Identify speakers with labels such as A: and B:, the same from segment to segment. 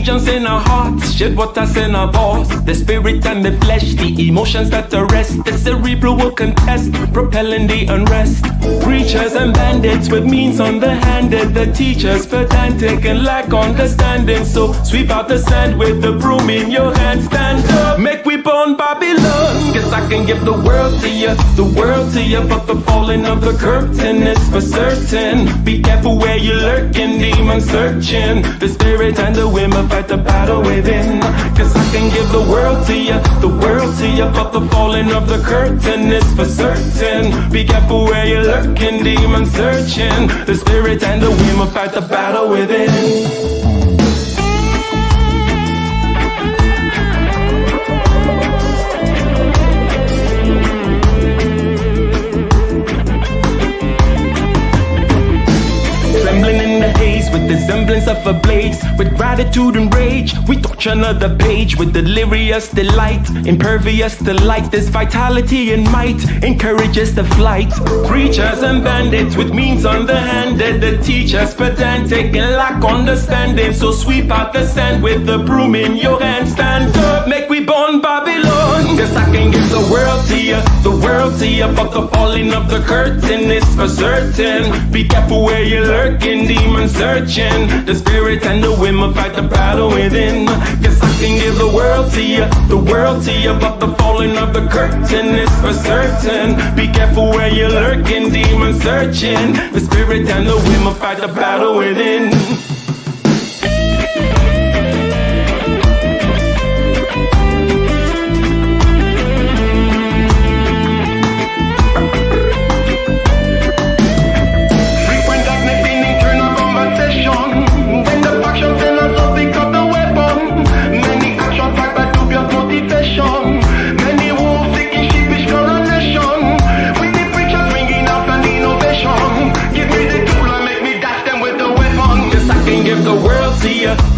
A: allegiance in our hearts, shed waters in our balls. The spirit and the flesh, the emotions that arrest. The cerebral will contest, propelling the unrest. Preachers and bandits with means underhanded. The teachers pedantic and lack understanding. So sweep out the sand with the broom in your hand. Stand up, make we burn Babylon. Guess I can give the world to you, the world to you. But the falling of the curtain is for certain. Be careful where you're lurking, demon searching. The spirit and the women fight the battle within. Cause I can give the world to you, the world to you. But the falling of the curtain is for certain. Be careful where you're lurking, demon searching. The spirit and the women fight the battle within. With the semblance of a blaze, with gratitude and rage, we touch another page with delirious delight, impervious to light. This vitality and might encourages the flight. Preachers and bandits with means underhanded, the teachers pedantic and lack understanding. So sweep out the sand with the broom in your hand. Stand up, make we burn Babylon. Guess I can give the world to you, the world to you. But the falling of the curtain is for certain. Be careful where you're lurking, demon searching. The spirit and the women fight the battle within. Guess I can give the world to you, the world to you. But the falling of the curtain is for certain. Be careful where you're lurking, demon searching. The spirit and the women fight the battle within.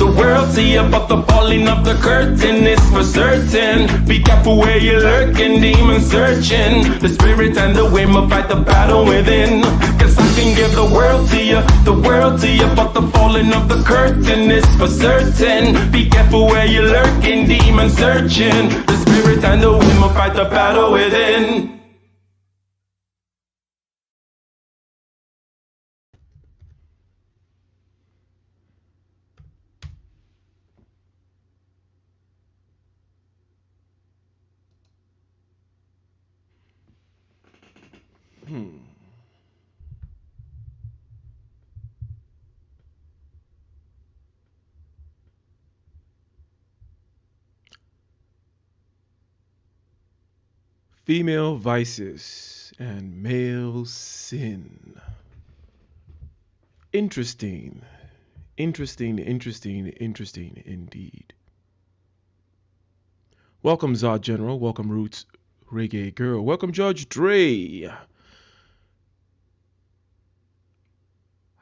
A: The world to you, but the falling of the curtain is for certain. Be careful where you're lurking, demon searching. The spirit and the women fight the battle within. Cause I can give the world to you, the world to you. But the falling of the curtain is for certain. Be careful where you're lurking, demon searching. The spirit and the women fight the battle within. Female vices and male sin. Interesting. Interesting indeed. Welcome, Zod General. Welcome, Roots Reggae Girl. Welcome, Judge Dre.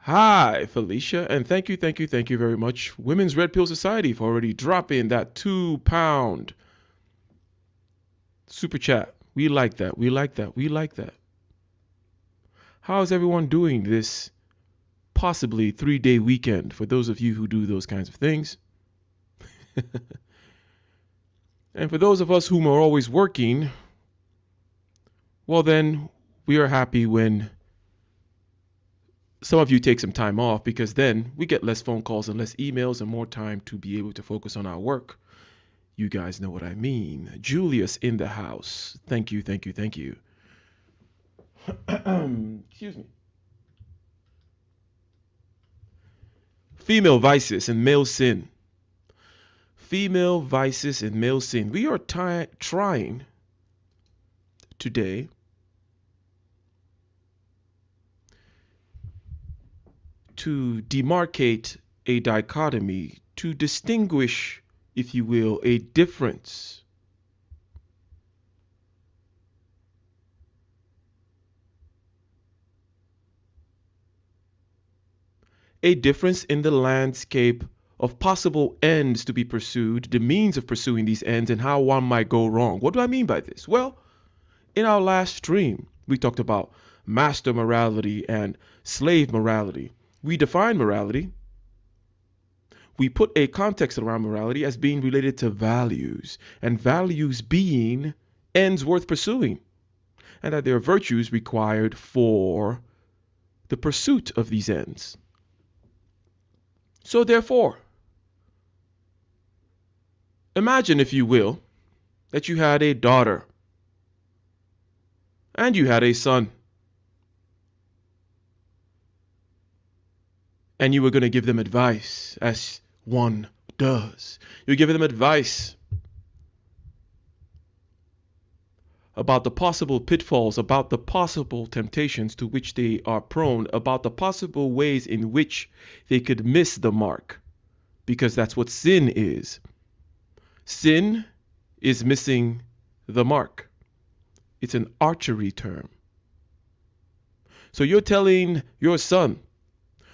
A: Hi, Felicia, and thank you very much, Women's Red Pill Society, for already dropping that £2 super chat. We like that. How's everyone doing this possibly 3-day weekend for those of you who do those kinds of things? And for those of us whom are always working, well then, we are happy when some of you take some time off, because then we get less phone calls and less emails and more time to be able to focus on our work. You guys know what I mean. Julius in the house. Thank you. Excuse me. Female vices and male sin. Female vices and male sin. We are trying today to demarcate a dichotomy, to distinguish, if you will, a difference. A difference in the landscape of possible ends to be pursued, the means of pursuing these ends, and how one might go wrong. What do I mean by this? Well, in our last stream, we talked about master morality and slave morality. We define morality. we put a context around morality as being related to values, and values being ends worth pursuing, and that there are virtues required for the pursuit of these ends. So therefore, imagine, if you will, that you had a daughter and you had a son, and you were going to give them advice, as one does. You give them advice about the possible pitfalls, about the possible temptations to which they are prone, about the possible ways in which they could miss the mark, because that's what sin is. Sin is missing the mark. It's an archery term. So you're telling your son,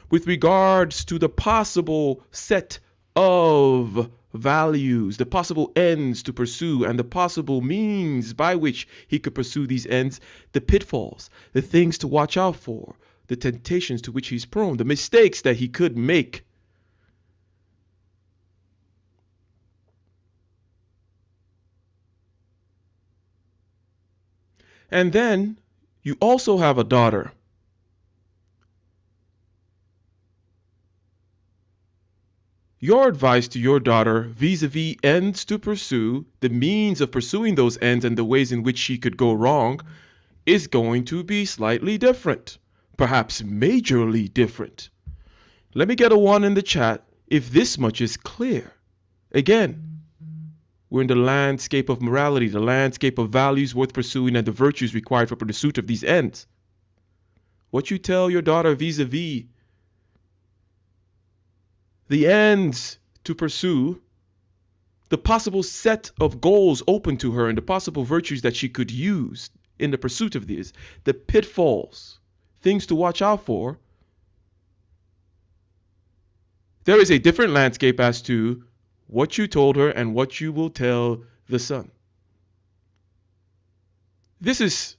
A: with regards to the possible set of values, the possible ends to pursue, and the possible means by which he could pursue these ends, the pitfalls, the things to watch out for, the temptations to which he's prone, the mistakes that he could make. And then you also have a daughter. Your advice to your daughter vis-a-vis ends to pursue, the means of pursuing those ends and the ways in which she could go wrong, is going to be slightly different, perhaps majorly different. Let me get a 1 in the chat if this much is clear. Again, we're in the landscape of morality, the landscape of values worth pursuing and the virtues required for the pursuit of these ends. What you tell your daughter vis-a-vis the ends to pursue, the possible set of goals open to her, and the possible virtues that she could use in the pursuit of these, the pitfalls, things to watch out for, there is a different landscape as to what you told her and what you will tell the son. This is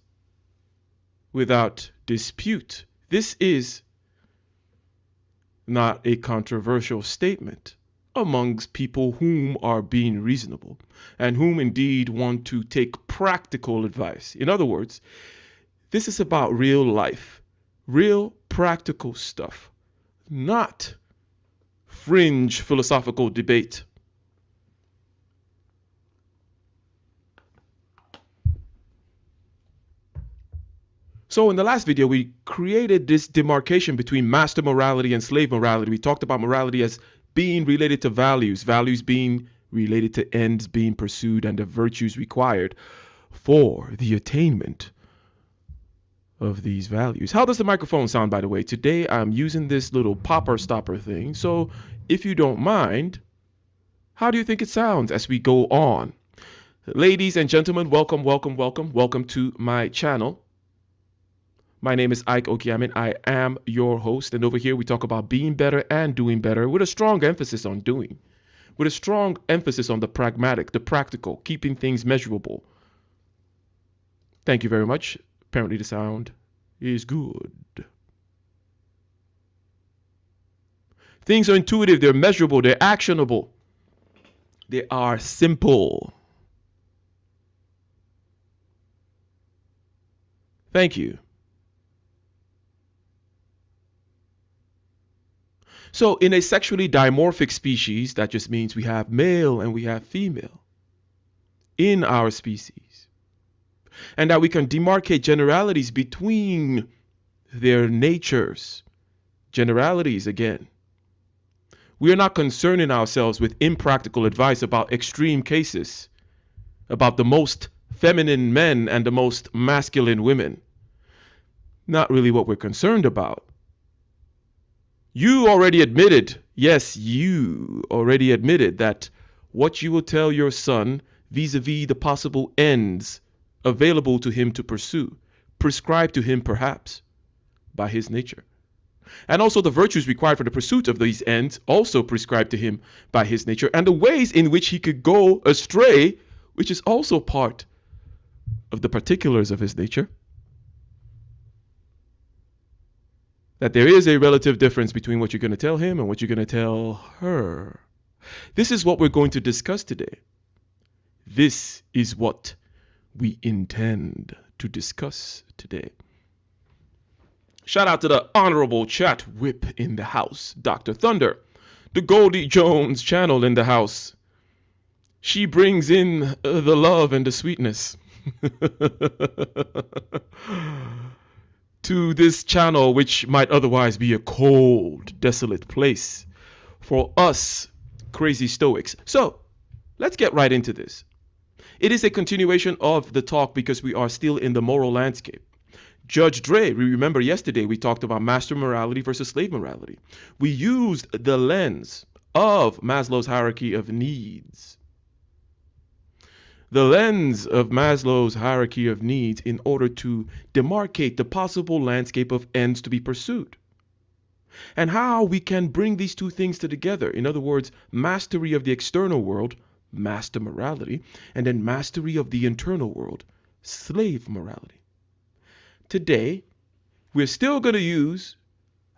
A: without dispute. This is not a controversial statement amongst people whom are being reasonable and whom indeed want to take practical advice. In other words, this is about real life, real practical stuff, not fringe philosophical debate. So in the last video, we created this demarcation between master morality and slave morality. We talked about morality as being related to values, values being related to ends being pursued and the virtues required for the attainment of these values. How does the microphone sound, by the way? Today, I'm using this little popper stopper thing. So if you don't mind, how do you think it sounds as we go on? Ladies and gentlemen, welcome, welcome, welcome, welcome to my channel. My name is Ike Okiamin. I am your host, and over here we talk about being better and doing better with a strong emphasis on doing, with a strong emphasis on the pragmatic, the practical, keeping things measurable. Thank you very much. Apparently the sound is good. Things are intuitive, they're measurable, they're actionable, they are simple. Thank you. So in a sexually dimorphic species, that just means we have male and we have female in our species, and that we can demarcate generalities between their natures. Generalities again. We are not concerning ourselves with impractical advice about extreme cases, about the most feminine men and the most masculine women. Not really what we're concerned about. You already admitted, yes, you already admitted that what you will tell your son vis-a-vis the possible ends available to him to pursue, prescribed to him perhaps by his nature, and also the virtues required for the pursuit of these ends, also prescribed to him by his nature, and the ways in which he could go astray, which is also part of the particulars of his nature.
B: that there is a relative difference between what you're going to tell him and what you're going to tell her. This is what we're going to discuss today. This is what we intend to discuss today. Shout out to the Honorable Chat Whip in the house, Dr. Thunder, the Goldie Jones channel in the house. She brings in the love and the sweetness to this channel, which might otherwise be a cold, desolate place for us crazy stoics. So let's get right into this. It is a continuation of the talk because we are still in the moral landscape. Judge Dre, we remember yesterday we talked about master morality versus slave morality. We used the lens of Maslow's hierarchy of needs. The lens of Maslow's hierarchy of needs in order to demarcate the possible landscape of ends to be pursued. And how we can bring these two things together. In other words, mastery of the external world, master morality, and then mastery of the internal world, slave morality. Today, we're still going to use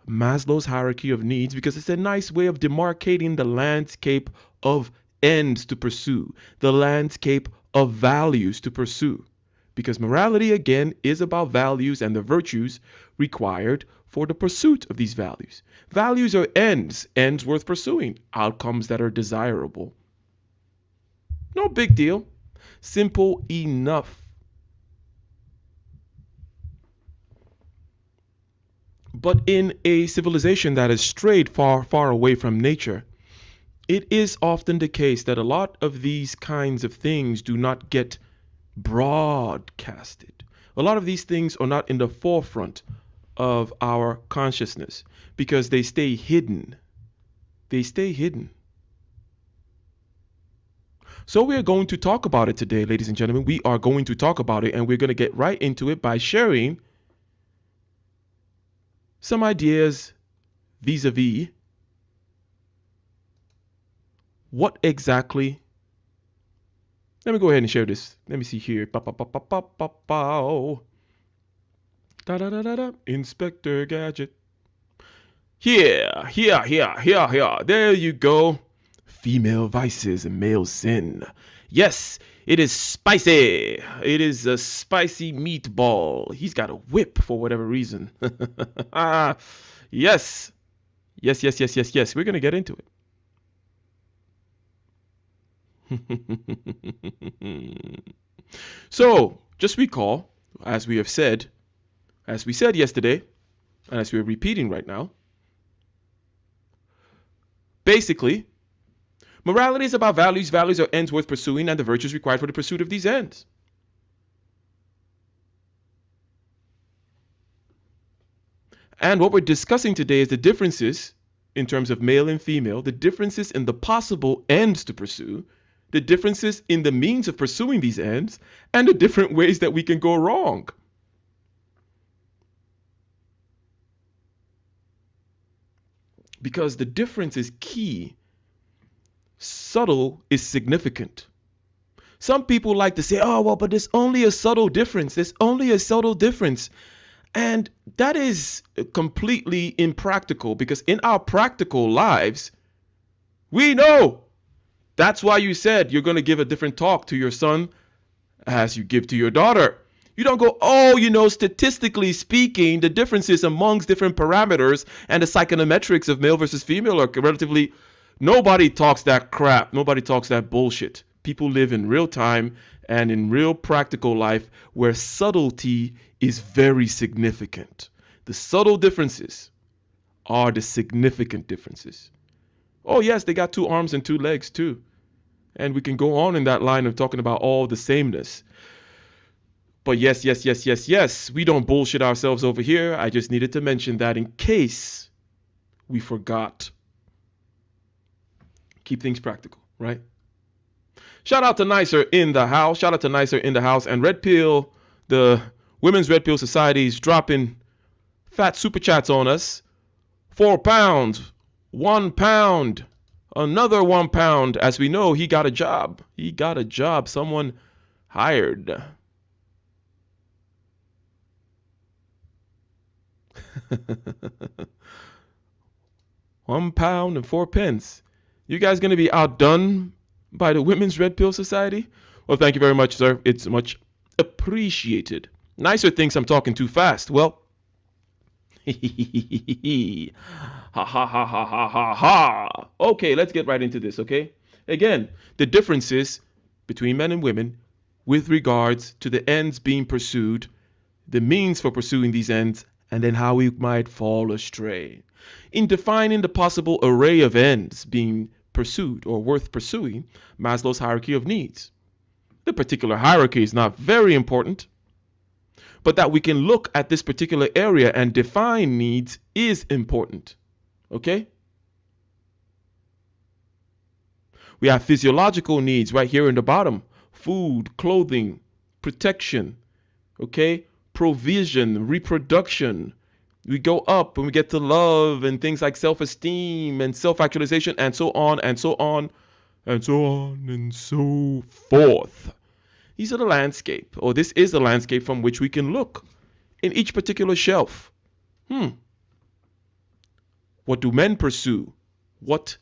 B: Maslow's hierarchy of needs because it's a nice way of demarcating the landscape of ends to pursue, the landscape of values to pursue. Because morality, again, is about values and the virtues required for the pursuit of these values. Values are ends worth pursuing, outcomes that are desirable. No big deal. Simple enough. But in a civilization that has strayed far, far away from nature, it is often the case that a lot of these kinds of things do not get broadcasted. A lot of these things are not in the forefront of our consciousness because they stay hidden. They stay hidden. So we're going to talk about it today, ladies and gentlemen. We are going to talk about it, and we're going to get right into it by sharing some ideas vis-a-vis what exactly. Let me go ahead and share this. Let me see here. Inspector Gadget. Here. There you go. Female vices and male sin. Yes, it is spicy. It is a spicy meatball. He's got a whip for whatever reason. Yes. Yes. We're going to get into it. So, just recall, as we said yesterday, and as we're repeating right now, basically, morality is about values. Values are ends worth pursuing and the virtues required for the pursuit of these ends. And what we're discussing today is the differences in terms of male and female, the differences in the possible ends to pursue, the differences in the means of pursuing these ends, and the different ways that we can go wrong. Because the difference is key. Subtle is significant. Some people like to say, oh, well, but there's only a subtle difference. There's only a subtle difference. And that is completely impractical because in our practical lives, we know. That's why you said you're going to give a different talk to your son as you give to your daughter. You don't go, oh, statistically speaking, the differences amongst different parameters and the psychometrics of male versus female are relatively. Nobody talks that crap. Nobody talks that bullshit. People live in real time and in real practical life where subtlety is very significant. The subtle differences are the significant differences. Oh, yes, they got 2 arms and 2 legs too. And we can go on in that line of talking about all the sameness. But yes, we don't bullshit ourselves over here. I just needed to mention that in case we forgot. Keep things practical, right? Shout out to Nicer in the house. And Red Pill, the Women's Red Pill Society is dropping fat super chats on us. £4, £1, another £1. As we know, he got a job. Someone hired. £1 and 4 pence. You guys going to be outdone by the Women's Red Pill Society? Well, thank you very much, sir. It's much appreciated. Nicer thinks I'm talking too fast. Well, ha ha ha ha ha ha ha. Okay, let's get right into this, okay? Again, the differences between men and women with regards to the ends being pursued, the means for pursuing these ends, and then how we might fall astray. In defining the possible array of ends being pursued or worth pursuing, Maslow's hierarchy of needs. The particular hierarchy is not very important, but that we can look at this particular area and define needs is important. Okay? We have physiological needs right here in the bottom: food, clothing, protection, okay? Provision, reproduction. We go up when we get to love and things like self-esteem and self-actualization, and so on and so on and so on and so forth. These are the landscape, or this is the landscape from which we can look in each particular shelf. What do men pursue? What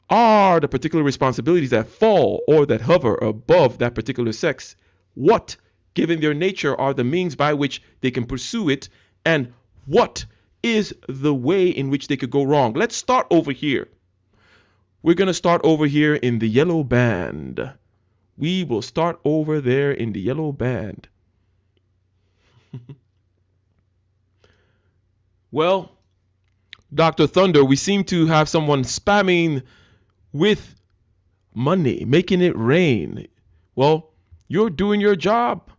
B: are the particular responsibilities that fall or that hover above that particular sex? What, given their nature, are the means by which they can pursue it? And what is the way in which they could go wrong? Let's start over here. We're going to start over here in the yellow band. We will start over there in the yellow band. Well, Dr. Thunder, we seem to have someone spamming with money, making it rain. Well, you're doing your job.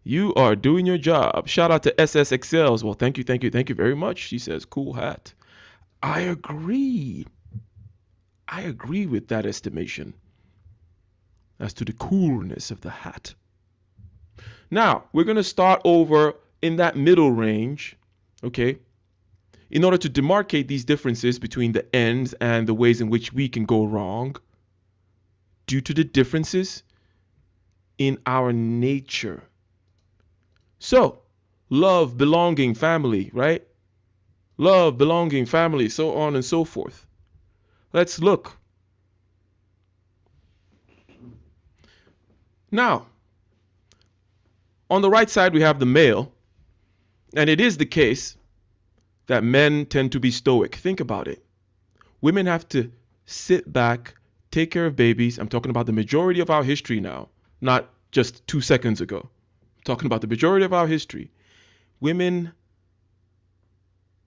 B: You are doing your job. Shout out to SSXLs. Well, thank you very much. She says, cool hat. I agree. I agree with that estimation as to the coolness of the hat. Now, we're going to start over in that middle range, okay, in order to demarcate these differences between the ends and the ways in which we can go wrong due to the differences in our nature. So, love, belonging, family, right? Love, belonging, family, so on and so forth. Let's look. Now, on the right side, we have the male. And it is the case that men tend to be stoic. Think about it. Women have to sit back, take care of babies. I'm talking about the majority of our history now, not just 2 seconds ago. I'm talking about the majority of our history. Women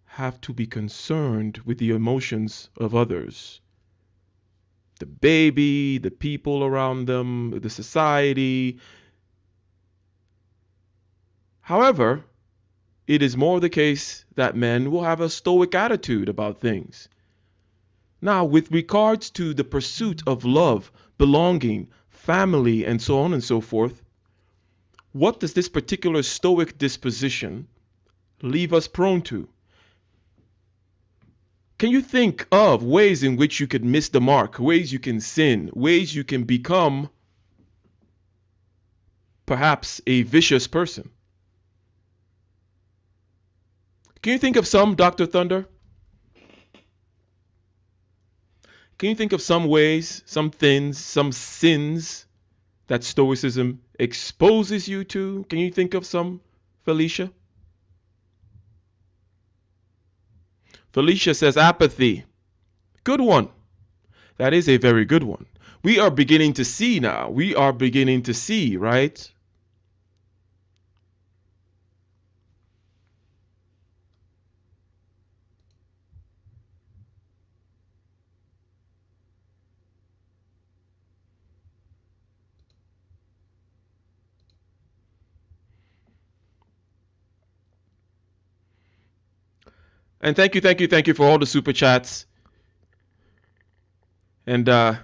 B: have to be concerned with the emotions of others. The baby, the people around them, the society. However, it is more the case that men will have a stoic attitude about things. Now, with regards to the pursuit of love, belonging, family, and so on and so forth, what does this particular stoic disposition leave us prone to? Can you think of ways in which you could miss the mark, ways you can sin, ways you can become perhaps a vicious person? Can you think of some, Dr. Thunder? Can you think of some ways, some things, some sins that Stoicism exposes you to? Can you think of some, Felicia? Felicia says apathy. Good one. That is a very good one. We are beginning to see now. We are beginning to see, right? And thank you for all the super chats. And the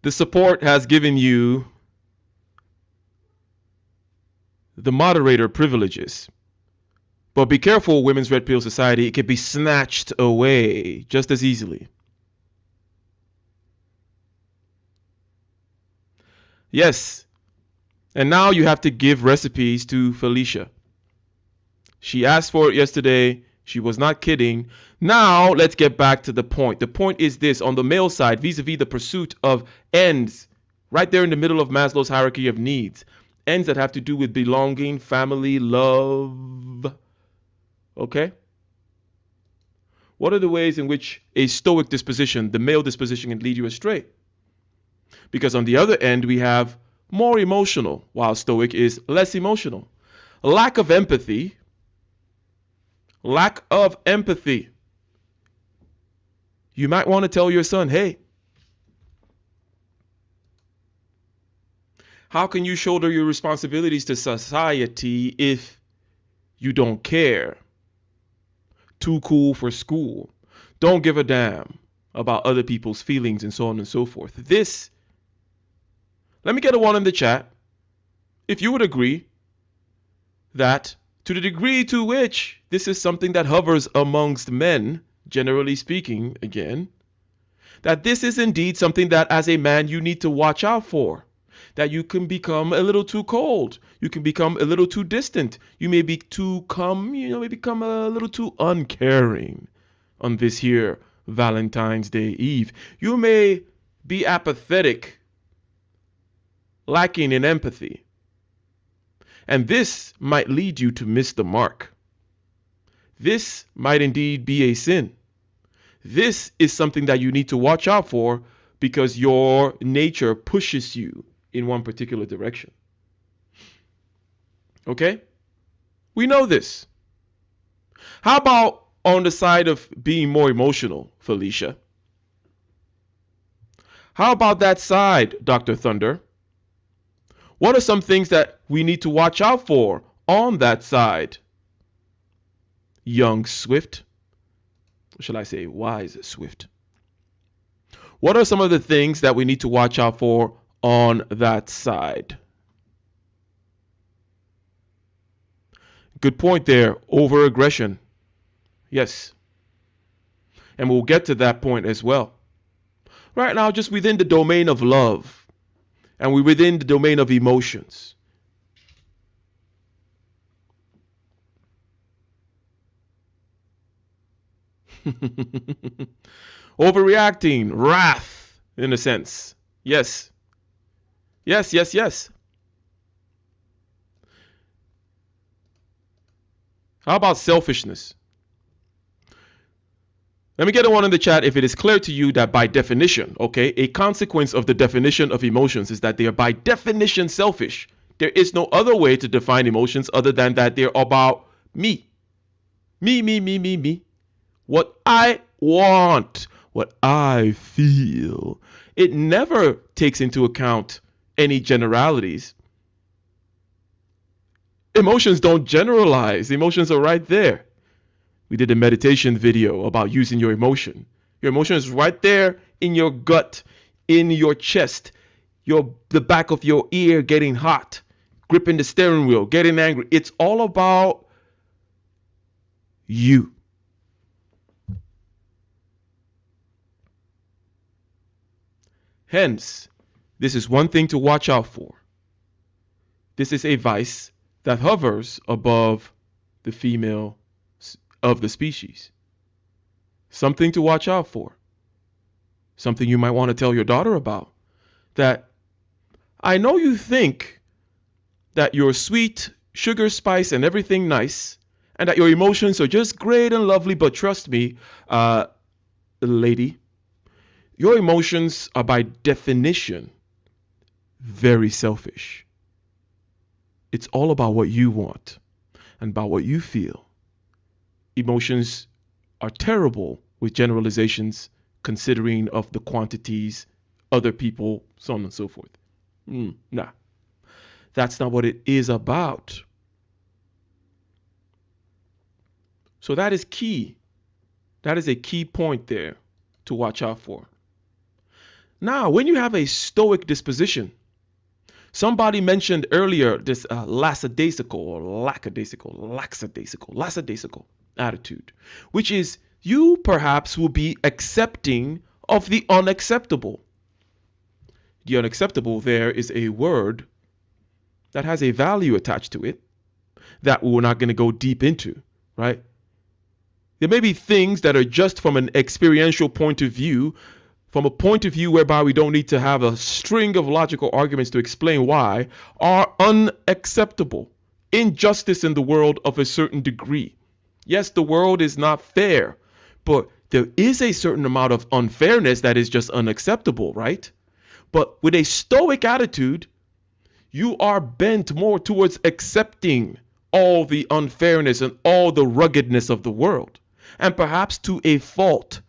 B: support has given you the moderator privileges. But be careful, Women's Red Pill Society. It can be snatched away just as easily. Yes. And now you have to give recipes to Felicia. She asked for it yesterday. She was not kidding. Now let's get back to the point. The point is this: on the male side, vis-a-vis the pursuit of ends, right there in the middle of Maslow's hierarchy of needs, ends that have to do with belonging, family, love. Okay? What are the ways in which a stoic disposition, the male disposition, can lead you astray? Because on the other end, we have more emotional, while stoic is less emotional. Lack of empathy. Lack of empathy. You might want to tell your son, hey, how can you shoulder your responsibilities to society if you don't care? Too cool for school. Don't give a damn about other people's feelings and so on and so forth. This, let me get a one in the chat if you would agree that to the degree to which this is something that hovers amongst men, generally speaking, again, that this is indeed something that as a man you need to watch out for. That you can become a little too cold. You can become a little too distant. You may become a little too uncaring on this here Valentine's Day Eve. You may be apathetic, lacking in empathy. And this might lead you to miss the mark. This might indeed be a sin. This is something that you need to watch out for because your nature pushes you in one particular direction. Okay? We know this. How about on the side of being more emotional, Felicia? How about that side, Dr. Thunder? What are some things that we need to watch out for on that side? Young Swift. Or shall I say wise Swift? What are some of the things that we need to watch out for on that side? Good point there. Over-aggression. Yes. And we'll get to that point as well. Right now, just within the domain of love. And we're within the domain of emotions. Overreacting, wrath, in a sense. Yes. Yes, yes, yes. How about selfishness? Let me get a one in the chat if it is clear to you that by definition, okay, a consequence of the definition of emotions is that they are by definition selfish. There is no other way to define emotions other than that they're about me. Me. What I want, what I feel. It never takes into account any generalities. Emotions don't generalize. Emotions are right there. We did a meditation video about using your emotion. Your emotion is right there in your gut, in your chest, the back of your ear getting hot, gripping the steering wheel, getting angry. It's all about you. Hence, this is one thing to watch out for. This is a vice that hovers above the female of the species. Something to watch out for. Something you might want to tell your daughter about. That I know you think that you're sweet, sugar, spice, and everything nice, and that your emotions are just great and lovely, but trust me, lady, your emotions are by definition very selfish. It's all about what you want and about what you feel. Emotions are terrible with generalizations, considering of the quantities, other people, so on and so forth. Nah, that's not what it is about. So that is key. That is a key point there to watch out for. Now, when you have a stoic disposition, somebody mentioned earlier this lackadaisical attitude, which is you perhaps will be accepting of the unacceptable. the unacceptable, there is a word that has a value attached to it that we're not going to go deep into, right? There may be things that are just from an experiential point of view, from a point of view whereby we don't need to have a string of logical arguments to explain why, are unacceptable. Injustice in the world of a certain degree. Yes, the world is not fair, but there is a certain amount of unfairness that is just unacceptable, right? But with a stoic attitude, you are bent more towards accepting all the unfairness and all the ruggedness of the world. And perhaps to a fault,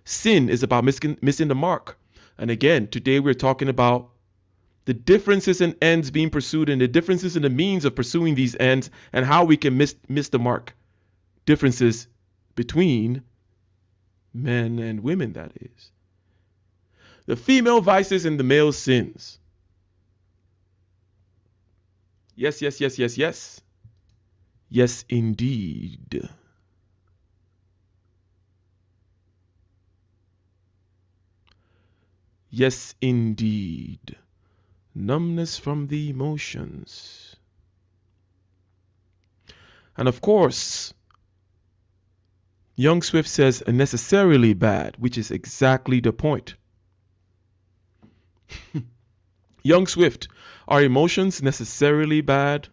B: sin is about missing the mark. And again, today we're talking about the differences in ends being pursued and the differences in the means of pursuing these ends and how we can miss the mark. Differences between men and women, that is. The female vices and the male sins. Yes, yes, yes, yes, yes. Yes, indeed. Yes, indeed. Numbness from the emotions. And of course, Young Swift says necessarily bad, which is exactly the point. Young Swift, are emotions necessarily bad?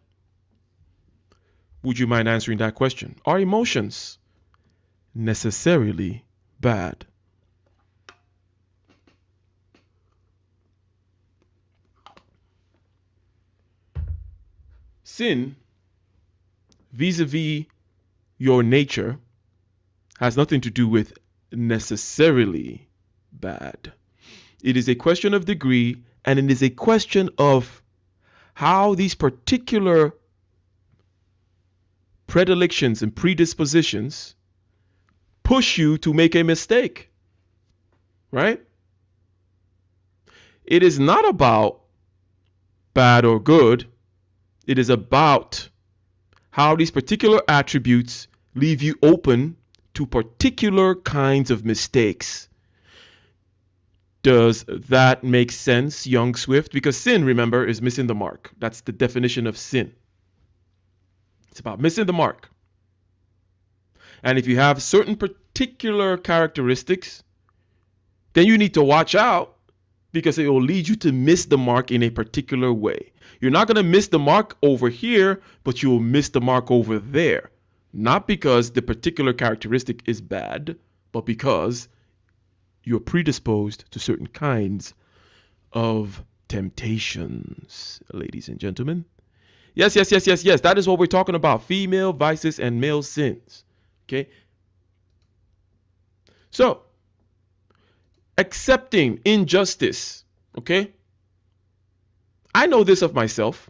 B: Would you mind answering that question? Are emotions necessarily bad? Sin, vis-a-vis your nature, has nothing to do with necessarily bad. It is a question of degree, and it is a question of how these particular predilections and predispositions push you to make a mistake, right? It is not about bad or good. It is about how these particular attributes leave you open to particular kinds of mistakes. Does that make sense, Young Swift? Because sin, remember, is missing the mark. That's the definition of sin. It's about missing the mark. And if you have certain particular characteristics, then you need to watch out, because it will lead you to miss the mark in a particular way. You're not going to miss the mark over here, but you will miss the mark over there. Not because the particular characteristic is bad, but because you're predisposed to certain kinds of temptations, ladies and gentlemen. Yes, yes, yes, yes, yes. That is what we're talking about. Female vices and male sins. Okay. So, accepting injustice. Okay. I know this of myself.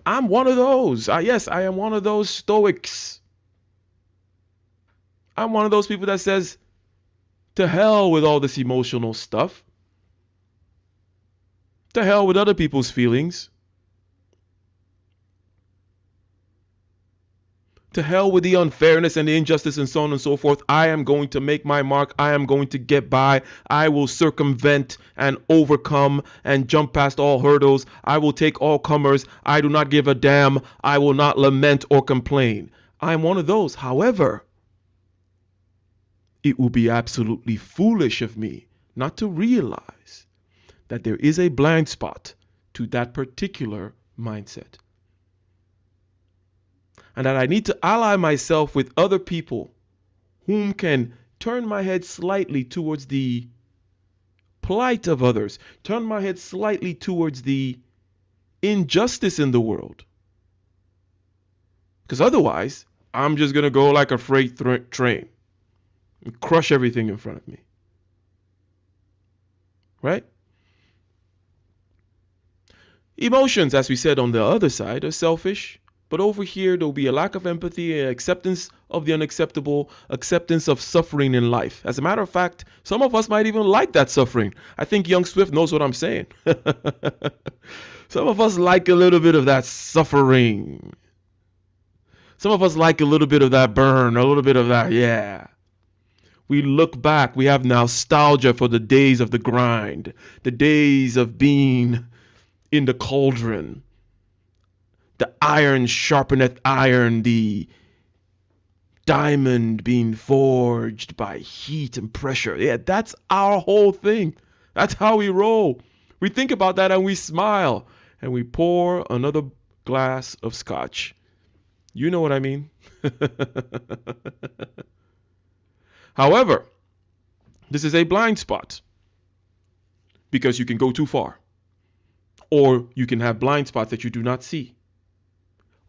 B: I'm one of those. Yes, I am one of those stoics. I'm one of those people that says, to hell with all this emotional stuff. To hell with other people's feelings. To hell with the unfairness and the injustice and so on and so forth. I am going to make my mark. I am going to get by. I will circumvent and overcome and jump past all hurdles. I will take all comers. I do not give a damn. I will not lament or complain. I am one of those. However, it will be absolutely foolish of me not to realize that there is a blind spot to that particular mindset. And that I need to ally myself with other people whom can turn my head slightly towards the plight of others, turn my head slightly towards the injustice in the world. Because otherwise, I'm just going to go like a freight train and crush everything in front of me. Right? Emotions, as we said on the other side, are selfish. But over here, there'll be a lack of empathy, acceptance of the unacceptable, acceptance of suffering in life. As a matter of fact, some of us might even like that suffering. I think Young Swift knows what I'm saying. Some of us like a little bit of that suffering. Some of us like a little bit of that burn, a little bit of that, yeah. We look back. We have nostalgia for the days of the grind, the days of being in the cauldron. The iron sharpeneth iron, the diamond being forged by heat and pressure. Yeah, that's our whole thing. That's how we roll. We think about that and we smile and we pour another glass of scotch. You know what I mean? However, this is a blind spot because you can go too far, or you can have blind spots that you do not see,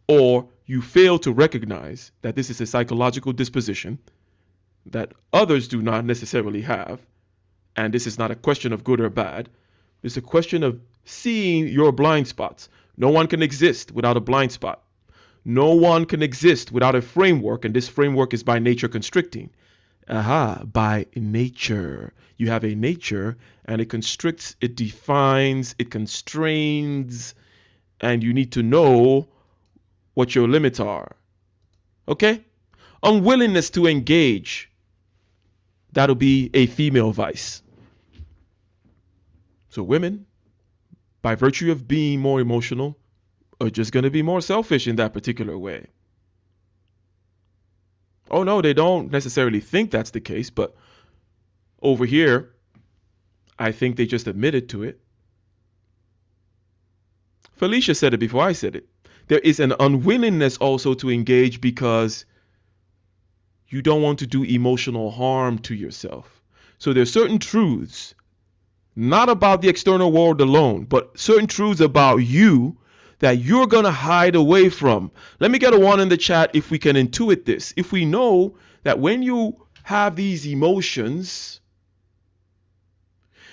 B: or you fail to recognize that this is a psychological disposition that others do not necessarily have, and this is not a question of good or bad. It's a question of seeing your blind spots. No one can exist without a blind spot. No one can exist without a framework, and this framework is by nature constricting. By nature. You have a nature, and it constricts, it defines, it constrains, and you need to know what your limits are. Okay? Unwillingness to engage. That'll be a female vice. So women, by virtue of being more emotional, are just going to be more selfish in that particular way. Oh no, they don't necessarily think that's the case, but over here, I think they just admitted to it. Felicia said it before I said it. There is an unwillingness also to engage because you don't want to do emotional harm to yourself. So there's certain truths, not about the external world alone, but certain truths about you that you're going to hide away from. Let me get a 1 in the chat if we can intuit this. If we know that when you have these emotions,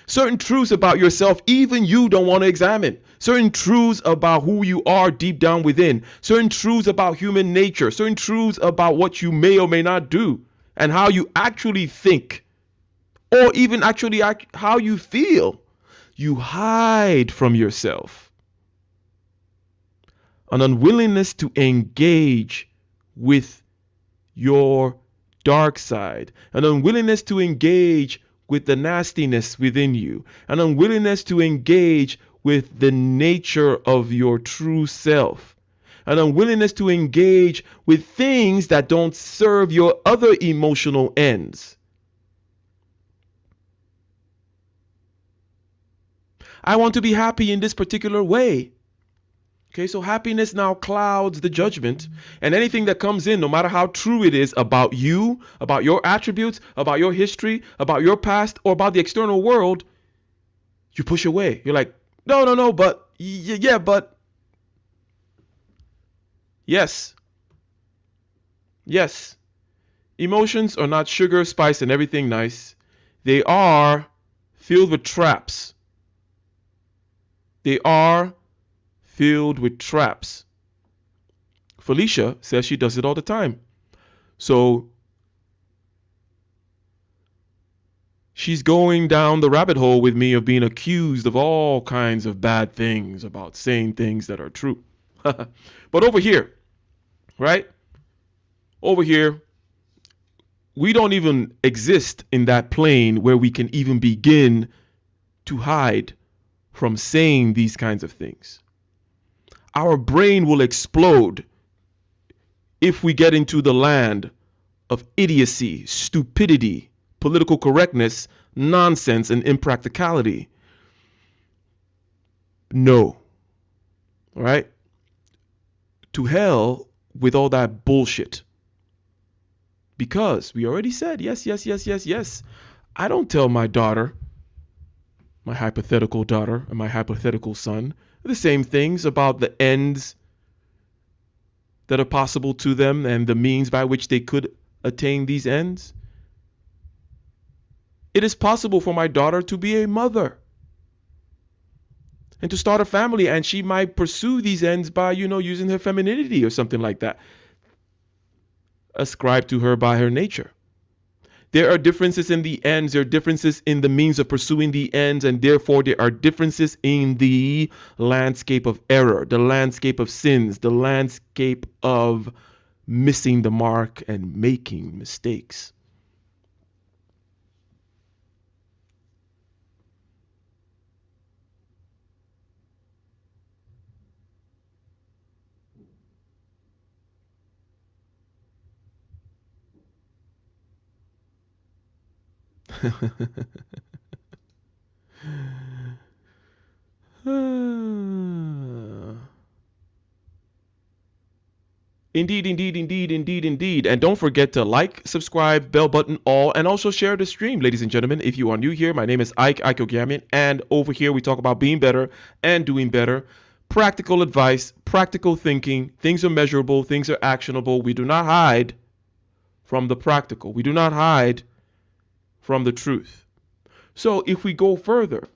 B: certain truths about yourself, even you don't want to examine. Certain truths about who you are deep down within. Certain truths about human nature. Certain truths about what you may or may not do and how you actually think, or even actually how you feel. You hide from yourself. An unwillingness to engage with your dark side, an unwillingness to engage with the nastiness within you, an unwillingness to engage with the nature of your true self, an unwillingness to engage with things that don't serve your other emotional ends. I want to be happy in this particular way. Okay, so happiness now clouds the judgment, and anything that comes in, no matter how true it is about you, about your attributes, about your history, about your past, or about the external world, you push away. You're like, no, but, yeah, but. Yes. Yes. Emotions are not sugar, spice, and everything nice. They are filled with traps. They are filled with traps. Felicia says she does it all the time. So she's going down the rabbit hole with me of being accused of all kinds of bad things about saying things that are true. But over here, right? Over here, we don't even exist in that plane where we can even begin to hide from saying these kinds of things. Our brain will explode if we get into the land of idiocy, stupidity, political correctness, nonsense, and impracticality. No. All right? To hell with all that bullshit. Because we already said, yes. I don't tell my daughter, my hypothetical daughter, and my hypothetical son, the same things about the ends that are possible to them and the means by which they could attain these ends. It is possible for my daughter to be a mother and to start a family, and she might pursue these ends by, using her femininity or something like that, ascribed to her by her nature. There are differences in the ends, there are differences in the means of pursuing the ends, and therefore there are differences in the landscape of error, the landscape of sins, the landscape of missing the mark and making mistakes. Indeed, indeed, indeed, indeed, indeed. And don't forget to like, subscribe, bell button, all, and also share the stream, ladies and gentlemen. If you are new here, my name is Ike Ogamian, and over here we talk about being better and doing better. Practical advice, practical thinking. Things are measurable, things are actionable. We do not hide from the practical. We do not hide from the truth. So if we go further,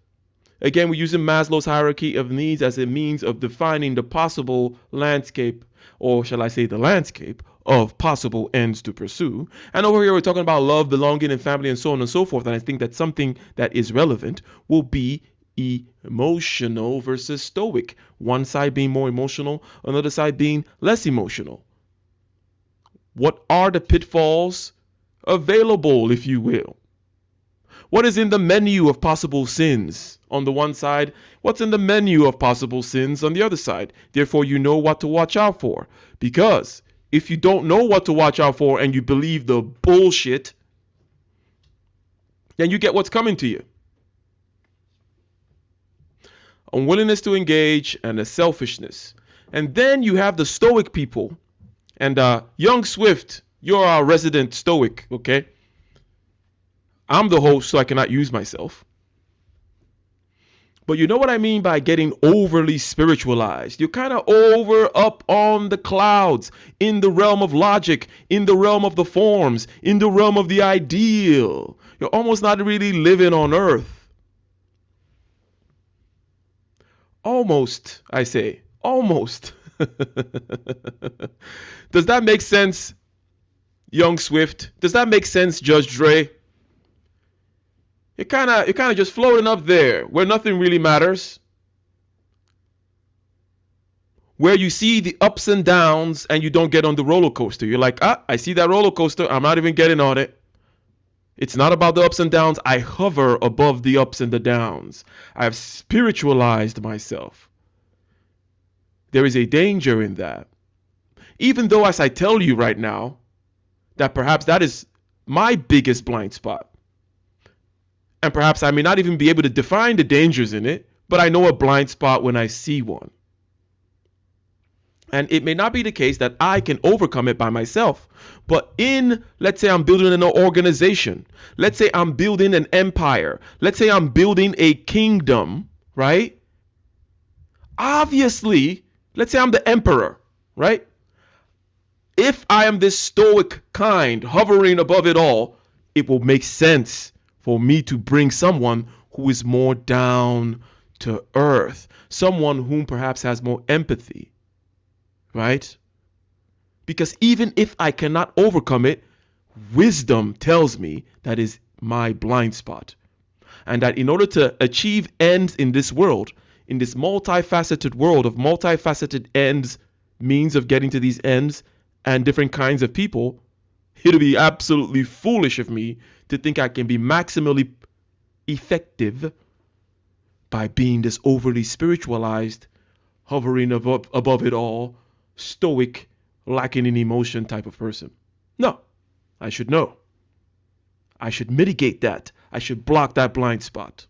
B: again, we're using Maslow's hierarchy of needs as a means of defining the possible landscape, or shall I say the landscape of possible ends to pursue. And over here, we're talking about love, belonging, and family, and so on and so forth. And I think that something that is relevant will be emotional versus stoic. One side being more emotional, another side being less emotional. What are the pitfalls available, if you will? What is in the menu of possible sins on the one side? What's in the menu of possible sins on the other side? Therefore, you know what to watch out for. Because if you don't know what to watch out for and you believe the bullshit, then you get what's coming to you. Unwillingness to engage and a selfishness. And then you have the stoic people. And young Swift, you're our resident stoic, okay? I'm the host, so I cannot use myself. But you know what I mean by getting overly spiritualized. You're kind of over up on the clouds, in the realm of logic, in the realm of the forms, in the realm of the ideal. You're almost not really living on earth. Almost, I say. Almost. Does that make sense, young Swift? Does that make sense, Judge Dre? You're kind of just floating up there where nothing really matters. Where you see the ups and downs and you don't get on the roller coaster. You're like, I see that roller coaster. I'm not even getting on it. It's not about the ups and downs. I hover above the ups and the downs. I've spiritualized myself. There is a danger in that. Even though, as I tell you right now, that perhaps that is my biggest blind spot. And perhaps I may not even be able to define the dangers in it, but I know a blind spot when I see one. And it may not be the case that I can overcome it by myself. But let's say I'm building an organization. Let's say I'm building an empire. Let's say I'm building a kingdom, right? Obviously, let's say I'm the emperor, right? If I am this stoic kind hovering above it all, it will make sense for me to bring someone who is more down to earth, someone whom perhaps has more empathy, right? Because even if I cannot overcome it, wisdom tells me that is my blind spot. And that in order to achieve ends in this world, in this multifaceted world of multifaceted ends, means of getting to these ends and different kinds of people, it'll be absolutely foolish of me to think I can be maximally effective by being this overly spiritualized, hovering above it all, stoic, lacking in emotion type of person. No, I should know. I should mitigate that. I should block that blind spot.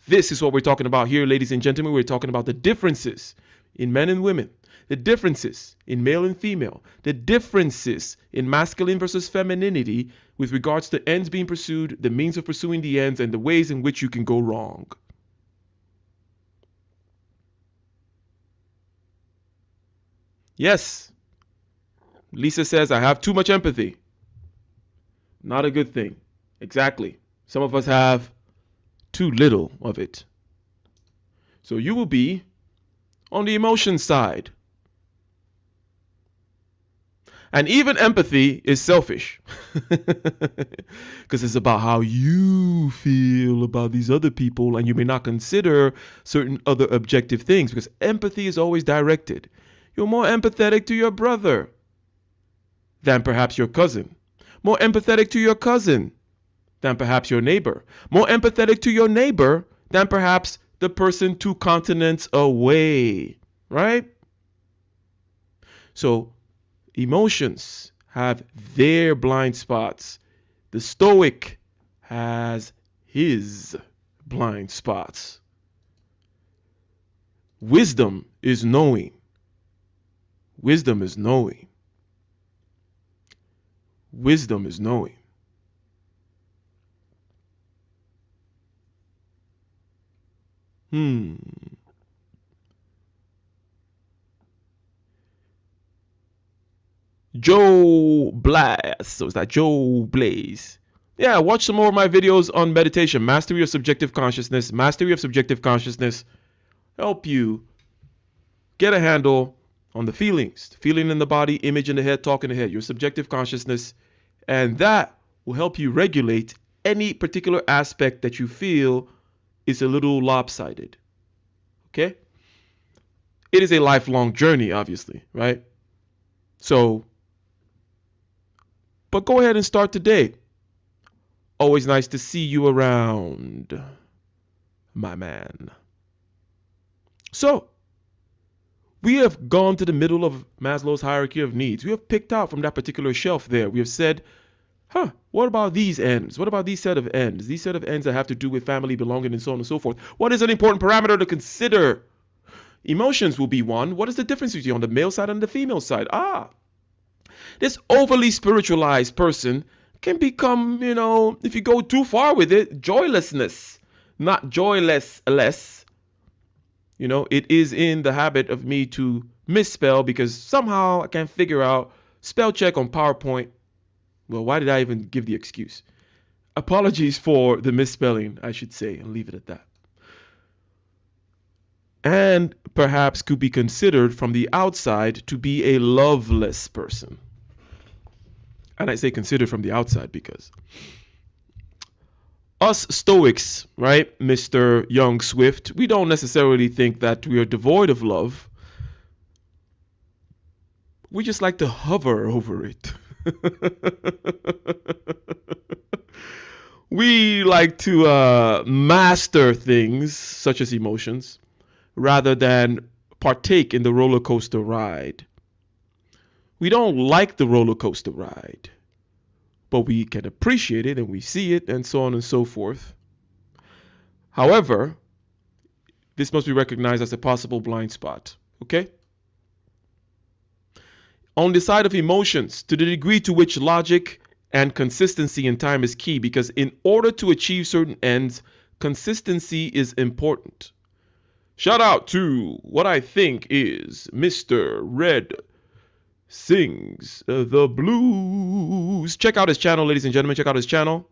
B: This is what we're talking about here, ladies and gentlemen. We're talking about the differences in men and women, the differences in male and female, the differences in masculine versus femininity with regards to ends being pursued, the means of pursuing the ends, and the ways in which you can go wrong. Yes, Lisa says, I have too much empathy. Not a good thing. Exactly. Some of us have too little of it. So you will be on the emotion side. And even empathy is selfish. Because it's about how you feel about these other people, and you may not consider certain other objective things, because empathy is always directed. You're more empathetic to your brother than perhaps your cousin. More empathetic to your cousin than perhaps your neighbor. More empathetic to your neighbor than perhaps the person 2 continents away. Right? So emotions have their blind spots. The stoic has his blind spots. Wisdom is knowing. Wisdom is knowing. Wisdom is knowing. Joe Blaze. So is that Joe Blaze? Yeah, watch some more of my videos on meditation, mastery of subjective consciousness. Mastery of subjective consciousness help you get a handle on the feelings, feeling in the body, image in the head, talk in the head, your subjective consciousness, and that will help you regulate any particular aspect that you feel is a little lopsided. Okay? It is a lifelong journey, obviously, right? So, but go ahead and start today. Always nice to see you around, my man. So, we have gone to the middle of Maslow's hierarchy of needs. We have picked out from that particular shelf there. We have said, what about these ends? What about these set of ends? These set of ends that have to do with family, belonging, and so on and so forth. What is an important parameter to consider? Emotions will be one. What is the difference between on the male side and the female side? This overly spiritualized person can become, if you go too far with it, joylessness, not joyless. It is in the habit of me to misspell because somehow I can't figure out spell check on PowerPoint. Well, why did I even give the excuse? Apologies for the misspelling, I should say, and leave it at that. And perhaps could be considered from the outside to be a loveless person. And I say considered from the outside because us Stoics, right, Mr. Young Swift, we don't necessarily think that we are devoid of love. We just like to hover over it. We like to master things such as emotions rather than partake in the roller coaster ride. We don't like the roller coaster ride, but we can appreciate it and we see it and so on and so forth. However, this must be recognized as a possible blind spot, okay? On the side of emotions, to the degree to which logic and consistency in time is key, because in order to achieve certain ends, consistency is important. Shout out to what I think is Mr. Red Sings the Blues. Check out his channel, ladies and gentlemen. Check out his channel.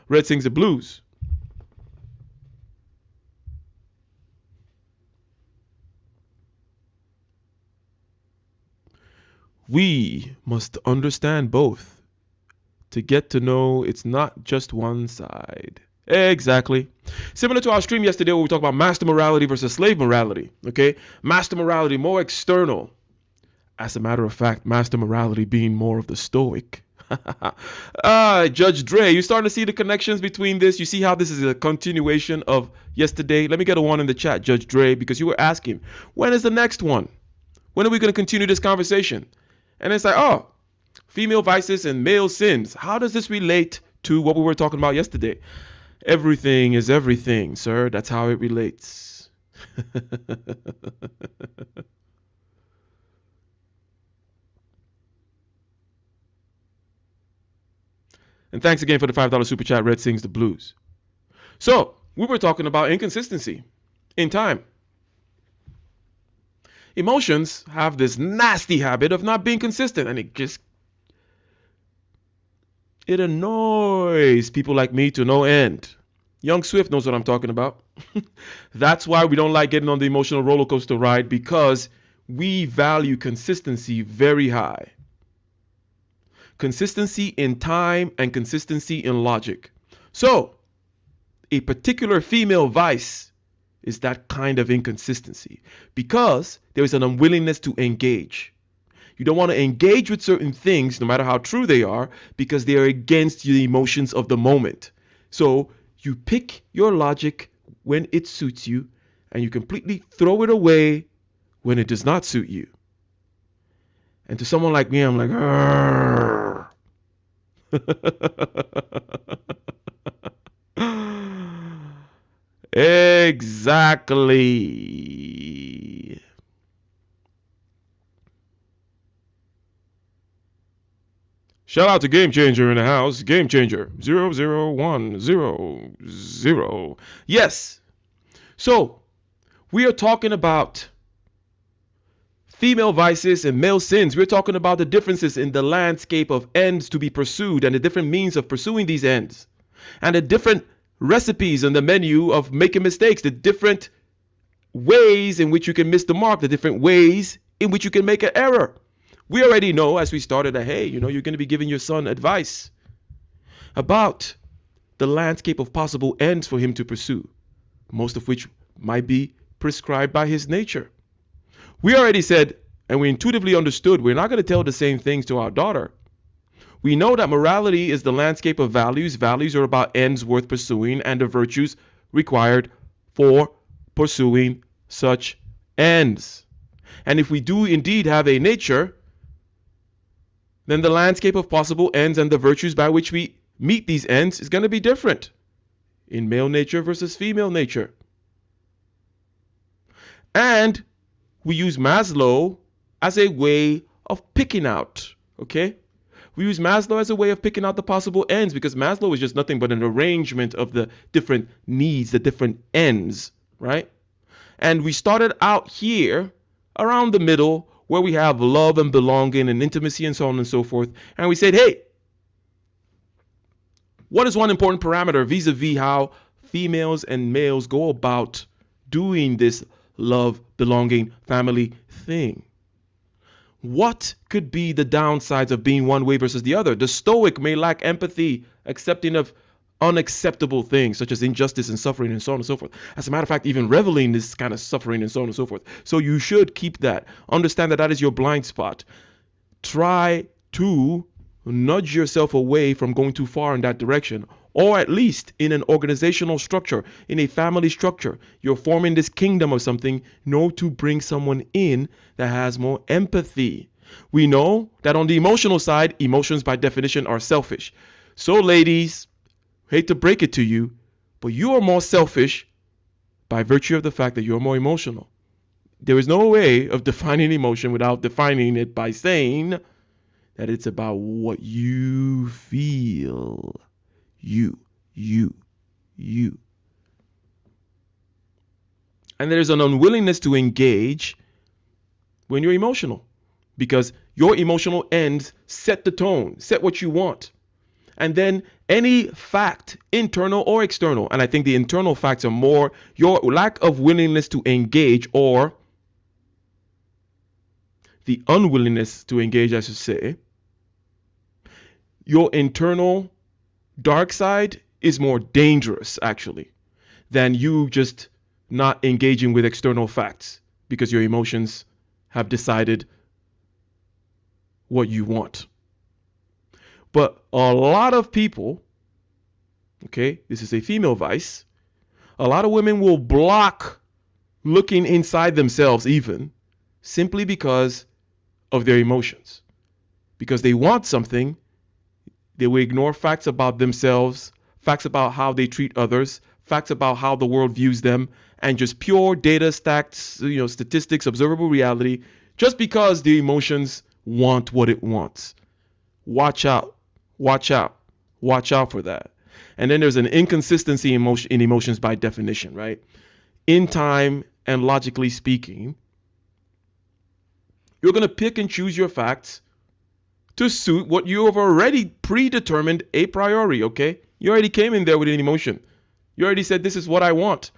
B: Red Sings the Blues. We must understand both to get to know it's not just one side. Exactly. Similar to our stream yesterday where we talked about master morality versus slave morality. Okay? Master morality, more external. As a matter of fact, master morality being more of the stoic. Judge Dre, you starting to see the connections between this? You see how this is a continuation of yesterday? Let me get a one in the chat, Judge Dre, because you were asking, when is the next one? When are we going to continue this conversation? And it's like, female vices and male sins. How does this relate to what we were talking about yesterday? Everything is everything, sir. That's how it relates. And thanks again for the $5 super chat. Red Sings the Blues. So, we were talking about inconsistency in time. Emotions have this nasty habit of not being consistent, and it annoys people like me to no end. Young Swift knows what I'm talking about. That's why we don't like getting on the emotional roller coaster ride, because we value consistency very high. Consistency in time and consistency in logic. So, a particular female vice is that kind of inconsistency because there is an unwillingness to engage. You don't want to engage with certain things, no matter how true they are, because they are against the emotions of the moment. So you pick your logic when it suits you, and you completely throw it away when it does not suit you. And to someone like me, I'm like, Exactly. Shout out to Game Changer in the house. Game Changer 00100. Yes. So, we are talking about female vices and male sins. We're talking about the differences in the landscape of ends to be pursued and the different means of pursuing these ends, and the different recipes on the menu of making mistakes, the different ways in which you can miss the mark, the different ways in which you can make an error. We already know as we started that, hey, you're going to be giving your son advice about the landscape of possible ends for him to pursue, most of which might be prescribed by his nature. We already said, and we intuitively understood, we're not going to tell the same things to our daughter. We know that morality is the landscape of values. Values are about ends worth pursuing and the virtues required for pursuing such ends. And if we do indeed have a nature, then the landscape of possible ends and the virtues by which we meet these ends is going to be different in male nature versus female nature. And we use Maslow as a way of picking out, okay? We use Maslow as a way of picking out the possible ends, because Maslow is just nothing but an arrangement of the different needs, the different ends, right? And we started out here around the middle where we have love and belonging and intimacy and so on and so forth. And we said, hey, what is one important parameter vis-a-vis how females and males go about doing this love, belonging, family thing? What could be the downsides of being one way versus the other? The Stoic may lack empathy, accepting of unacceptable things such as injustice and suffering and so on and so forth. As a matter of fact, even reveling this kind of suffering and so on and so forth. So you should keep that. Understand that that is your blind spot. Try to nudge yourself away from going too far in that direction, or at least in an organizational structure, in a family structure, you're forming this kingdom of something, know to bring someone in that has more empathy. We know that on the emotional side, emotions by definition are selfish. So ladies, hate to break it to you, but you are more selfish by virtue of the fact that you're more emotional. There is no way of defining emotion without defining it by saying that it's about what you feel. You. And there's an unwillingness to engage when you're emotional, because your emotional ends set the tone, set what you want. And then any fact, internal or external, and I think the internal facts are more your lack of willingness to engage, or the unwillingness to engage, I should say. Your internal dark side is more dangerous, actually, than you just not engaging with external facts because your emotions have decided what you want. But a lot of people, okay, this is a female vice, a lot of women will block looking inside themselves even simply because of their emotions. Because they want something, they will ignore facts about themselves, facts about how they treat others, facts about how the world views them, and just pure data stacks, statistics, observable reality, just because the emotions want what it wants. Watch out. Watch out. Watch out for that. And then there's an inconsistency in emotions by definition, right? In time and logically speaking, you're going to pick and choose your facts to suit what you have already predetermined a priori, okay? You already came in there with an emotion. You already said, this is what I want.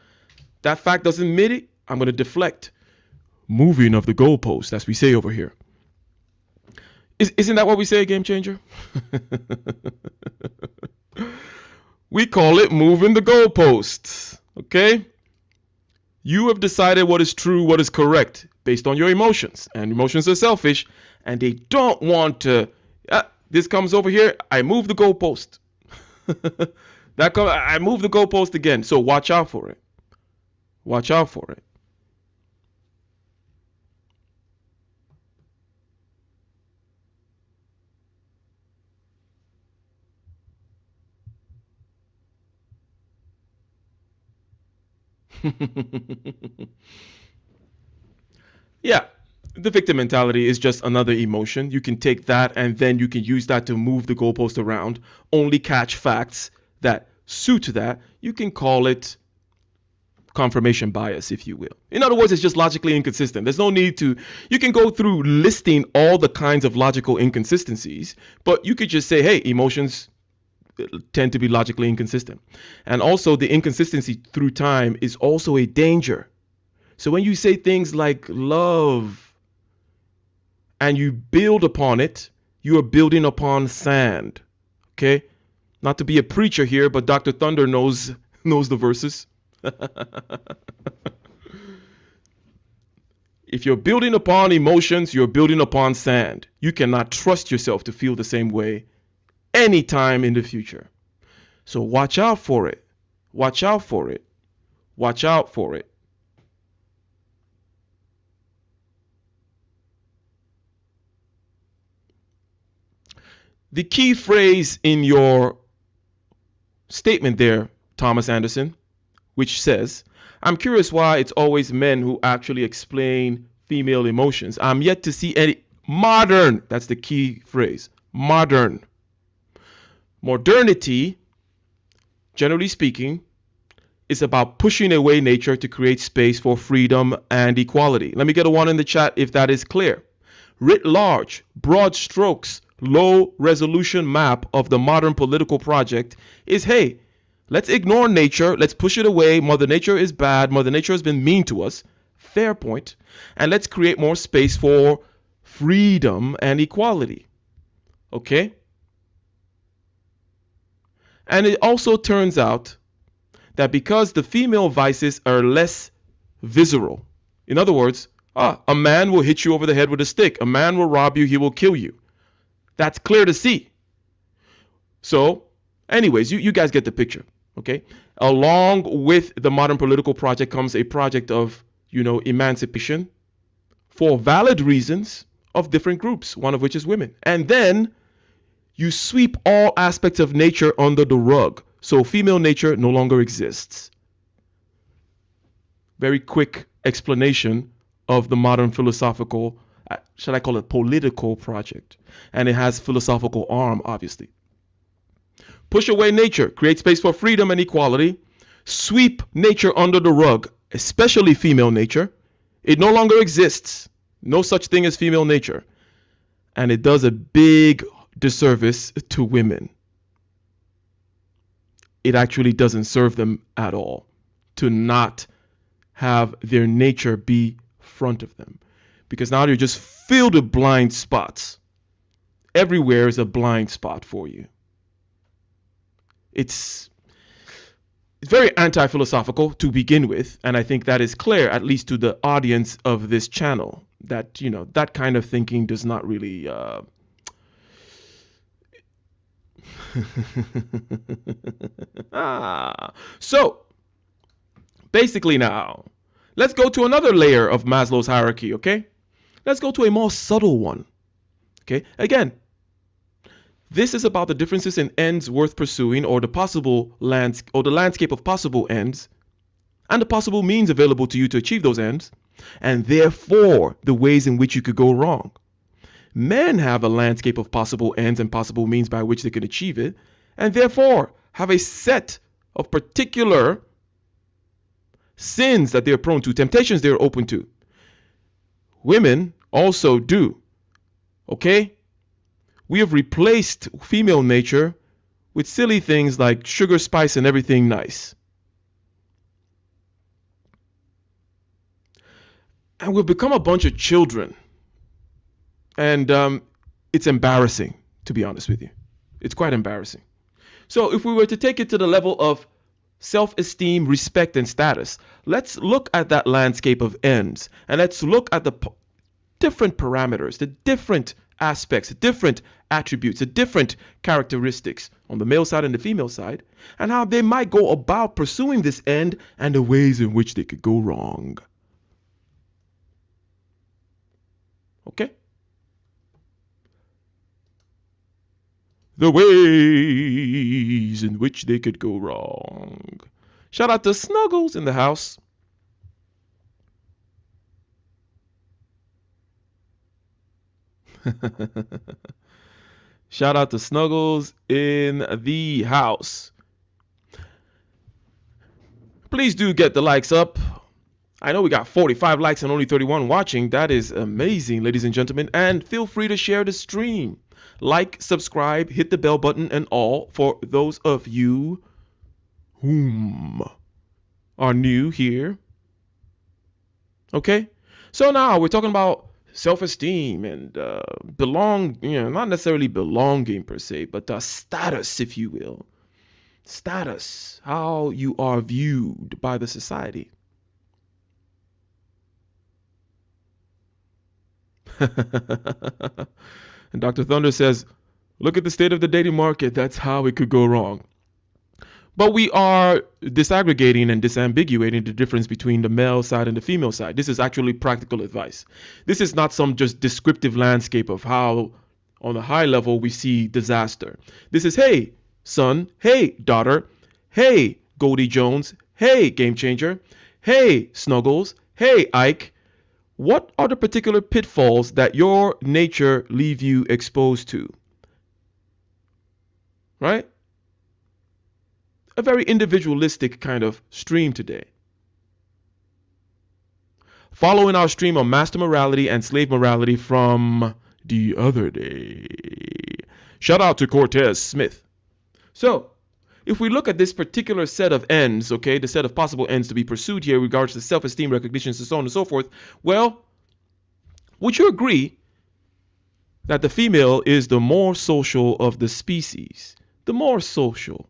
B: That fact doesn't meet it, I'm going to deflect. Moving of the goalpost, as we say over here. Isn't that what we say, Game Changer? We call it moving the goalposts, okay? You have decided what is true, what is correct, based on your emotions. And emotions are selfish, and they don't want to, this comes over here, I move the goalpost. I move the goalpost again, so watch out for it. Watch out for it. Yeah, the victim mentality is just another emotion. You can take that and then you can use that to move the goalpost around, only catch facts that suit that. You can call it confirmation bias, if you will. In other words, it's just logically inconsistent. There's no need to, you can go through listing all the kinds of logical inconsistencies, but you could just say, hey, emotions tend to be logically inconsistent. And also, the inconsistency through time is also a danger. So when you say things like love and you build upon it, you are building upon sand. Okay? Not to be a preacher here, but Dr. Thunder knows the verses. If you're building upon emotions, you're building upon sand. You cannot trust yourself to feel the same way anytime in the future. So watch out for it. Watch out for it. Watch out for it. The key phrase in your statement there, Thomas Anderson, which says, I'm curious why it's always men who actually explain female emotions. I'm yet to see any modern, that's the key phrase, modern. Modernity, generally speaking, is about pushing away nature to create space for freedom and equality. Let me get a one in the chat if that is clear. Writ large, broad strokes, low resolution map of the modern political project is, hey, let's ignore nature. Let's push it away. Mother Nature is bad. Mother Nature has been mean to us. Fair point. And let's create more space for freedom and equality. Okay? And it also turns out that because the female vices are less visceral, in other words, a man will hit you over the head with a stick. A man will rob you. He will kill you. That's clear to see. So, anyways, you guys get the picture. Okay, along with the modern political project comes a project of, emancipation for valid reasons of different groups, one of which is women. And then you sweep all aspects of nature under the rug. So female nature no longer exists. Very quick explanation of the modern philosophical, shall I call it political project? And it has philosophical arm, obviously. Push away nature, create space for freedom and equality, sweep nature under the rug, especially female nature. It no longer exists. No such thing as female nature. And it does a big disservice to women. It actually doesn't serve them at all to not have their nature be front of them. Because now you're just filled with blind spots. Everywhere is a blind spot for you. It's very anti-philosophical to begin with, and I think that is clear, at least to the audience of this channel, that that kind of thinking does not really So basically now, let's go to another layer of Maslow's hierarchy, okay? Let's go to a more subtle one. Okay? Again, this is about the differences in ends worth pursuing, or the landscape of possible ends, and the possible means available to you to achieve those ends, and therefore the ways in which you could go wrong. Men have a landscape of possible ends and possible means by which they can achieve it, and therefore have a set of particular sins that they're prone to, temptations they're open to. Women also do. Okay? We have replaced female nature with silly things like sugar, spice, and everything nice. And we've become a bunch of children. And it's embarrassing, to be honest with you. It's quite embarrassing. So if we were to take it to the level of self-esteem, respect, and status, let's look at that landscape of ends. And let's look at the different parameters, the different aspects, the different attributes, the different characteristics on the male side and the female side, and how they might go about pursuing this end and the ways in which they could go wrong. Okay? The ways in which they could go wrong. Shout out to Snuggles in the house. Shout out to Snuggles in the house. Please do get the likes up. I know we got 45 likes and only 31 watching. That is amazing, ladies and gentlemen. And feel free to share the stream. Like, subscribe, hit the bell button and all for those of you whom are new here. Okay? So now we're talking about self-esteem and not necessarily belonging per se, but status, if you will. Status, how you are viewed by the society. And Dr. Thunder says, look at the state of the dating market. That's how it could go wrong. But we are disaggregating and disambiguating the difference between the male side and the female side. This is actually practical advice. This is not some just descriptive landscape of how, on a high level, we see disaster. This is, hey, son, hey, daughter, hey, Goldie Jones, hey, Game Changer, hey, Snuggles, hey, Ike. What are the particular pitfalls that your nature leave you exposed to? Right? A very individualistic kind of stream today. Following our stream on master morality and slave morality from the other day. Shout out to Cortez Smith. So, if we look at this particular set of ends, okay, the set of possible ends to be pursued here in regards to self-esteem, recognition, and so on and so forth, well, would you agree that the female is the more social of the species? The more social,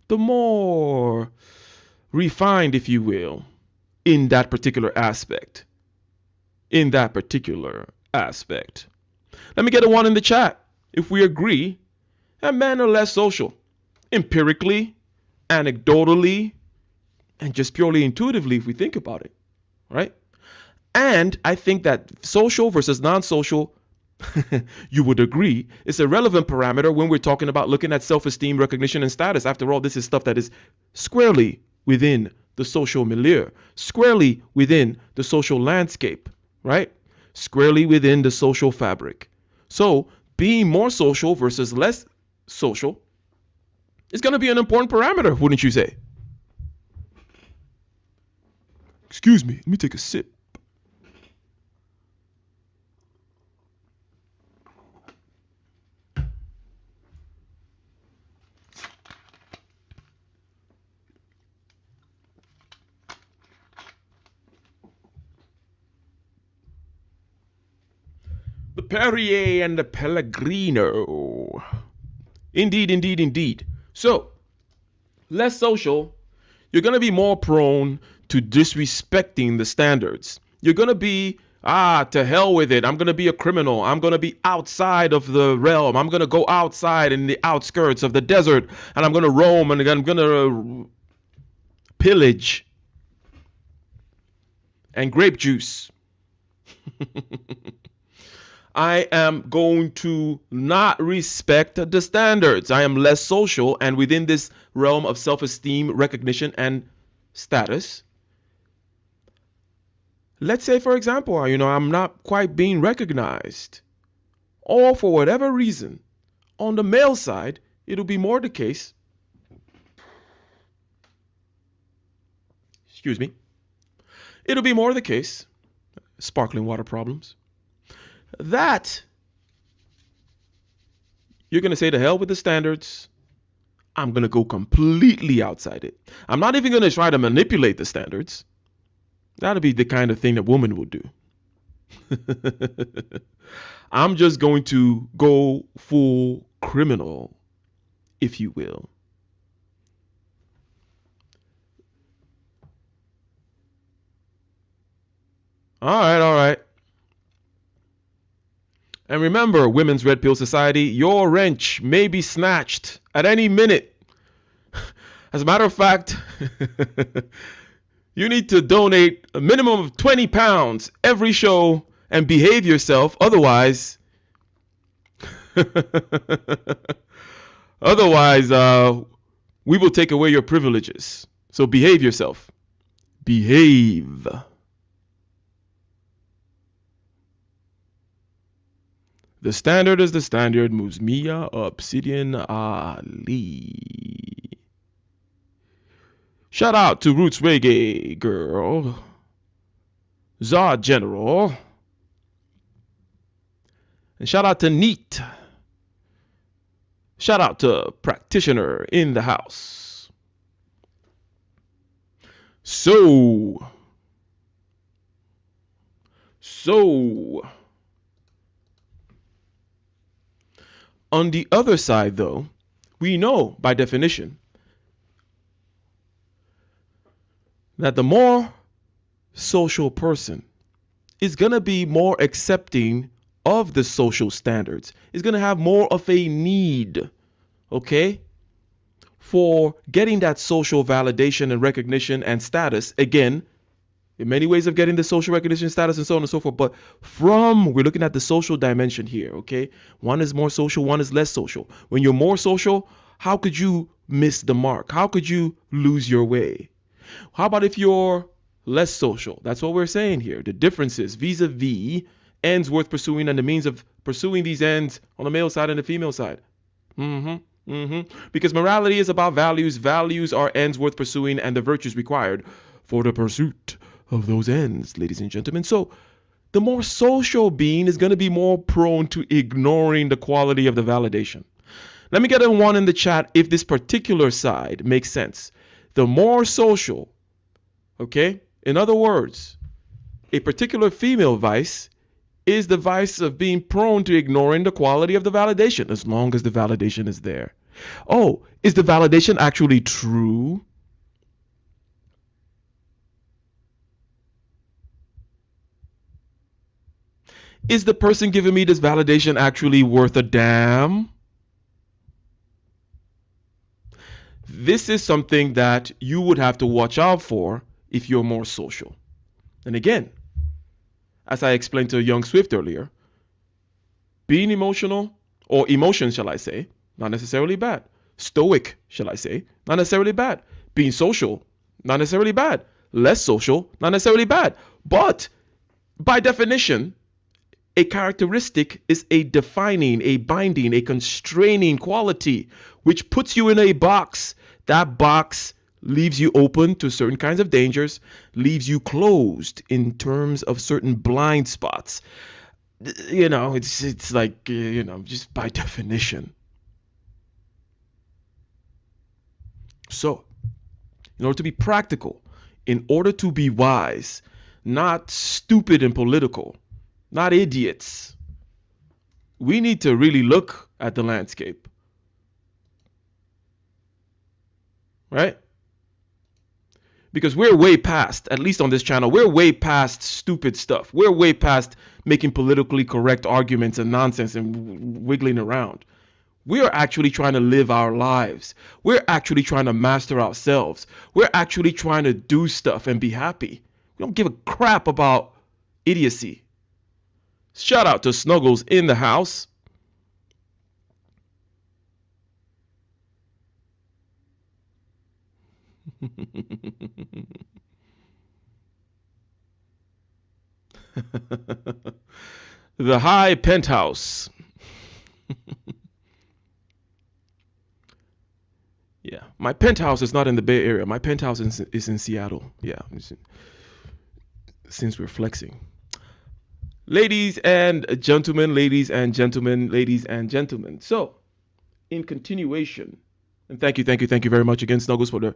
B: the more refined, if you will, in that particular aspect. In that particular aspect. Let me get a one in the chat. If we agree that men are less social, empirically, anecdotally, and just purely intuitively if we think about it, right? And I think that social versus non-social, you would agree, is a relevant parameter when we're talking about looking at self-esteem, recognition, and status. After all, this is stuff that is squarely within the social milieu, squarely within the social landscape, right? Squarely within the social fabric. So being more social versus less social is going to be an important parameter, wouldn't you say? Excuse me, let me take a sip. The Perrier and the Pellegrino. Indeed, indeed, indeed. So, less social, you're going to be more prone to disrespecting the standards. You're going to be, to hell with it. I'm going to be a criminal. I'm going to be outside of the realm. I'm going to go outside in the outskirts of the desert, and I'm going to roam, and I'm going to pillage and grape juice. I am going to not respect the standards. I am less social, and within this realm of self-esteem, recognition, and status, let's say, for example, I'm not quite being recognized, or for whatever reason, on the male side, it'll be more the case. Excuse me. It'll be more the case. Sparkling water problems. That you're going to say to hell with the standards. I'm going to go completely outside it. I'm not even going to try to manipulate the standards. That'll be the kind of thing that women will do. I'm just going to go full criminal, if you will. All right. And remember, Women's Red Pill Society, your wrench may be snatched at any minute. As a matter of fact, you need to donate a minimum of 20 pounds every show and behave yourself. Otherwise, we will take away your privileges. So behave yourself. Behave. The standard is the standard. Moves Mia Obsidian Ali. Shout out to Roots Reggae Girl. Zod General. And shout out to Neat. Shout out to Practitioner in the house. So on the other side, though, we know by definition that the more social person is going to be more accepting of the social standards, is going to have more of a need, okay, for getting that social validation and recognition and status. Again, in many ways of getting the social recognition status and so on and so forth. But we're looking at the social dimension here, okay? One is more social, one is less social. When you're more social, how could you miss the mark? How could you lose your way? How about if you're less social? That's what we're saying here. The differences vis-a-vis ends worth pursuing and the means of pursuing these ends on the male side and the female side. Because morality is about values. Values are ends worth pursuing and the virtues required for the pursuit of those ends, ladies and gentlemen. So the more social being is going to be more prone to ignoring the quality of the validation. Let me get a one in the chat if this particular side makes sense. The more social, okay? In other words, a particular female vice is the vice of being prone to ignoring the quality of the validation as long as the validation is there. Oh, is the validation actually true? Is the person giving me this validation actually worth a damn? This is something that you would have to watch out for if you're more social. And again, as I explained to Young Swift earlier, being emotional, or emotion, shall I say, not necessarily bad. Stoic, shall I say, not necessarily bad. Being social, not necessarily bad. Less social, not necessarily bad. But by definition, a characteristic is a defining, a binding, a constraining quality, which puts you in a box. That box leaves you open to certain kinds of dangers, leaves you closed in terms of certain blind spots. You know, it's like, you know, just by definition. So, in order to be practical, in order to be wise, not stupid and political, not idiots, we need to really look at the landscape. Right? Because we're way past, at least on this channel, we're way past stupid stuff. We're way past making politically correct arguments and nonsense and wiggling around. We are actually trying to live our lives. We're actually trying to master ourselves. We're actually trying to do stuff and be happy. We don't give a crap about idiocy. Shout out to Snuggles in the house. The high penthouse. Yeah, my penthouse is not in the Bay Area. My penthouse is in Seattle. Yeah, since we're flexing. Ladies and gentlemen, ladies and gentlemen, ladies and gentlemen. So, in continuation, and thank you very much again, Snuggles, for the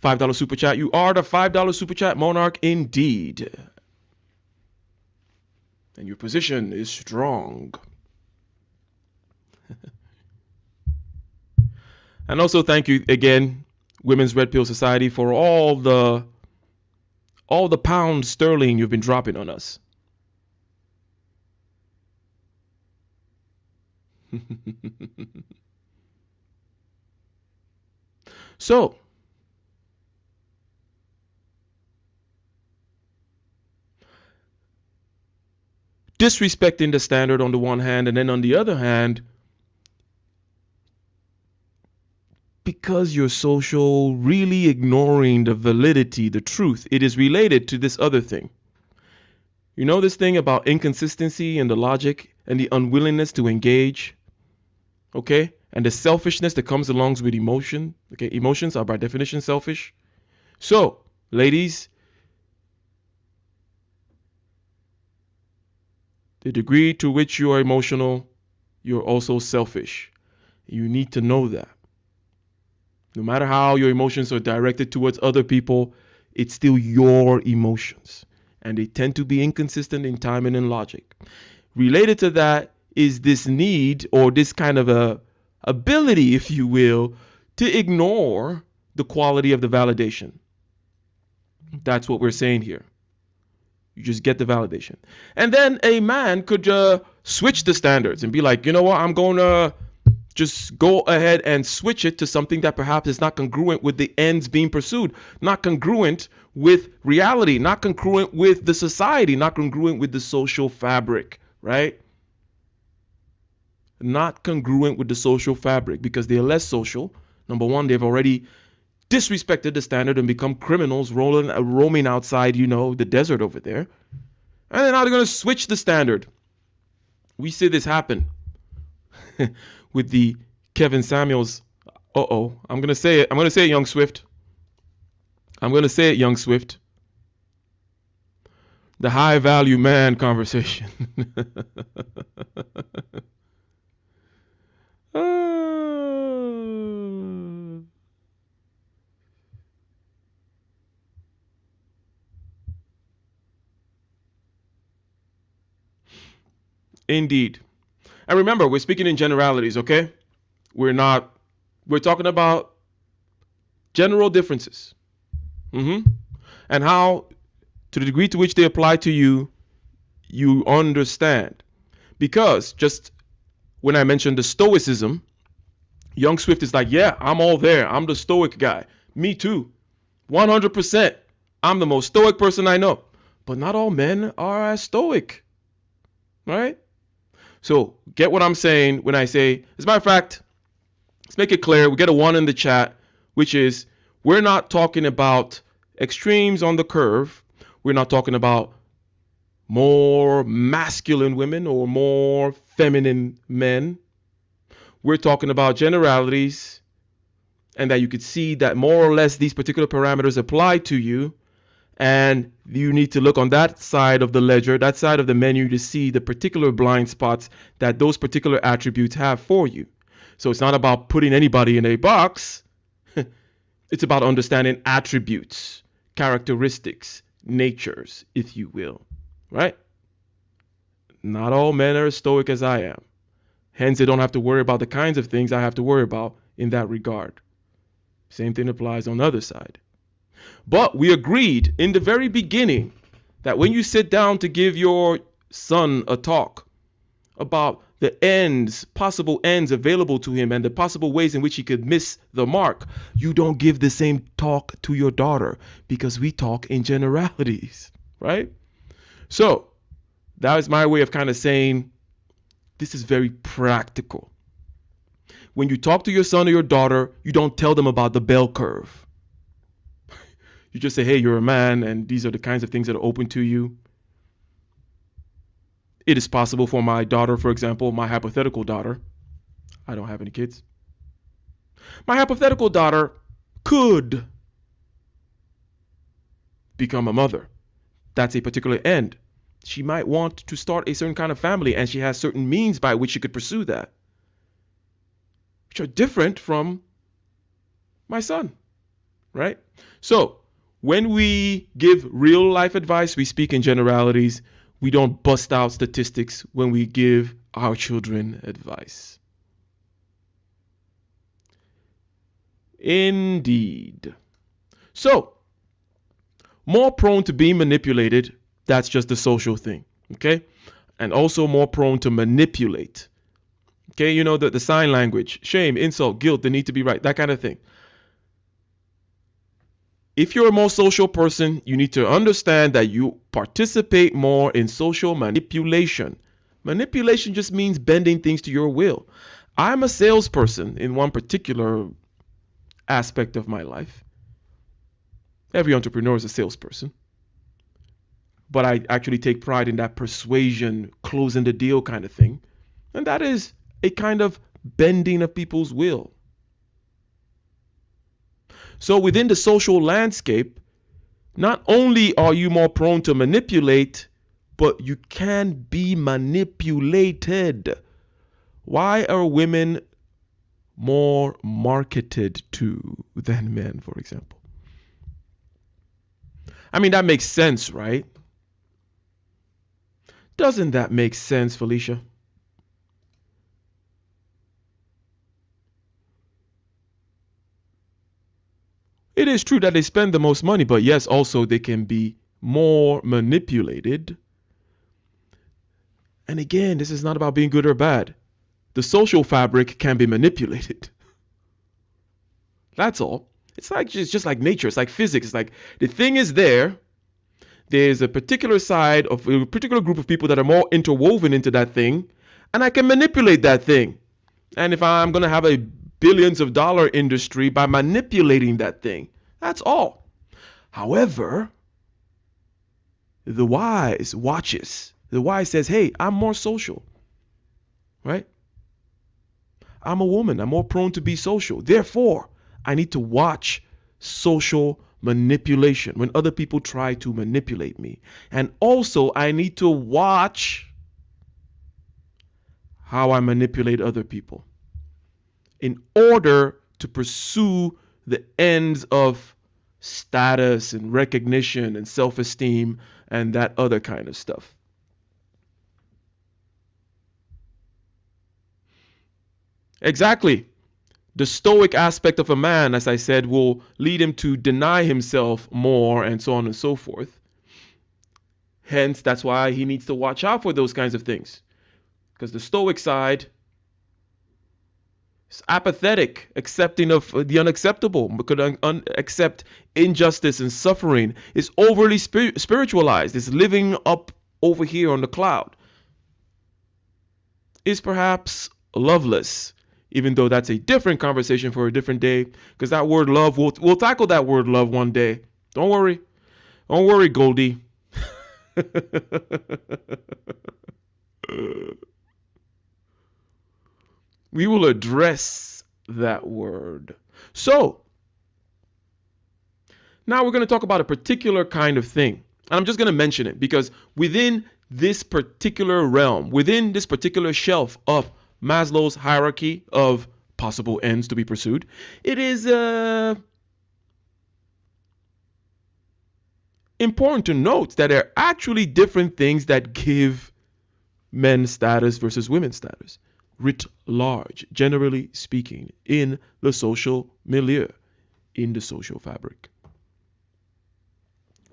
B: $5 super chat. You are the $5 super chat monarch indeed. And your position is strong. And also thank you again, Women's Red Pill Society, for all the pounds sterling you've been dropping on us. So, disrespecting the standard on the one hand, and then on the other hand, because you're social, really ignoring the validity, the truth, it is related to this other thing. You know this thing about inconsistency in the logic and the unwillingness to engage, okay? And the selfishness that comes along with emotion, okay? Emotions are by definition selfish. So, ladies, the degree to which you are emotional, you're also selfish. You need to know that. No matter how your emotions are directed towards other people, it's still your emotions. And they tend to be inconsistent in time and in logic. Related to that is this need, or this kind of a ability, if you will, to ignore the quality of the validation. That's what we're saying here. You just get the validation. And then a man could switch the standards and be like, you know what, I'm going to just go ahead and switch it to something that perhaps is not congruent with the ends being pursued, not congruent with reality, not congruent with the society, not congruent with the social fabric, right? Not congruent with the social fabric, because they're less social. Number one, they've already disrespected the standard and become criminals roaming outside, the desert over there. And then now they're going to switch the standard. We see this happen with the Kevin Samuels. I'm going to say it. I'm going to say it, Young Swift. I'm going to say it, Young Swift. The high value man conversation. Indeed. And remember, we're speaking in generalities, okay? We're talking about general differences. And how, to the degree to which they apply to you, you understand. Because just when I mentioned the stoicism, Young Swift is like, yeah, I'm all there. I'm the stoic guy. Me too. 100%. I'm the most stoic person I know. But not all men are as stoic. Right? So get what I'm saying when I say, as a matter of fact, let's make it clear. We get a 1 in the chat, which is we're not talking about extremes on the curve. We're not talking about more masculine women or more feminine men. We're talking about generalities, and that you could see that more or less these particular parameters apply to you. And you need to look on that side of the ledger, that side of the menu, to see the particular blind spots that those particular attributes have for you. So it's not about putting anybody in a box. It's about understanding attributes, characteristics, natures, if you will. Right? Not all men are as stoic as I am. Hence, they don't have to worry about the kinds of things I have to worry about in that regard. Same thing applies on the other side. But we agreed in the very beginning that when you sit down to give your son a talk about the ends, possible ends available to him and the possible ways in which he could miss the mark, you don't give the same talk to your daughter, because we talk in generalities, right? So that is my way of kind of saying this is very practical. When you talk to your son or your daughter, you don't tell them about the bell curve. You just say, hey, you're a man, and these are the kinds of things that are open to you. It is possible for my daughter, for example, my hypothetical daughter. I don't have any kids. My hypothetical daughter could become a mother. That's a particular end. She might want to start a certain kind of family, and she has certain means by which she could pursue that, which are different from my son, right? So when we give real life advice, we speak in generalities. We don't bust out statistics when we give our children advice. Indeed. So, more prone to being manipulated, that's just the social thing, okay? And also more prone to manipulate. Okay, you know, the sign language, shame, insult, guilt, the need to be right, that kind of thing. If you're a more social person, you need to understand that you participate more in social manipulation. Manipulation just means bending things to your will. I'm a salesperson in one particular aspect of my life. Every entrepreneur is a salesperson. but I actually take pride in that persuasion, closing the deal kind of thing. And that is a kind of bending of people's will. So within the social landscape, not only are you more prone to manipulate, but you can be manipulated. Why are women more marketed to than men, for example? I mean, that makes sense, right? Doesn't that make sense, Felicia? It is true that they spend the most money, but yes, also they can be more manipulated. And again, this is not about being good or bad. The social fabric can be manipulated. That's all. It's like just like nature. It's like physics. It's like the thing is there. There's a particular side of a particular group of people that are more interwoven into that thing, and I can manipulate that thing. And if I'm going to have a billions of dollar industry by manipulating that thing, that's all. However, the wise watches. The wise says, hey, I'm more social, right? I'm a woman. I'm more prone to be social. Therefore, I need to watch social manipulation when other people try to manipulate me. And also, I need to watch how I manipulate other people in order to pursue the ends of status and recognition and self-esteem and that other kind of stuff. Exactly. The stoic aspect of a man, as I said, will lead him to deny himself more and so on and so forth. Hence, that's why he needs to watch out for those kinds of things. Because the stoic side is apathetic, accepting of the unacceptable, could accept injustice and suffering, is overly spiritualized, is living up over here on the cloud, is perhaps loveless. Even though that's a different conversation for a different day, because that word love, we'll tackle that word love one day. Don't worry. Don't worry, Goldie. We will address that word. So, now we're going to talk about a particular kind of thing. And I'm just going to mention it because within this particular realm, within this particular shelf of Maslow's hierarchy of possible ends to be pursued, it is important to note that there are actually different things that give men status versus women status, writ large, generally speaking, in the social milieu, in the social fabric.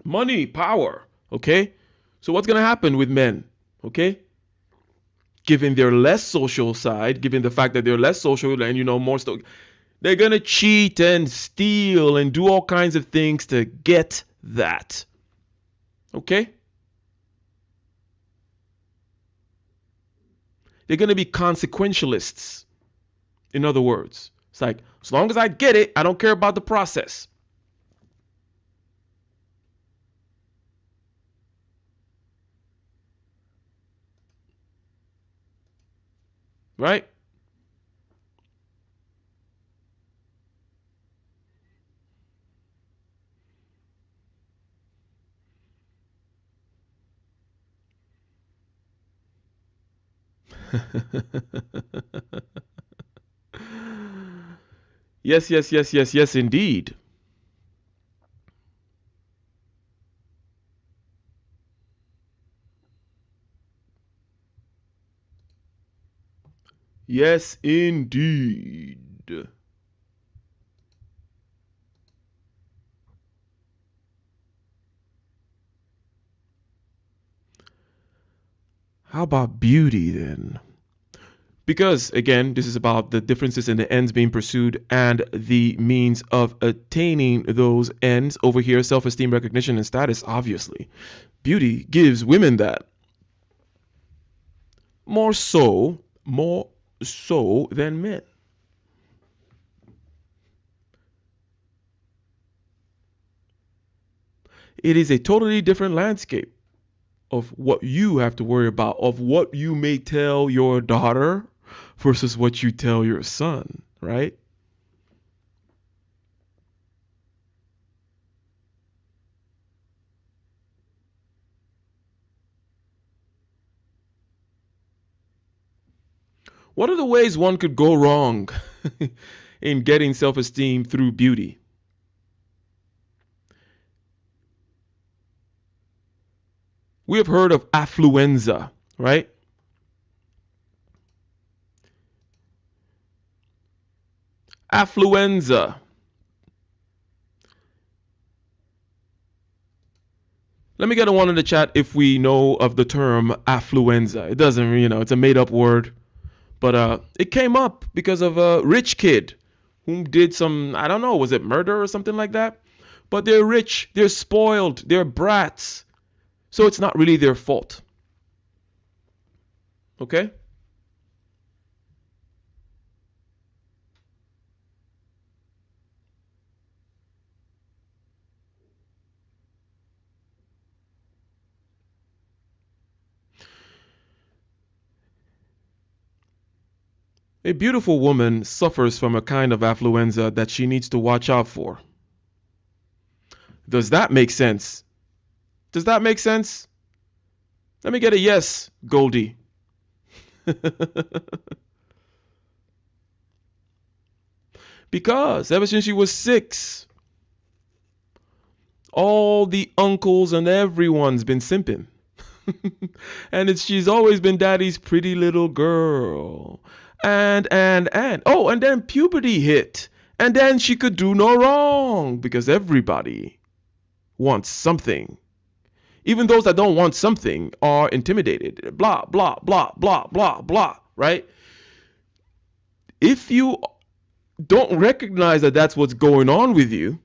B: Money, power, okay? So what's going to happen with men, okay? Given their less social side, given the fact that they're less social and, more stuff, they're going to cheat and steal and do all kinds of things to get that. Okay? They're going to be consequentialists. In other words, it's like, as long as I get it, I don't care about the process. Right? Yes, yes, yes, yes, yes, indeed. Yes, indeed. How about beauty then? Because, again, this is about the differences in the ends being pursued and the means of attaining those ends. Over here, self-esteem, recognition, and status, obviously. Beauty gives women that. More so than men. It is a totally different landscape. of what you have to worry about, of what you may tell your daughter versus what you tell your son, right? What are the ways one could go wrong in getting self-esteem through beauty? We have heard of affluenza, right? Affluenza. Let me get a one in the chat if we know of the term affluenza. It doesn't, it's a made up word. But it came up because of a rich kid who did some, I don't know, was it murder or something like that? But they're rich, they're spoiled, they're brats. So it's not really their fault. Okay? A beautiful woman suffers from a kind of affluenza that she needs to watch out for. Does that make sense? Does that make sense? Let me get a yes, Goldie. Because ever since she was 6, all the uncles and everyone's been simping. And she's always been daddy's pretty little girl. And then puberty hit. And then she could do no wrong because everybody wants something. Even those that don't want something are intimidated. Blah, blah, blah, blah, blah, blah, right? If you don't recognize that that's what's going on with you,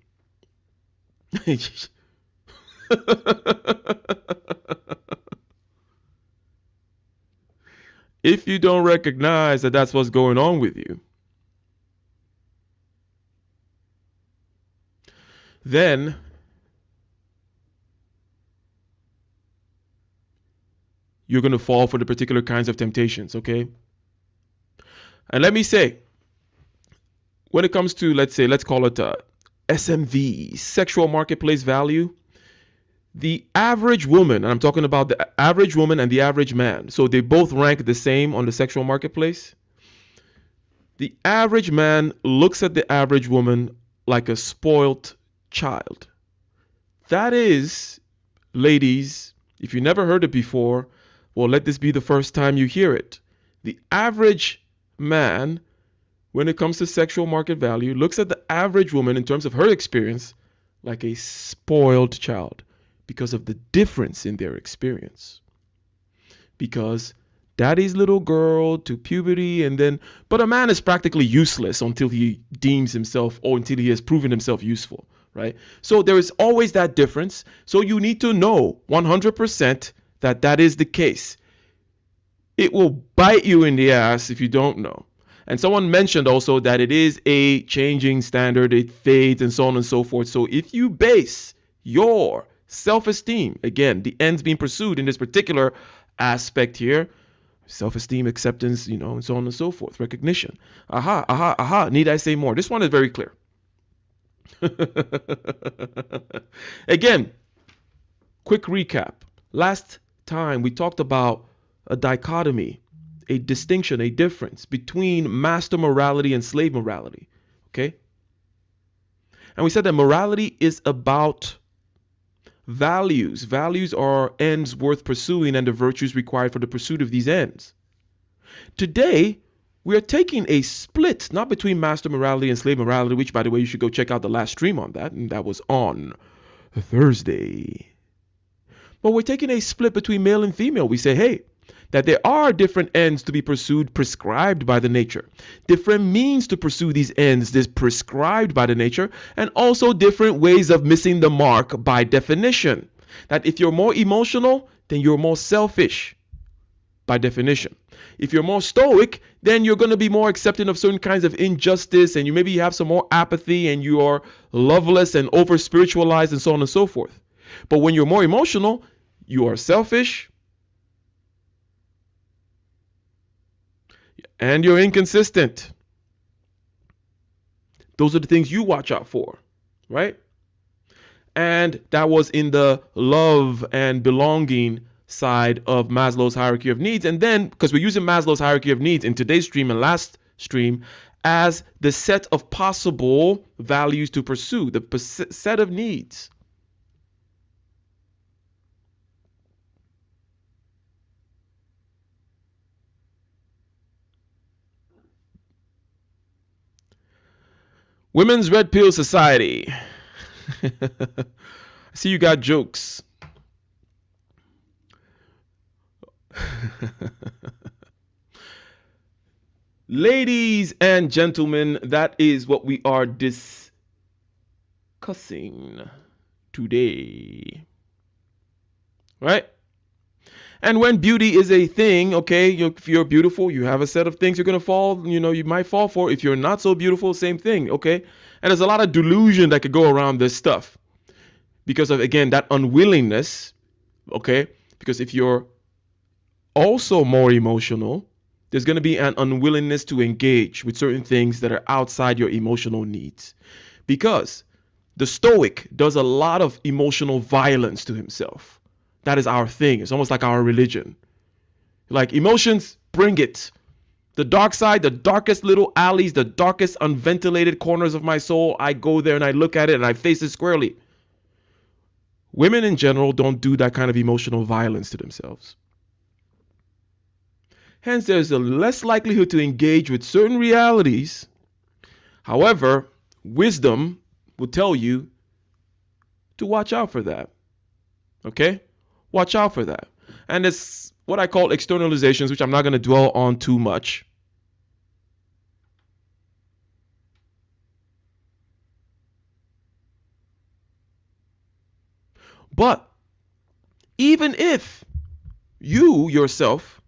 B: if you don't recognize that that's what's going on with you, then you're going to fall for the particular kinds of temptations, okay? And let me say, when it comes to, let's call it SMV, sexual marketplace value, the average woman, and I'm talking about the average woman and the average man, so they both rank the same on the sexual marketplace. The average man looks at the average woman like a spoilt child. That is, ladies, if you never heard it before, well, let this be the first time you hear it. The average man, when it comes to sexual market value, looks at the average woman in terms of her experience like a spoiled child because of the difference in their experience. Because daddy's little girl to puberty, and then, but a man is practically useless until he deems himself, or until he has proven himself useful, right? So there is always that difference. So you need to know 100% that that is the case. It will bite you in the ass if you don't know. And someone mentioned also that it is a changing standard, it fades and so on and so forth. So if you base your self-esteem, again, the ends being pursued in this particular aspect here, self-esteem, acceptance, and so on and so forth, recognition. Need I say more? This one is very clear. Again, quick recap. Last time we talked about a dichotomy, a distinction, a difference between master morality and slave morality. Okay? And we said that morality is about values. Values are ends worth pursuing and the virtues required for the pursuit of these ends. Today, we are taking a split, not between master morality and slave morality, which, by the way, you should go check out the last stream on that, and that was on Thursday. But we're taking a split between male and female. We say, hey, that there are different ends to be pursued prescribed by the nature, different means to pursue these ends is prescribed by the nature, and also different ways of missing the mark by definition. That if you're more emotional, then you're more selfish by definition. If you're more stoic, then you're going to be more accepting of certain kinds of injustice, and you maybe have some more apathy, and you are loveless and over spiritualized and so on and so forth. But when you're more emotional, You are selfish and you're inconsistent. Those are the things you watch out for, right? And that was in the love and belonging side of Maslow's hierarchy of needs. And then, because we're using Maslow's hierarchy of needs in today's stream and last stream as the set of possible values to pursue, the set of needs. Women's Red Pill Society. I see you got jokes. Ladies and gentlemen, that is what we are discussing today. Right? And when beauty is a thing, okay, if you're beautiful, you have a set of things you're going to fall, you might fall for. If you're not so beautiful, same thing, okay? And there's a lot of delusion that could go around this stuff because of, again, that unwillingness, okay? Because if you're also more emotional, there's going to be an unwillingness to engage with certain things that are outside your emotional needs. Because the Stoic does a lot of emotional violence to himself. That is our thing. It's almost like our religion. Like emotions, bring it. The dark side, the darkest little alleys, the darkest unventilated corners of my soul, I go there and I look at it and I face it squarely. Women in general don't do that kind of emotional violence to themselves. Hence, there's a less likelihood to engage with certain realities. However, wisdom will tell you to watch out for that. Okay? Watch out for that. And it's what I call externalizations, which I'm not going to dwell on too much. But even if you yourself,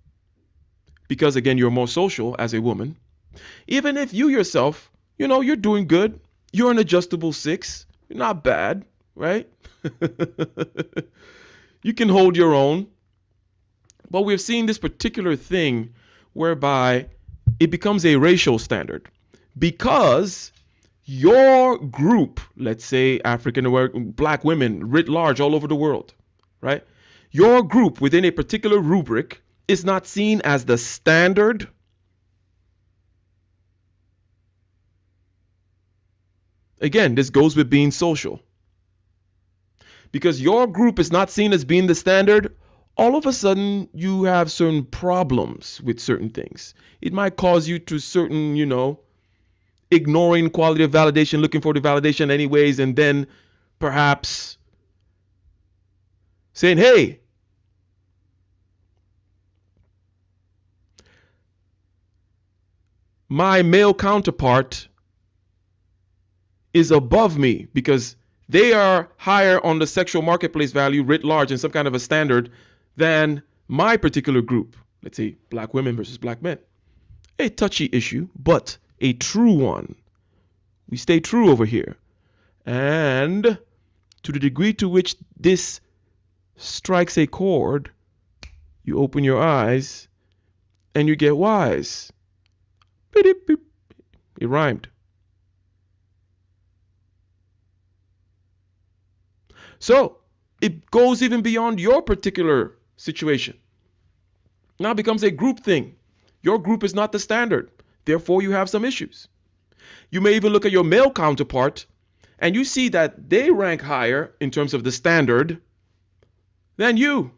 B: because again, you're more social as a woman, even if you yourself, you're doing good, you're an adjustable 6, you're not bad, right? You can hold your own. But we've seen this particular thing whereby it becomes a racial standard because your group, let's say African American, black women writ large all over the world, right? Your group within a particular rubric is not seen as the standard. Again, this goes with being social. Because your group is not seen as being the standard, all of a sudden you have certain problems with certain things. It might cause you to certain, ignoring quality of validation, looking for the validation anyways, and then perhaps saying, hey, my male counterpart is above me because they are higher on the sexual marketplace value writ large in some kind of a standard than my particular group. Let's say black women versus black men. A touchy issue, but a true one. We stay true over here. And to the degree to which this strikes a chord, you open your eyes and you get wise. It rhymed. So it goes even beyond your particular situation. Now it becomes a group thing. Your group is not the standard. Therefore, you have some issues. You may even look at your male counterpart and you see that they rank higher in terms of the standard than you.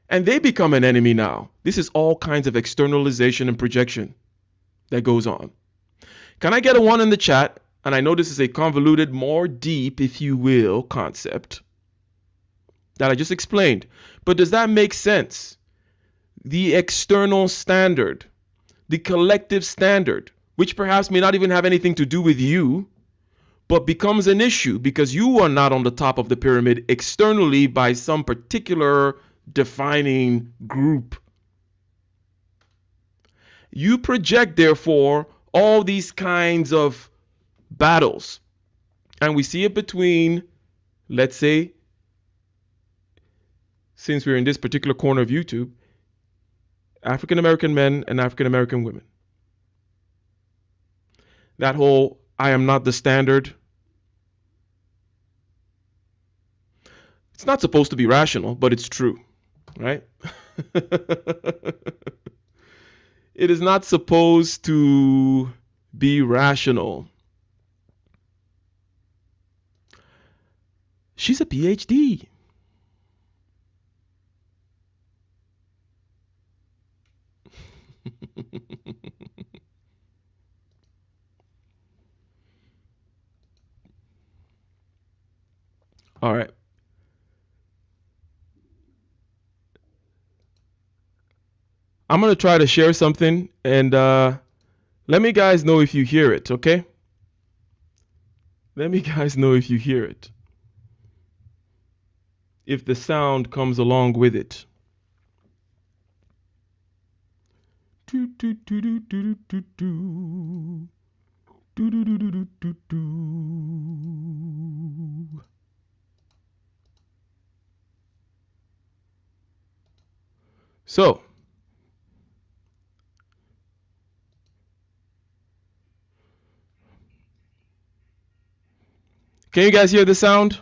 B: And they become an enemy now. This is all kinds of externalization and projection that goes on. Can I get a 1 in the chat? And I know this is a convoluted, more deep, if you will, concept that I just explained. But does that make sense? The external standard, the collective standard, which perhaps may not even have anything to do with you, but becomes an issue because you are not on the top of the pyramid externally by some particular defining group. You project, therefore, all these kinds of battles. And we see it between, let's say, since we're in this particular corner of YouTube, African American men and African American women. That whole I am not the standard, it's not supposed to be rational, but it's true, right? It is not supposed to be rational. She's a PhD. All right. I'm going to try to share something, and let me guys know if you hear it, okay? Let me guys know if you hear it. If the sound comes along with it. So, can you guys hear the sound?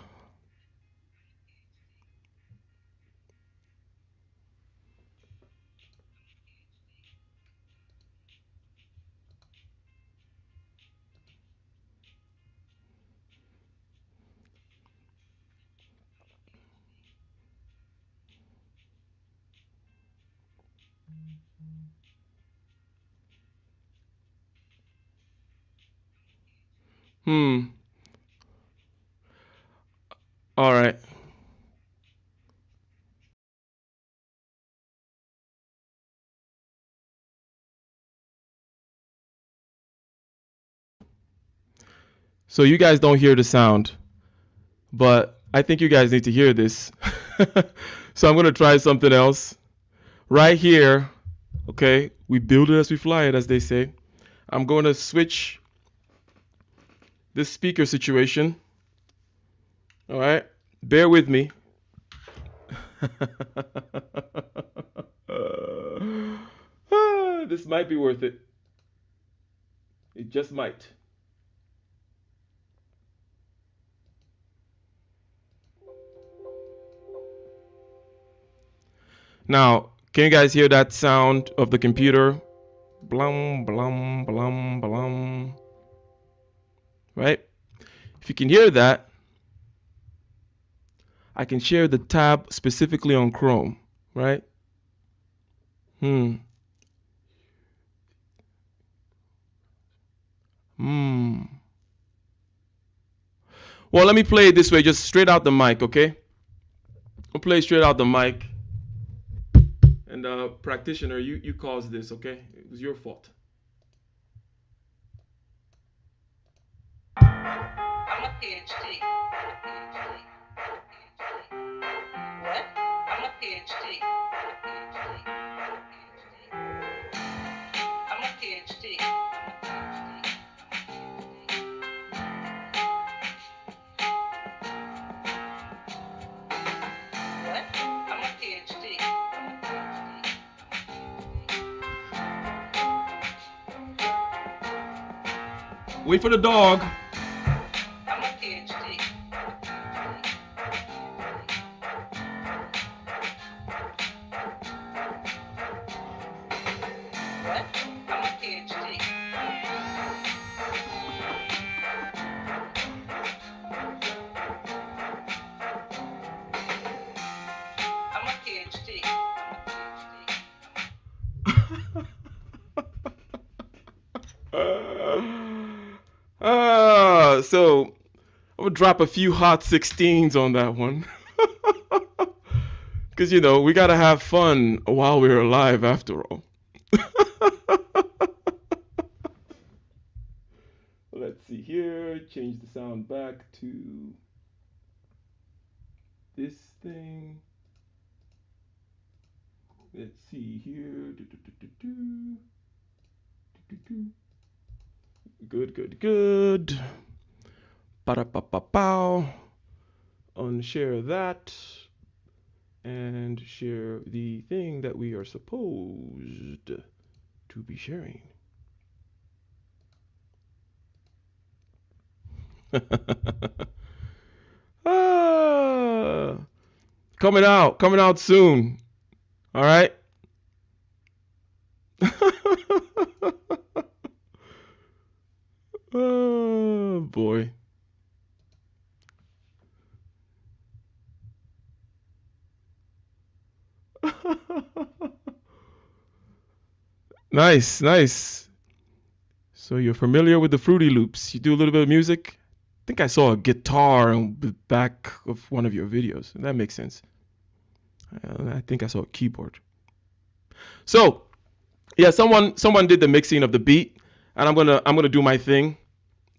B: All right. So you guys don't hear the sound, but I think you guys need to hear this. So I'm going to try something else. Right here, okay, we build it as we fly it, as they say. I'm going to switch this speaker situation. All right, bear with me. This might be worth it. It just might. Now, can you guys hear that sound of the computer? Blum, blum, blum, blum. Right? If you can hear that, I can share the tab specifically on Chrome, right? Well, let me play it this way, just straight out the mic, okay? I'll play straight out the mic. And practitioner, you caused this, okay? It was your fault.
C: I'm a PhD. What? I'm a PhD. I'm a PhD. What? I'm a PhD.
B: Wait for the dog.
C: I'm a PhD. What? I'm a PhD. I'm a PhD.
B: So I'm gonna drop a few hot 16s on that one. Because, you know, we gotta have fun while we're alive after all. Let's see here, change the sound back to this thing. Let's see here. Good, good, good. Ba-da-ba-ba-bow. Unshare that. and share the thing that we are supposed to be sharing. Ah, coming out soon. All right. Oh boy. Nice, nice. So you're familiar with the Fruity Loops. You do a little bit of music. I think I saw a guitar on the back of one of your videos. That makes sense. I think I saw a keyboard. So yeah, someone did the mixing of the beat, and I'm gonna do my thing,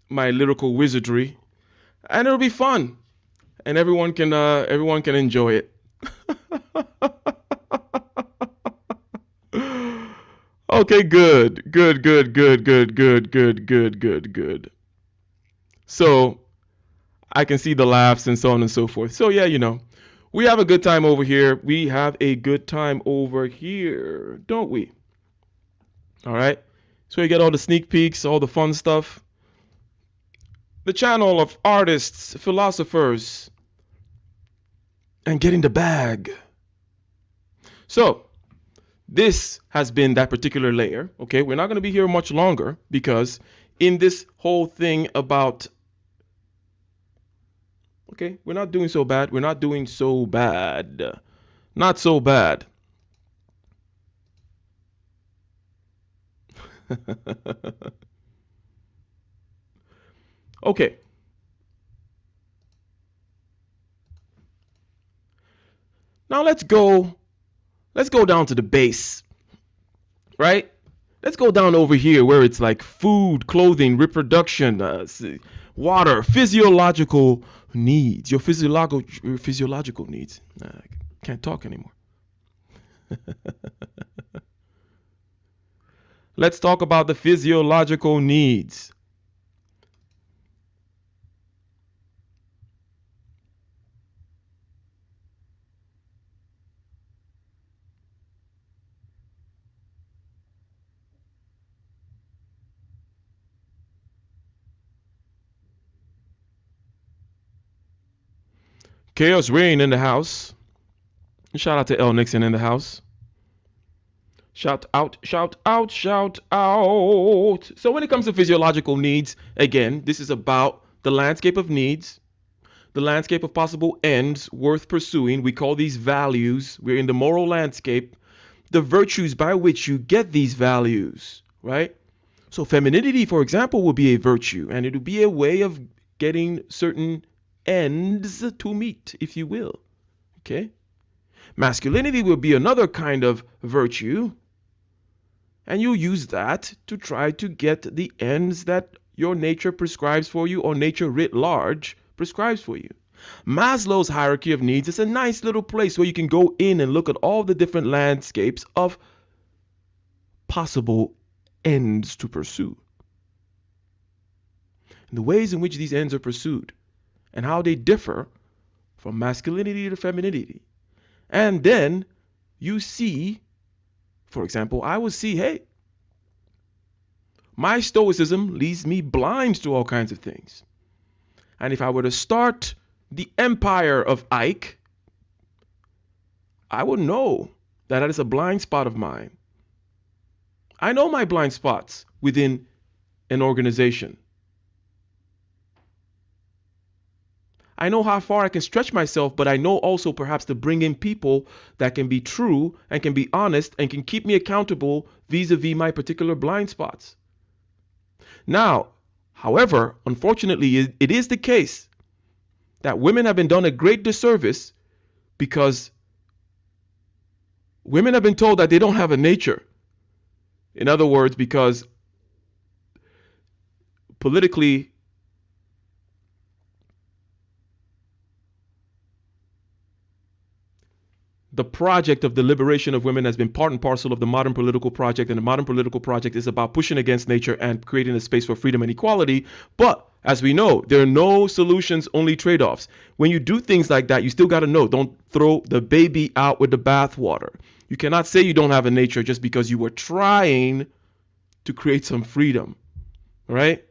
B: my lyrical wizardry, and it'll be fun, and everyone can enjoy it. Okay, good, good, good, good, good, good, good, good, good, good. So I can see the laughs and so on and so forth. So yeah, we have a good time over here. We have a good time over here, don't we? All right. So you get all the sneak peeks, all the fun stuff. The channel of artists, philosophers, and getting the bag. So this has been that particular layer. Okay, we're not going to be here much longer because in this whole thing about, okay, we're not doing so bad. We're not doing so bad. Not so bad. Okay. Now let's go down to the base, right? Let's go down over here where it's like food, clothing, reproduction, water, physiological needs. Your physiological needs. I can't talk anymore. Let's talk about the physiological needs. Chaos Reign in the house. Shout out to L Nixon in the house. Shout out, shout out, shout out. So when it comes to physiological needs, again, this is about the landscape of needs, the landscape of possible ends worth pursuing. We call these values. We're in the moral landscape. The virtues by which you get these values, right? So femininity, for example, will be a virtue, and it'll be a way of getting certain ends to meet, if you will. Okay? Masculinity will be another kind of virtue, and you use that to try to get the ends that your nature prescribes for you, or nature writ large prescribes for you. Maslow's hierarchy of needs is a nice little place where you can go in and look at all the different landscapes of possible ends to pursue, and the ways in which these ends are pursued, and how they differ from masculinity to femininity. And then you see, for example, I would see, hey, my stoicism leaves me blind to all kinds of things. And if I were to start the empire of Ike, I would know that that is a blind spot of mine. I know my blind spots within an organization. I know how far I can stretch myself, but I know also perhaps to bring in people that can be true and can be honest and can keep me accountable vis-a-vis my particular blind spots. Now, however, unfortunately, it is the case that women have been done a great disservice because women have been told that they don't have a nature. In other words, because politically, the project of the liberation of women has been part and parcel of the modern political project, and the modern political project is about pushing against nature and creating a space for freedom and equality. But as we know, there are no solutions, only trade-offs. When you do things like that, you still got to know, don't throw the baby out with the bathwater. You cannot say you don't have a nature just because you were trying to create some freedom, right?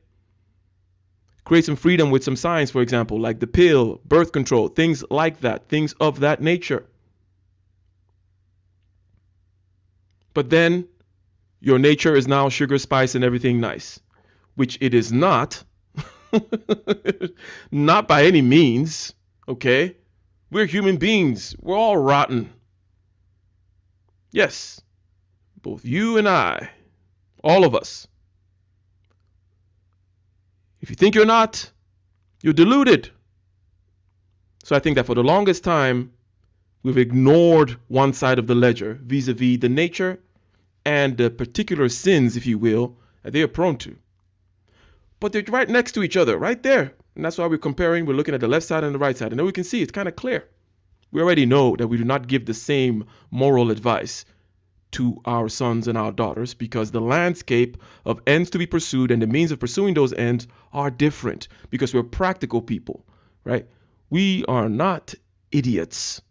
B: Create some freedom with some science, for example, like the pill, birth control, things like that, things of that nature. But then your nature is now sugar, spice, and everything nice, which it is not. Not by any means, okay? We're human beings. We're all rotten. Yes, both you and I, all of us. If you think you're not, you're deluded. So I think that for the longest time, we've ignored one side of the ledger vis-a-vis the nature and the particular sins, if you will, that they are prone to. But they're right next to each other, right there. And that's why we're comparing. We're looking at the left side and the right side. And then we can see it's kind of clear. We already know that we do not give the same moral advice to our sons and our daughters because the landscape of ends to be pursued and the means of pursuing those ends are different because we're practical people, right? We are not idiots.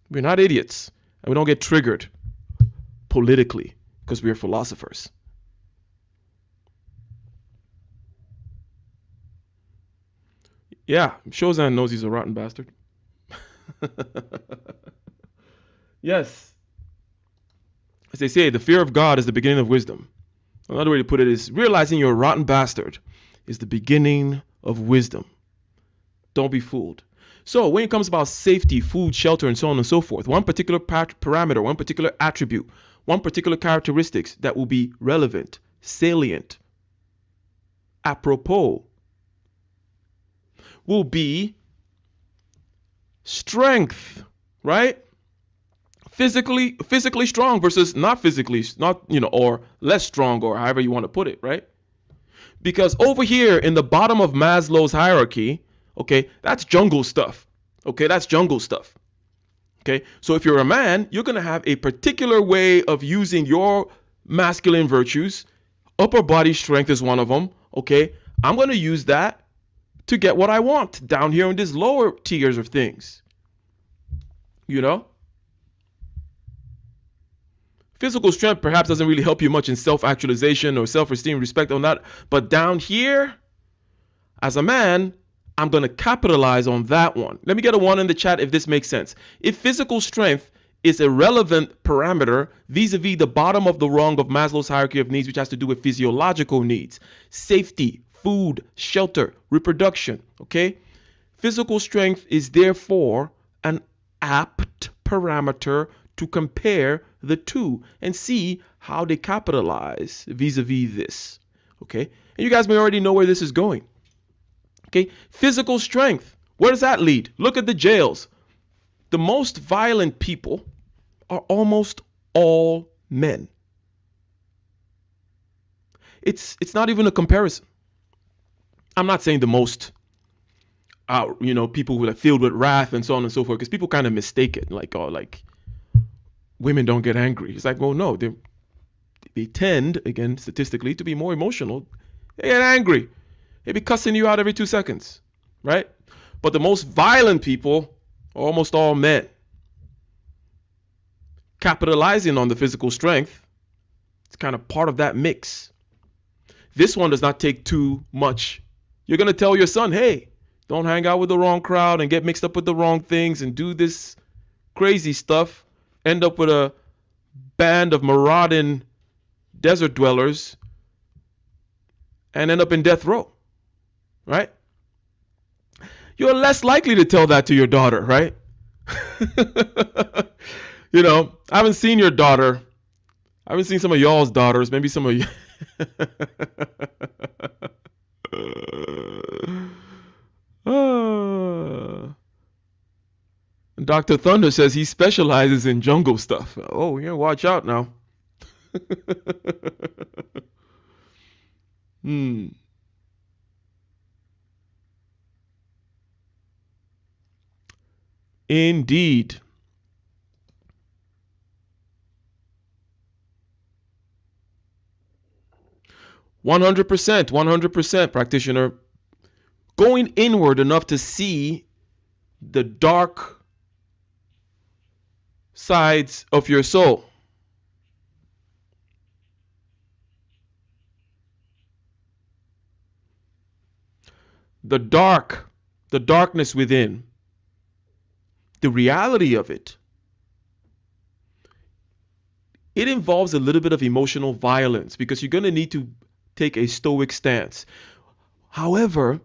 B: We're not idiots. And we don't get triggered politically because we're philosophers. Yeah, Shozan knows he's a rotten bastard. Yes. As they say, the fear of God is the beginning of wisdom. Another way to put it is realizing you're a rotten bastard is the beginning of wisdom. Don't be fooled. So when it comes about safety, food, shelter, and so on and so forth, one particular parameter, one particular attribute, one particular characteristics that will be relevant, salient, apropos, will be strength, right? Physically strong versus not physically, not, or less strong, or however you want to put it, right? Because over here in the bottom of Maslow's hierarchy, okay, that's jungle stuff. Okay, that's jungle stuff. Okay, so if you're a man, you're going to have a particular way of using your masculine virtues. Upper body strength is one of them. Okay, I'm going to use that to get what I want down here in these lower tiers of things. Physical strength perhaps doesn't really help you much in self-actualization or self-esteem, respect on that. But down here, as a man, I'm going to capitalize on that one. Let me get a 1 in the chat if this makes sense. If physical strength is a relevant parameter vis-a-vis the bottom of the rung of Maslow's hierarchy of needs, which has to do with physiological needs, safety, food, shelter, reproduction, okay? Physical strength is therefore an apt parameter to compare the two and see how they capitalize vis-a-vis this, okay? And you guys may already know where this is going. Okay, physical strength. Where does that lead? Look at the jails. The most violent people are almost all men. It's not even a comparison. I'm not saying the most, people who are filled with wrath and so on and so forth, because people kind of mistake it, like women don't get angry. It's like, well, no, they tend, again, statistically, to be more emotional. They get angry. They be cussing you out every 2 seconds, right? But the most violent people are almost all men. Capitalizing on the physical strength, it's kind of part of that mix. This one does not take too much. You're going to tell your son, hey, don't hang out with the wrong crowd and get mixed up with the wrong things and do this crazy stuff. End up with a band of marauding desert dwellers and end up in death row. Right? You're less likely to tell that to your daughter, right? I haven't seen your daughter. I haven't seen some of y'all's daughters. Maybe some of you. Dr. Thunder says he specializes in jungle stuff. Oh, yeah, watch out now. Indeed. 100%, 100% practitioner. Going inward enough to see the dark sides of your soul. The darkness within, the reality of it. It involves a little bit of emotional violence because you're going to need to take a stoic stance. However,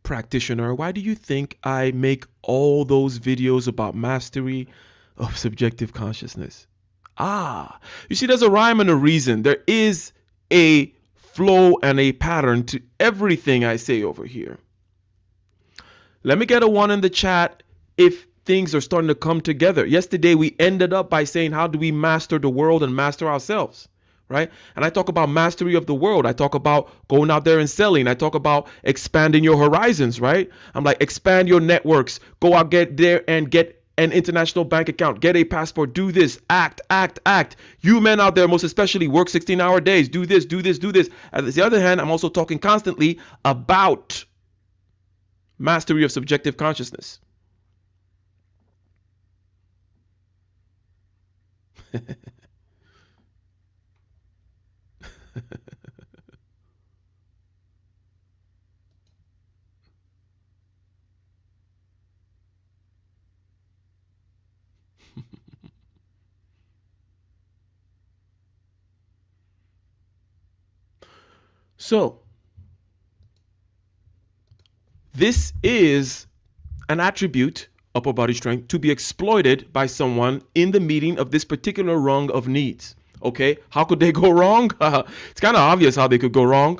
B: practitioner, why do you think I make all those videos about mastery of subjective consciousness? You see, there's a rhyme and a reason. There is a flow and a pattern to everything I say over here. Let me get a 1 in the chat if things are starting to come together. Yesterday, we ended up by saying, how do we master the world and master ourselves? Right? And I talk about mastery of the world. I talk about going out there and selling. I talk about expanding your horizons, right? I'm like, expand your networks. Go out, get there and get an international bank account. Get a passport. Do this. Act. You men out there, most especially, work 16-hour days. Do this. On the other hand, I'm also talking constantly about mastery of subjective consciousness. So, this is an attribute, upper body strength, to be exploited by someone in the meeting of this particular rung of needs. Okay, how could they go wrong? It's kind of obvious how they could go wrong.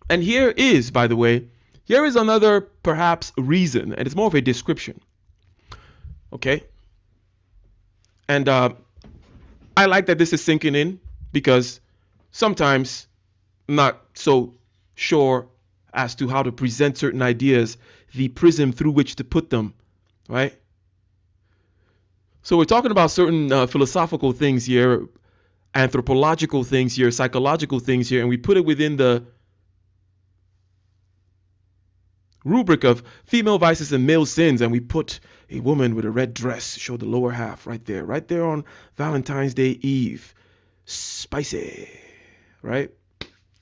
B: And here is, by the way, here is another perhaps reason, and it's more of a description. Okay, and I like that this is sinking in because sometimes I'm not so sure as to how to present certain ideas, the prism through which to put them, right? So we're talking about certain philosophical things here, anthropological things here, psychological things here, and we put it within the rubric of female vices and male sins, and we put a woman with a red dress, show the lower half right there on Valentine's Day Eve. Spicy, right?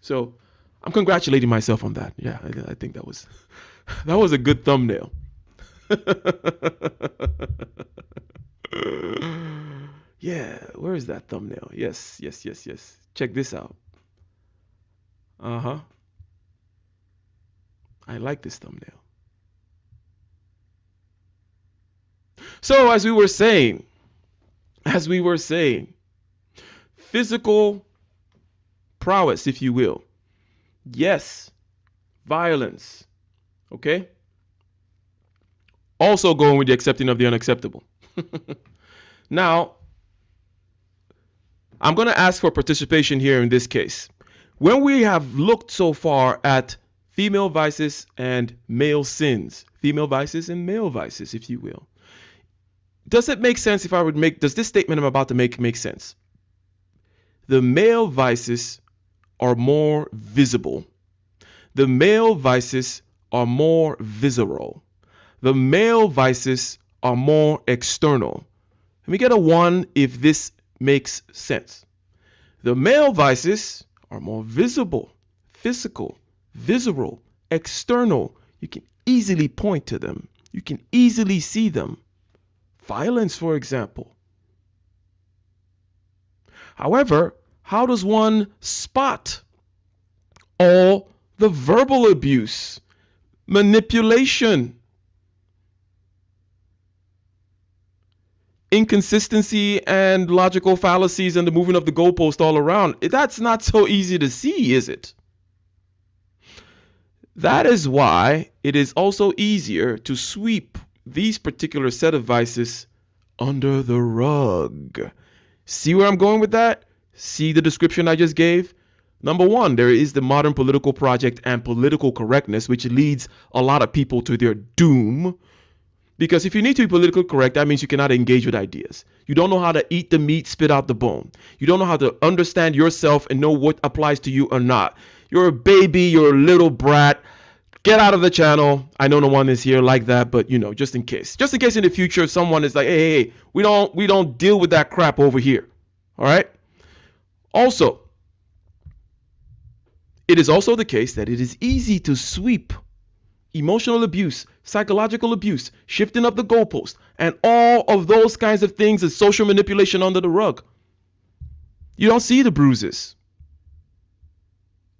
B: So I'm congratulating myself on that. Yeah, I think that was a good thumbnail. Yeah, where is that thumbnail? Yes. Check this out. I like this thumbnail. So as we were saying, physical prowess, if you will. Yes, violence. Okay? Also going with the accepting of the unacceptable. Now, I'm going to ask for participation here in this case. When we have looked so far at female vices and male sins, female vices and male vices, if you will, does it make sense if I would does this statement I'm about to make sense? The male vices are more visible. The male vices are more visceral. The male vices are more external. Let me get a 1 if this makes sense. The male vices are more visible, physical, visceral, external. You can easily point to them. You can easily see them. Violence, for example. However, how does one spot all the verbal abuse, manipulation, inconsistency, and logical fallacies and the movement of the goalpost all around? That's not so easy to see, is it? That is why it is also easier to sweep these particular set of vices under the rug. See where I'm going with that? See the description I just gave? Number 1, there is the modern political project and political correctness, which leads a lot of people to their doom. Because if you need to be politically correct, that means you cannot engage with ideas. You don't know how to eat the meat, spit out the bone. You don't know how to understand yourself and know what applies to you or not. You're a baby, you're a little brat. Get out of the channel. I know no one is here like that, but just in case. Just in case in the future someone is like, hey, we don't deal with that crap over here. All right? Also, it is also the case that it is easy to sweep emotional abuse, psychological abuse, shifting of the goalpost, and all of those kinds of things as social manipulation under the rug. You don't see the bruises.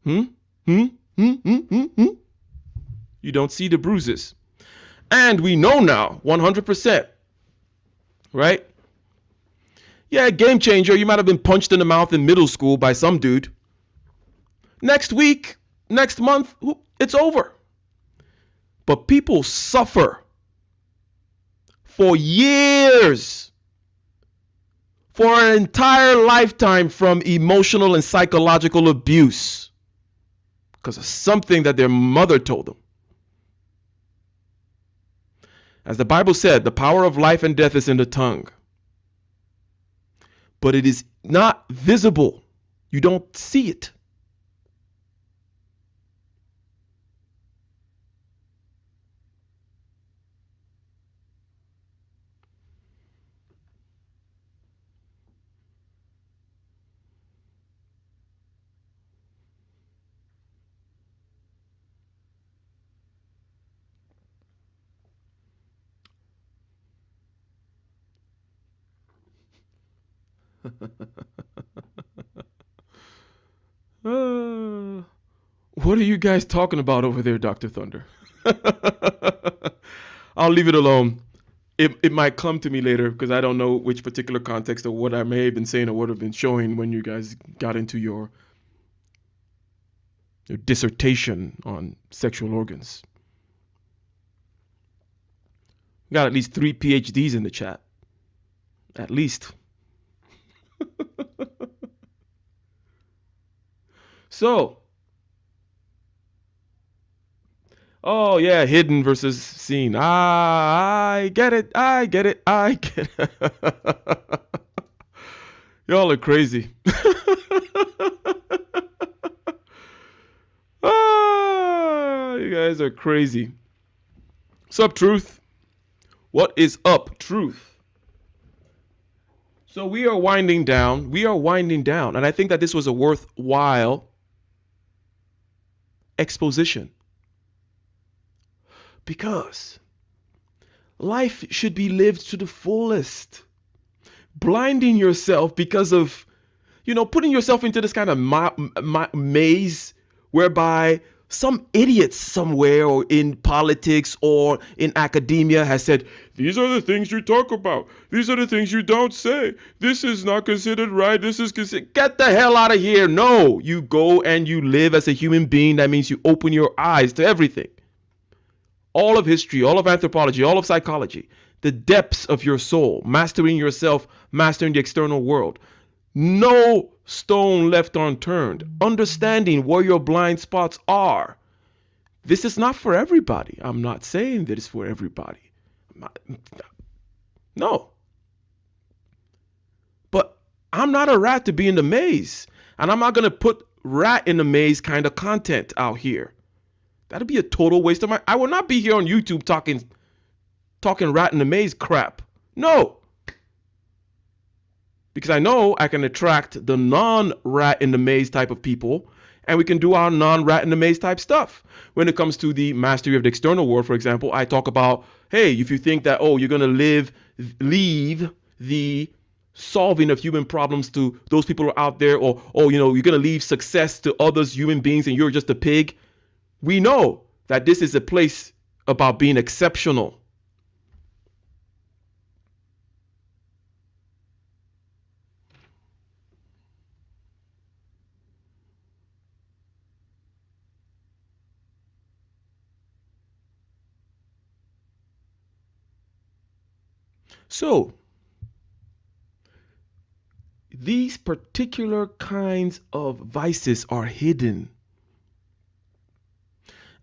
B: You don't see the bruises. And we know now, 100%, right? Yeah, game changer. You might have been punched in the mouth in middle school by some dude. Next week, next month, it's over. But people suffer for years, for an entire lifetime from emotional and psychological abuse because of something that their mother told them. As the Bible said, the power of life and death is in the tongue. But it is not visible. You don't see it. What are you guys talking about over there, Dr. Thunder? I'll leave it alone. It might come to me later because I don't know which particular context or what I may have been saying or what I've been showing when you guys got into your dissertation on sexual organs. We got at least 3 PhDs in the chat. At least. So, oh yeah, hidden versus seen. I get it. I get it. I get it. Y'all are crazy. You guys are crazy. What's up, Truth? What is up, Truth? So we are winding down. And I think that this was a worthwhile exposition. Because life should be lived to the fullest. Blinding yourself because of, putting yourself into this kind of maze whereby some idiot somewhere or in politics or in academia has said, these are the things you talk about. These are the things you don't say. This is not considered right. This is considered. Get the hell out of here. No, you go and you live as a human being. That means you open your eyes to everything. All of history, all of anthropology, all of psychology, the depths of your soul, mastering yourself, mastering the external world. No stone left unturned. Understanding where your blind spots are. This is not for everybody. I'm not saying that it's for everybody. No. But I'm not a rat to be in the maze. And I'm not going to put rat in the maze kind of content out here. That'd be a total waste of my... I will not be here on YouTube talking rat in the maze crap. No. Because I know I can attract the non-rat in the maze type of people, and we can do our non-rat in the maze type stuff. When it comes to the mastery of the external world, for example, I talk about, hey, if you think that, you're going to leave the solving of human problems to those people who are out there, or you're going to leave success to others, human beings, and you're just a pig. We know that this is a place about being exceptional. So, these particular kinds of vices are hidden.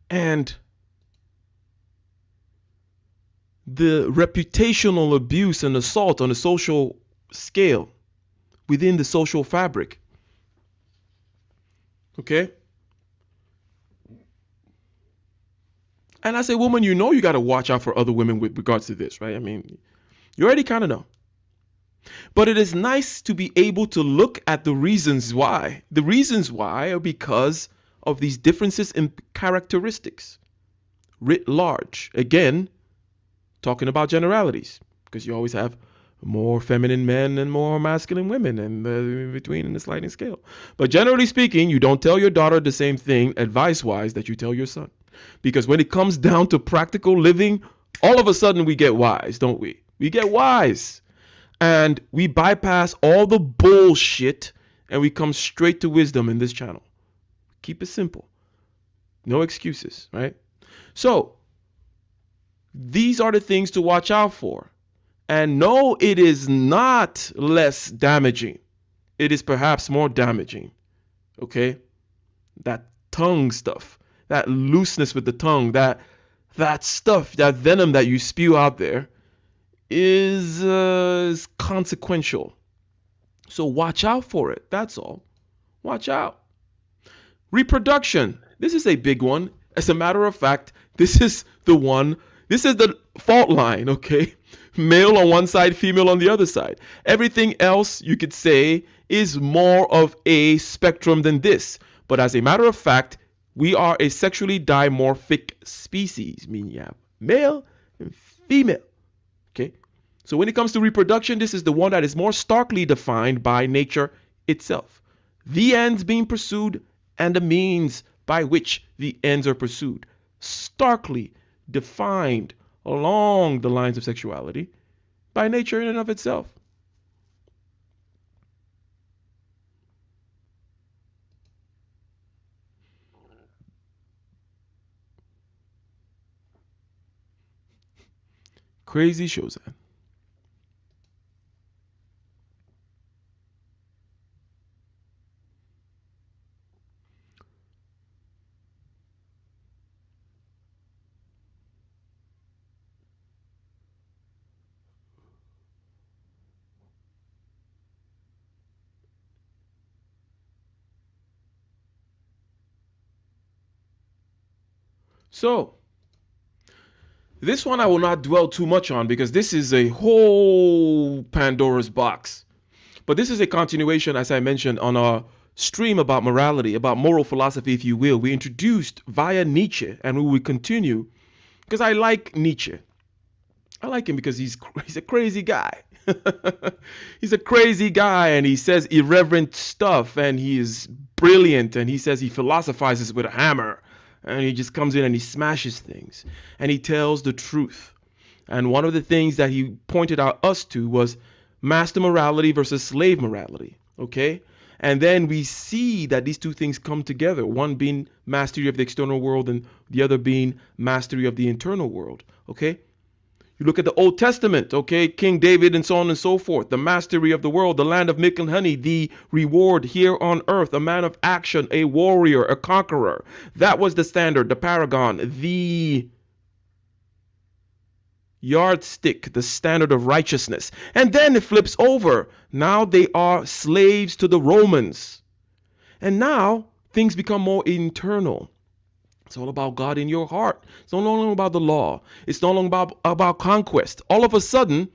B: And the reputational abuse and assault on a social scale within the social fabric. Okay? And as a woman, you know you got to watch out for other women with regards to this, right? I mean, you already kind of know. But it is nice to be able to look at the reasons why. The reasons why are because of these differences in characteristics writ large. Again, talking about generalities, because you always have more feminine men and more masculine women, and in between in the sliding scale. But generally speaking, you don't tell your daughter the same thing advice-wise that you tell your son. Because when it comes down to practical living, all of a sudden we get wise, don't we? We get wise. And we bypass all the bullshit and we come straight to wisdom in this channel. Keep it simple. No excuses, right? So, these are the things to watch out for. And no, it is not less damaging. It is perhaps more damaging. Okay? That tongue stuff, that looseness with the tongue, that stuff, that venom that you spew out there is consequential. So watch out for it. That's all. Watch out. Reproduction. This is a big one. As a matter of fact, this is the fault line, okay? Male on one side, female on the other side. Everything else you could say is more of a spectrum than this. But as a matter of fact, we are a sexually dimorphic species, meaning you have male and female. Okay? So when it comes to reproduction, this is the one that is more starkly defined by nature itself. The ends being pursued and the means by which the ends are pursued. Starkly defined along the lines of sexuality by nature in and of itself. Crazy shows that. So, this one I will not dwell too much on because this is a whole Pandora's box. But this is a continuation, as I mentioned, on our stream about morality, about moral philosophy, if you will. We introduced via Nietzsche, and we will continue because I like Nietzsche. I like him because he's a crazy guy. He's a crazy guy, and he says irreverent stuff, and he is brilliant, and he says he philosophizes with a hammer. And he just comes in and he smashes things. And he tells the truth. And one of the things that he pointed out us to was master morality versus slave morality. Okay? And then we see that these two things come together. One being mastery of the external world and the other being mastery of the internal world. Okay? You look at the Old Testament, okay, King David and so on and so forth, the mastery of the world, the land of milk and honey, the reward here on earth, a man of action, a warrior, a conqueror. That was the standard, the paragon, the yardstick, the standard of righteousness. And then it flips over. Now they are slaves to the Romans. And now things become more internal. It's all about God in your heart. It's no longer about the law. It's no longer about conquest. All of a sudden,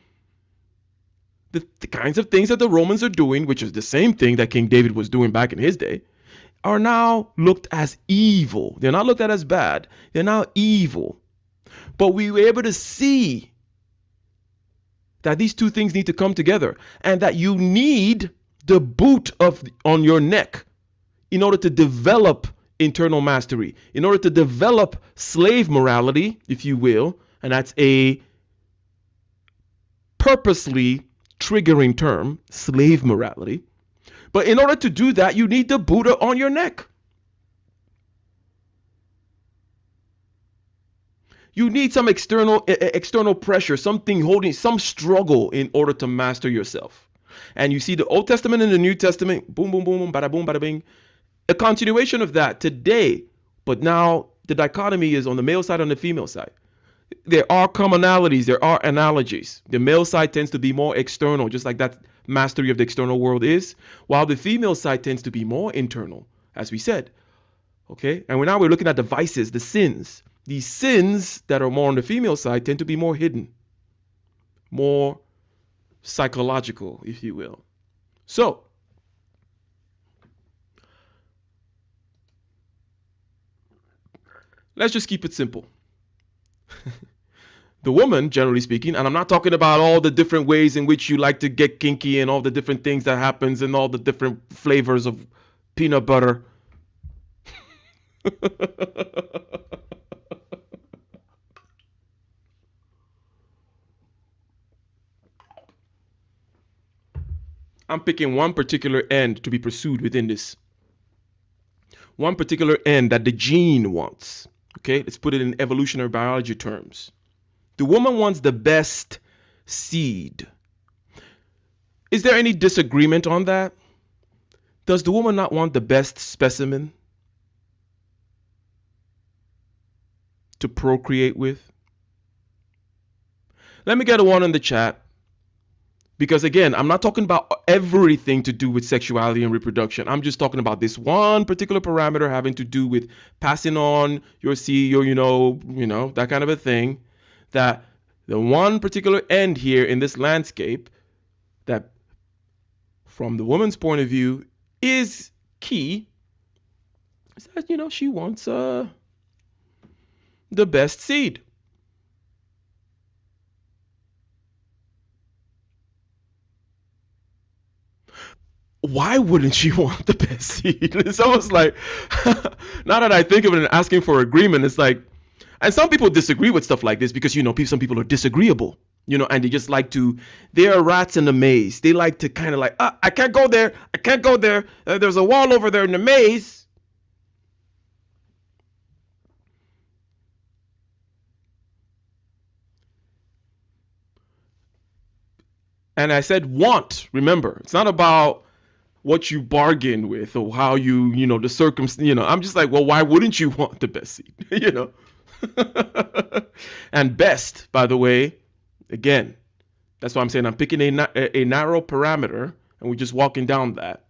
B: the kinds of things that the Romans are doing, which is the same thing that King David was doing back in his day, are now looked as evil. They're not looked at as bad. They're now evil. But we were able to see that these two things need to come together and that you need the boot on your neck in order to develop internal mastery, in order to develop slave morality, if you will, and that's a purposely triggering term, slave morality. But in order to do that, you need the Buddha on your neck. You need some external pressure, something holding, some struggle in order to master yourself. And you see the Old Testament and the New Testament, boom, boom, boom, boom, bada boom, bada bing. A continuation of that today, but now the dichotomy is on the male side and the female side. there are commonalities, there are analogies. The male side tends to be more external, just like that mastery of the external world is, while the female side tends to be more internal, as we said. Okay? And now we're looking at the vices, the sins. These sins that are more on the female side tend to be more hidden, more psychological, if you will. So, let's just keep it simple. The woman, generally speaking, and I'm not talking about all the different ways in which you like to get kinky and all the different things that happens and all the different flavors of peanut butter. I'm picking one particular end to be pursued within this. One particular end that the gene wants. Okay, let's put it in evolutionary biology terms. The woman wants the best seed. Is there any disagreement on that? Does the woman not want the best specimen to procreate with? Let me get a one in the chat. Because again, I'm not talking about everything to do with sexuality and reproduction. I'm just talking about this one particular parameter having to do with passing on your seed, or that kind of a thing. That the one particular end here in this landscape that from the woman's point of view is key is that she wants the best seed. Why wouldn't she want the best seed? It's almost like, now that I think of it and asking for agreement, it's like, and some people disagree with stuff like this because, some people are disagreeable, and they just like to, they are rats in the maze. They like to kind of like, I can't go there. I can't go there. There's a wall over there in the maze. And I said want, remember, it's not about what you bargain with or how the circumstance, I'm just like, well, why wouldn't you want the best seed, And best, by the way, again, that's why I'm saying I'm picking a narrow parameter and we're just walking down that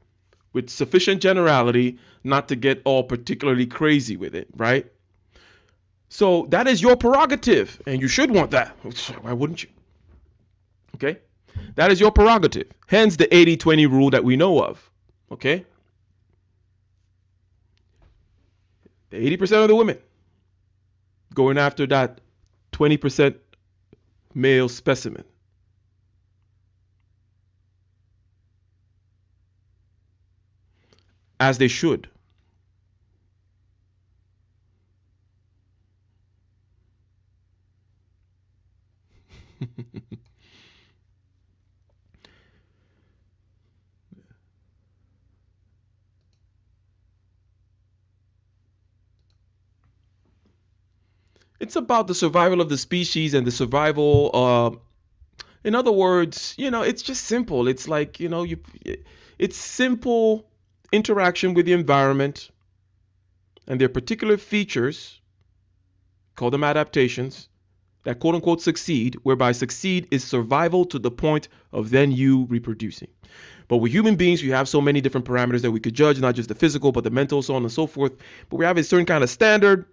B: with sufficient generality not to get all particularly crazy with it, right? So that is your prerogative and you should want that. Why wouldn't you? Okay? That is your prerogative. Hence the 80-20 rule that we know of. Okay? The 80% of the women going after that 20% male specimen. As they should. It's about the survival of the species and the survival. In other words, it's just simple. It's like, it's simple interaction with the environment and their particular features, call them adaptations, that quote unquote succeed, whereby succeed is survival to the point of then you reproducing. But with human beings, you have so many different parameters that we could judge, not just the physical, but the mental, so on and so forth. But we have a certain kind of standard.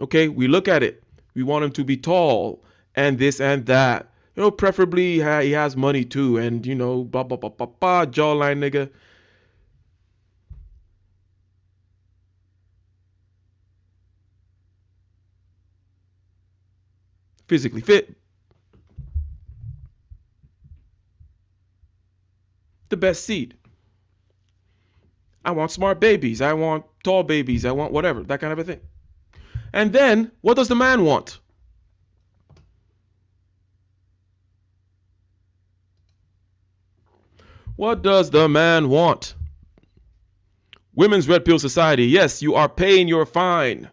B: Okay, we look at it. We want him to be tall and this and that. Preferably he has money too, and blah blah blah blah blah, jawline nigga. Physically fit. The best seed. I want smart babies. I want tall babies. I want whatever, that kind of a thing. And then, what does the man want? What does the man want? Women's Red Pill Society. Yes, you are paying your fine.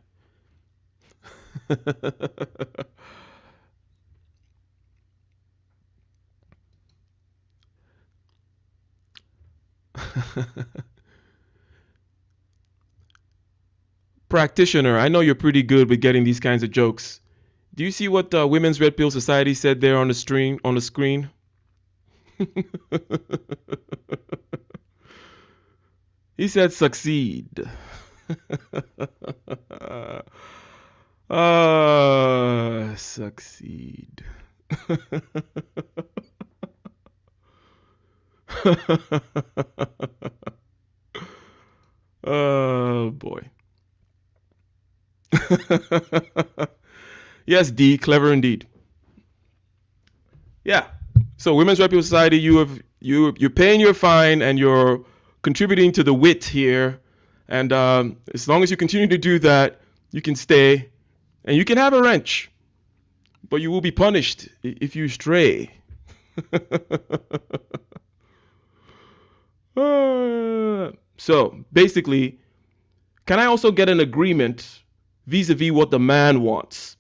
B: Practitioner, I know you're pretty good with getting these kinds of jokes. Do you see what Women's Red Pill Society said there on the screen? On the screen. He said, "Succeed." Succeed. Oh boy. Yes, D, clever indeed. Yeah. So Women's Red Pill Society, you're paying your fine and you're contributing to the wit here, and as long as you continue to do that, you can stay, and you can have a wrench, but you will be punished if you stray. So basically, can I also get an agreement vis-a-vis what the man wants?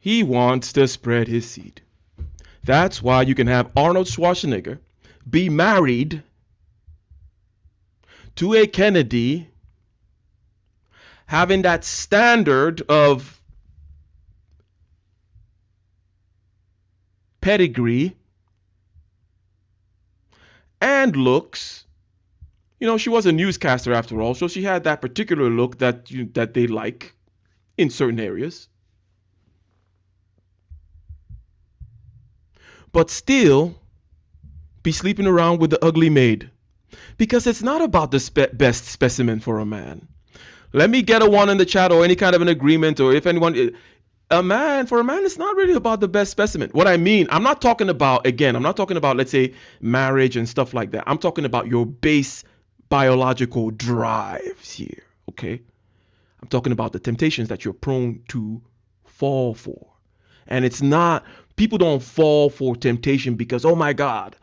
B: He wants to spread his seed. That's why you can have Arnold Schwarzenegger be married to a Kennedy, having that standard of pedigree and looks. You know, she was a newscaster after all, so she had that particular look that they like in certain areas. But still be sleeping around with the ugly maid. Because it's not about the best specimen for a man. Let me get a one in the chat or any kind of an agreement, or if anyone, for a man, it's not really about the best specimen. What I mean, I'm not talking about, let's say, marriage and stuff like that. I'm talking about your base biological drives here, okay? I'm talking about the temptations that you're prone to fall for. And it's not, people don't fall for temptation because, oh my God,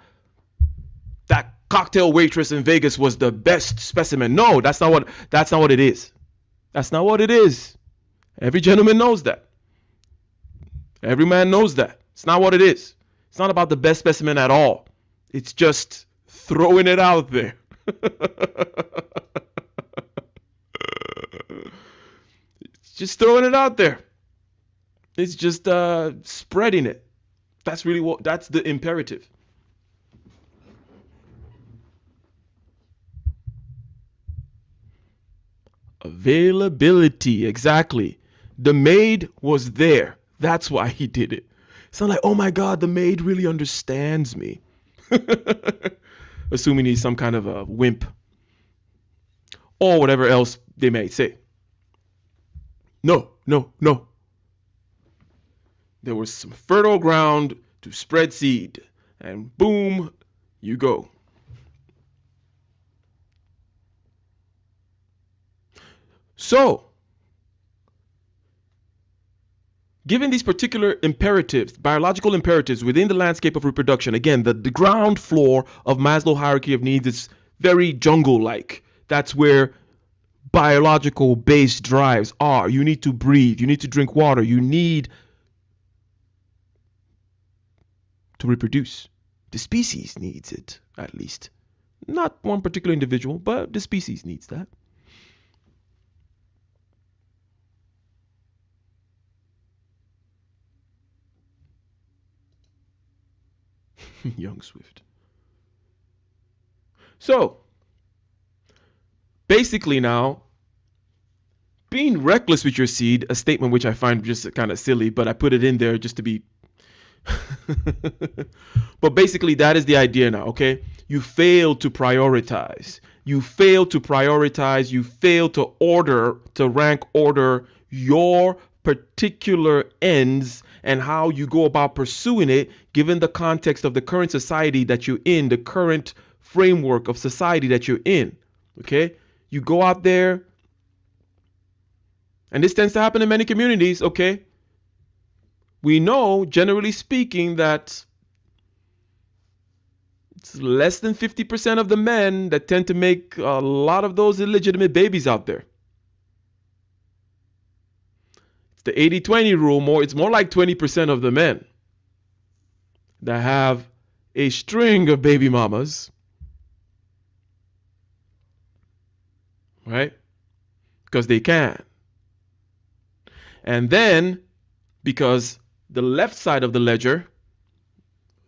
B: that cocktail waitress in Vegas was the best specimen. No, that's not what it is. That's not what it is. Every gentleman knows that. Every man knows that. It's not what it is. It's not about the best specimen at all. It's just throwing it out there. It's just throwing it out there. It's just spreading it. That's the imperative. Availability, exactly. The maid was there. That's why he did it. It's not like, oh my God, the maid really understands me. Assuming he's some kind of a wimp. Or whatever else they may say. No. There was some fertile ground to spread seed. And boom, you go. So, given these particular imperatives, biological imperatives within the landscape of reproduction, again, the ground floor of Maslow hierarchy of needs is very jungle-like. That's where biological base drives are. You need to breathe. You need to drink water. You need to reproduce. The species needs it, at least. Not one particular individual, but the species needs that. Young Swift. So, basically now, being reckless with your seed, a statement which I find just kind of silly, but I put it in there just to be... But basically that is the idea now, okay? You fail to prioritize. You fail to rank order your particular ends and how you go about pursuing it, given the context of the current society that you're in, the current framework of society that you're in. Okay? You go out there, and this tends to happen in many communities, okay? We know, generally speaking, that it's less than 50% of the men that tend to make a lot of those illegitimate babies out there. The 80-20 rule, it's more like 20% of the men that have a string of baby mamas, right? Because they can. And then because the left side of the ledger,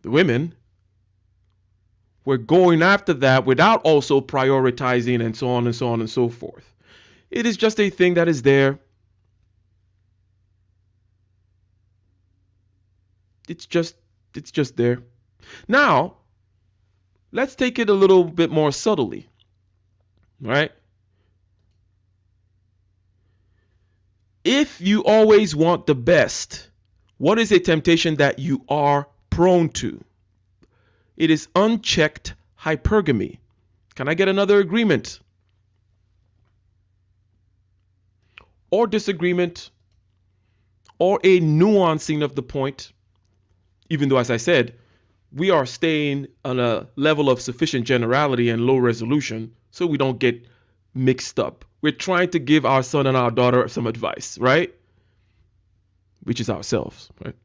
B: the women, were going after that without also prioritizing and so on and so on and so forth. It is just a thing that is there. It's just there. Now, let's take it a little bit more subtly, right? If you always want the best, what is a temptation that you are prone to? It is unchecked hypergamy. Can I get another agreement? Or disagreement? Or a nuancing of the point? Even though, as I said, we are staying on a level of sufficient generality and low resolution so we don't get mixed up. We're trying to give our son and our daughter some advice, right? Which is ourselves, right?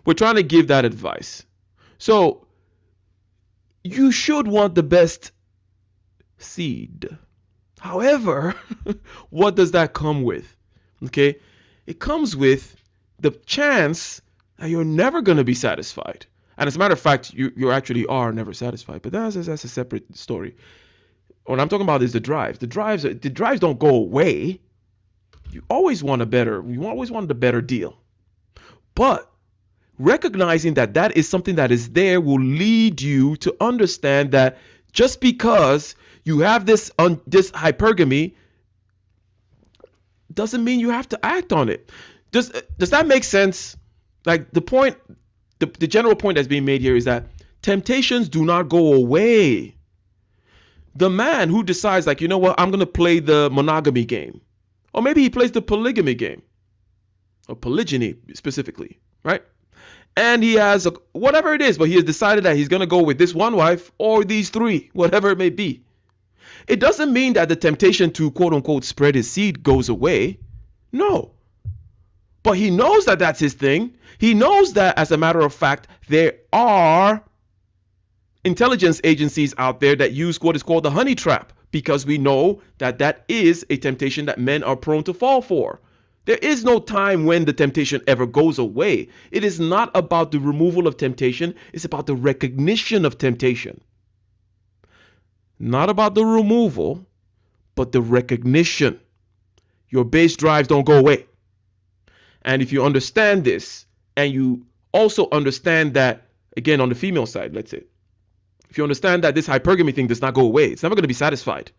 B: We're trying to give that advice. So you should want the best seed. However, what does that come with? Okay, it comes with the chance that you're never going to be satisfied. And as a matter of fact, you actually are never satisfied. But that's a separate story. What I'm talking about is the drives. The drives don't go away. You always want a better. You always want the better deal. But recognizing that that is something that is there will lead you to understand that just because you have this hypergamy doesn't mean you have to act on it. Does that make sense? Like the point, the general point that's being made here is that temptations do not go away. The man who decides, like, you know what, I'm going to play the monogamy game, or maybe he plays the polygamy game, or polygyny specifically, right? And he has whatever it is, but he has decided that he's going to go with this one wife or these three, whatever it may be. It doesn't mean that the temptation to quote unquote spread his seed goes away. No. But he knows that that's his thing. He knows that, as a matter of fact, there are intelligence agencies out there that use what is called the honey trap, because we know that that is a temptation that men are prone to fall for. There is no time when the temptation ever goes away. It is not about the removal of temptation. It's about the recognition of temptation. Not about the removal, but the recognition. Your base drives don't go away. And if you understand this, and you also understand that, again, on the female side, let's say, if you understand that this hypergamy thing does not go away, it's never going to be satisfied.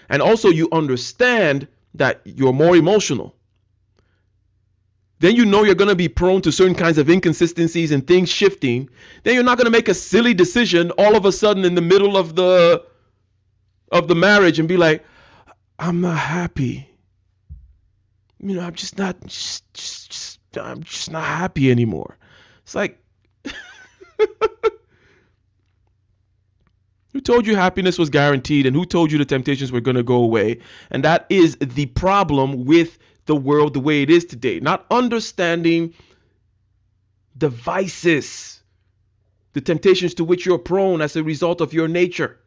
B: And also you understand that you're more emotional, then you know you're going to be prone to certain kinds of inconsistencies and things shifting. Then you're not going to make a silly decision all of a sudden in the middle of the marriage and be like, I'm not happy. You know, I'm just not happy anymore. It's like, who told you happiness was guaranteed, and who told you the temptations were going to go away? And that is the problem with the world the way it is today. Not understanding the vices, the temptations to which you're prone as a result of your nature.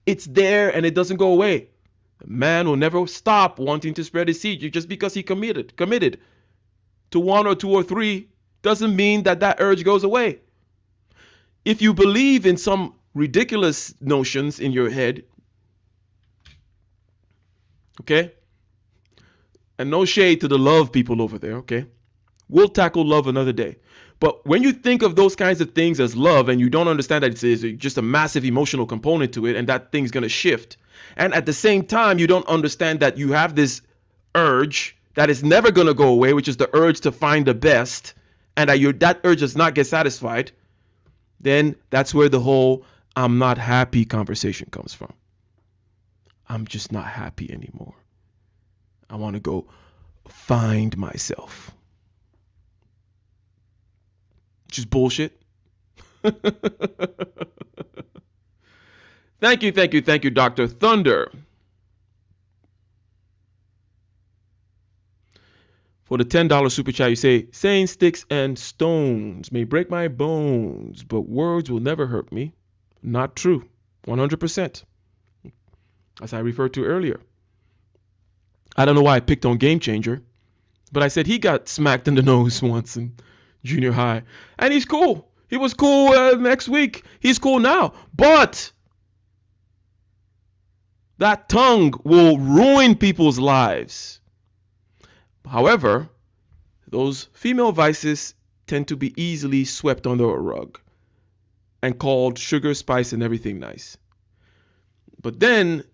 B: It's there and it doesn't go away. A man will never stop wanting to spread his seed. Just because he committed to one or two or three doesn't mean that that urge goes away. If you believe in some ridiculous notions in your head, okay? And no shade to the love people over there, okay? We'll tackle love another day. But when you think of those kinds of things as love and you don't understand that it's just a massive emotional component to it and that thing's going to shift, and at the same time you don't understand that you have this urge that is never going to go away, which is the urge to find the best, and that urge does not get satisfied, then that's where the whole I'm not happy conversation comes from. I'm just not happy anymore. I want to go find myself. Which is bullshit. Thank you, Dr. Thunder, for the $10 super chat. You say, saying sticks and stones may break my bones, but words will never hurt me. Not true. 100%. As I referred to earlier. I don't know why I picked on Game Changer. But I said he got smacked in the nose once in junior high. And he's cool. He was cool next week. He's cool now. But that tongue will ruin people's lives. However, those female vices tend to be easily swept under a rug and called sugar, spice, and everything nice. But then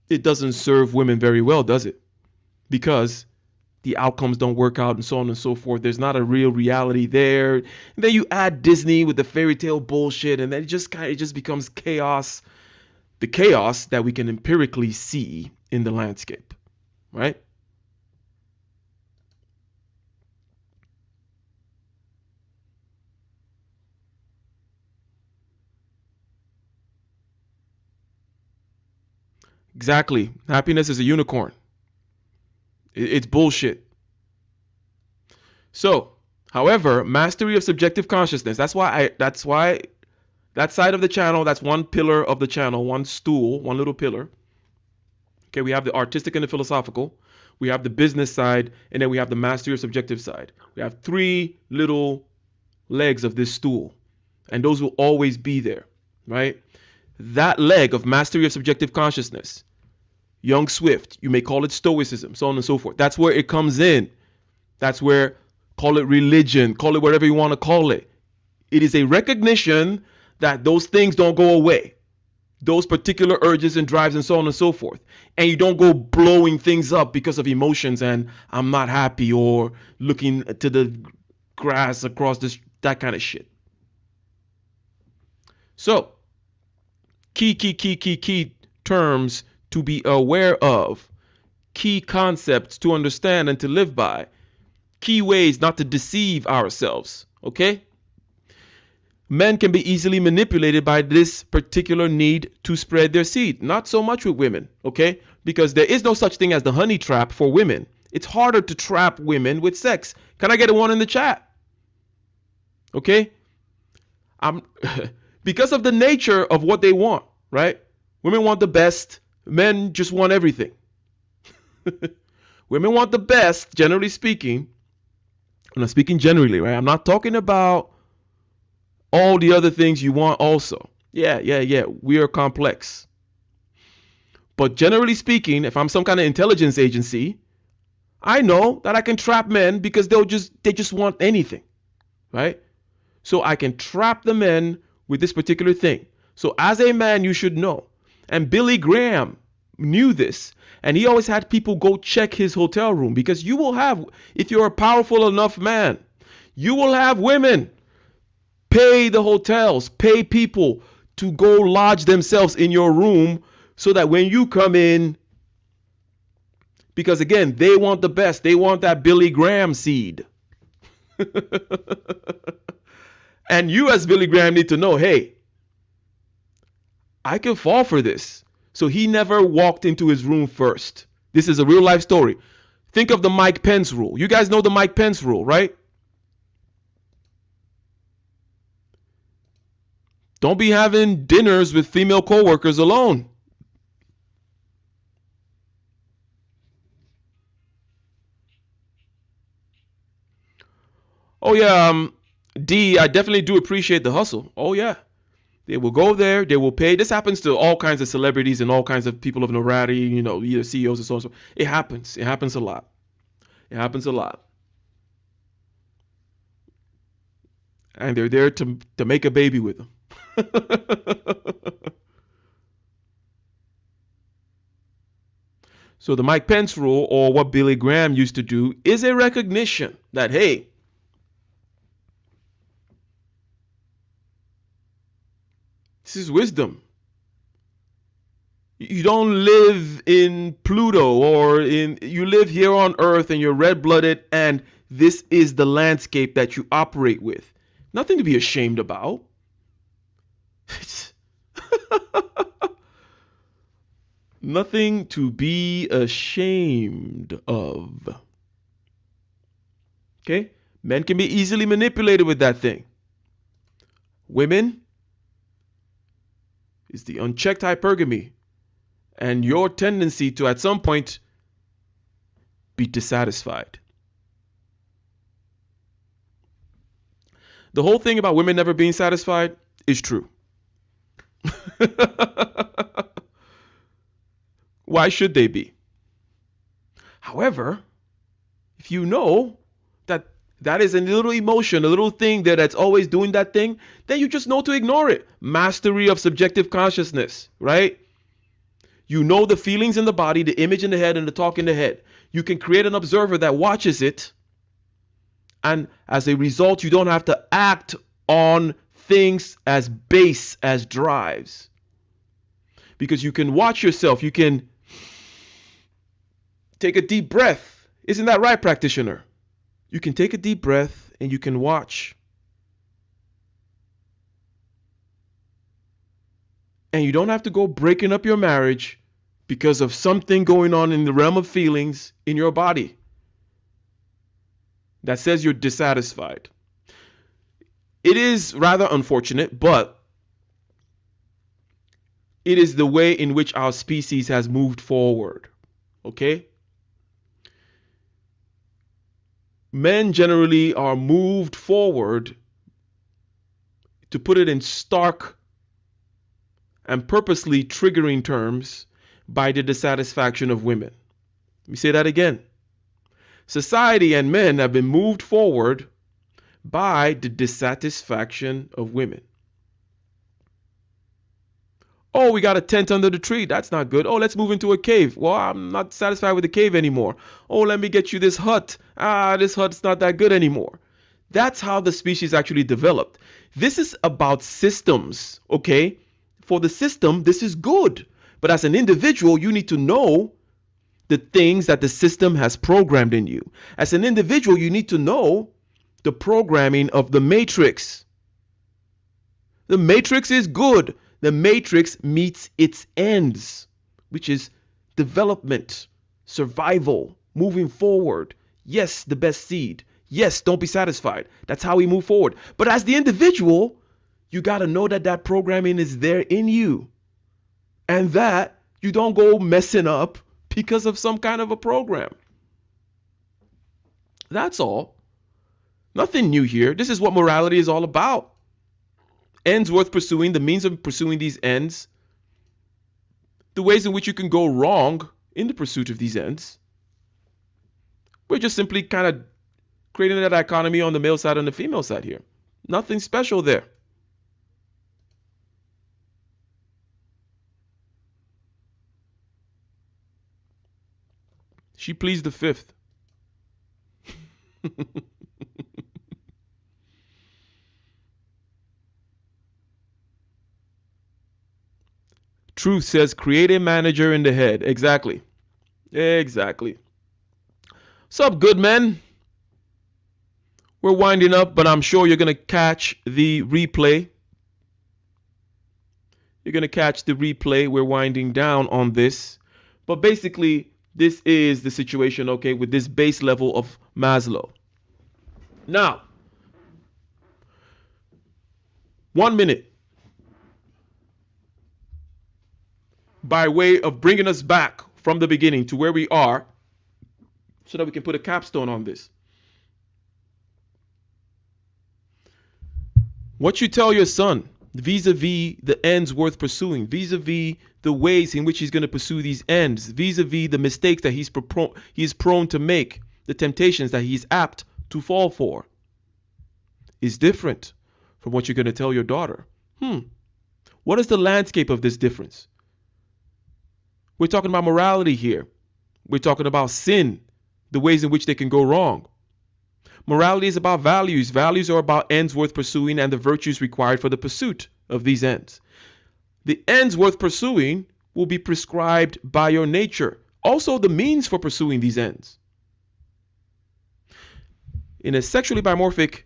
B: it doesn't serve women very well, does it? Because the outcomes don't work out and so on and so forth. There's not a real reality there. And then you add Disney with the fairy tale bullshit, and then it just becomes chaos. The chaos that we can empirically see in the landscape, right? Exactly. Happiness is a unicorn. It's bullshit. So, however, mastery of subjective consciousness. That's why that side of the channel, that's one pillar of the channel, one stool, one little pillar. Okay, we have the artistic and the philosophical. We have the business side, and then we have the mastery of subjective side. We have three little legs of this stool, and those will always be there, right? That leg of mastery of subjective consciousness, Young Swift, you may call it stoicism, so on and so forth. That's where it comes in. That's where, call it religion, call it whatever you want to call it. It is a recognition that those things don't go away. Those particular urges and drives and so on and so forth. And you don't go blowing things up because of emotions and I'm not happy or looking to the grass across this, that kind of shit. So, key terms to be aware of, key concepts to understand and to live by, key ways not to deceive ourselves, okay? Men can be easily manipulated by this particular need to spread their seed. Not so much with women, okay? Because there is no such thing as the honey trap for women. It's harder to trap women with sex. Can I get a one in the chat? Okay? Because of the nature of what they want, right? Women want the best. Men just want everything. Women want the best, generally speaking. I'm not speaking generally, right? I'm not talking about all the other things you want also. Yeah. We are complex. But generally speaking, if I'm some kind of intelligence agency, I know that I can trap men because they just want anything, right? So I can trap the men with this particular thing. So as a man, you should know. And Billy Graham knew this. And he always had people go check his hotel room because you will have, if you're a powerful enough man, you will have women pay the hotels, pay people to go lodge themselves in your room so that when you come in, because again, they want the best. They want that Billy Graham seed. And you as Billy Graham need to know, hey, I can fall for this. So he never walked into his room first. This is a real life story. Think of the Mike Pence rule. You guys know the Mike Pence rule, right? Don't be having dinners with female coworkers alone. Oh yeah, D, I definitely do appreciate the hustle. Oh yeah. They will go there, they will pay. This happens to all kinds of celebrities and all kinds of people of notoriety, you know, either CEOs or so on. So it happens. It happens a lot. It happens a lot. And they're there to make a baby with them. So the Mike Pence rule, or what Billy Graham used to do, is a recognition that, hey, this is wisdom. You don't live in Pluto you live here on Earth and you're red-blooded and this is the landscape that you operate with. Nothing to be ashamed about. Nothing to be ashamed of. Okay? Men can be easily manipulated with that thing. Women, is the unchecked hypergamy and your tendency to at some point be dissatisfied. The whole thing about women never being satisfied is true. Why should they be? However, if you know that that is a little emotion, a little thing that's always doing that thing, then you just know to ignore it. Mastery of subjective consciousness, right? You know the feelings in the body, the image in the head, and the talk in the head. You can create an observer that watches it. And as a result, you don't have to act on things as base as drives. Because you can watch yourself. You can take a deep breath. Isn't that right, practitioner? You can take a deep breath and you can watch. And you don't have to go breaking up your marriage because of something going on in the realm of feelings in your body that says you're dissatisfied. It is rather unfortunate, but it is the way in which our species has moved forward. Okay? Men generally are moved forward, to put it in stark and purposely triggering terms, by the dissatisfaction of women. Let me say that again. Society and men have been moved forward by the dissatisfaction of women. Oh, we got a tent under the tree. That's not good. Oh, let's move into a cave. Well, I'm not satisfied with the cave anymore. Oh, let me get you this hut. This hut's not that good anymore. That's how the species actually developed. This is about systems, okay? For the system, this is good. But as an individual, you need to know the things that the system has programmed in you. As an individual, you need to know the programming of the matrix. The matrix is good. The matrix meets its ends, which is development, survival, moving forward. Yes, the best seed. Yes, don't be satisfied. That's how we move forward. But as the individual, you got to know that that programming is there in you. And that you don't go messing up because of some kind of a program. That's all. Nothing new here. This is what morality is all about. Ends worth pursuing, the means of pursuing these ends, the ways in which you can go wrong in the pursuit of these ends. We're just simply kind of creating that dichotomy on the male side and the female side here. Nothing special there. She pleads the fifth. Truth says create a manager in the head. Exactly. Exactly. What's up, good men? We're winding up, but I'm sure you're going to catch the replay. You're going to catch the replay. We're winding down on this. But basically, this is the situation, okay, with this base level of Maslow. Now, 1 minute. By way of bringing us back from the beginning to where we are, so that we can put a capstone on this. What you tell your son vis-a-vis the ends worth pursuing, vis-a-vis the ways in which he's going to pursue these ends, vis-a-vis the mistakes that he's prone to make, the temptations that he's apt to fall for, is different from what you're going to tell your daughter. What is the landscape of this difference? We're talking about morality here. We're talking about sin, the ways in which they can go wrong. Morality is about values. Values are about ends worth pursuing and the virtues required for the pursuit of these ends. The ends worth pursuing will be prescribed by your nature. Also, the means for pursuing these ends. In a sexually dimorphic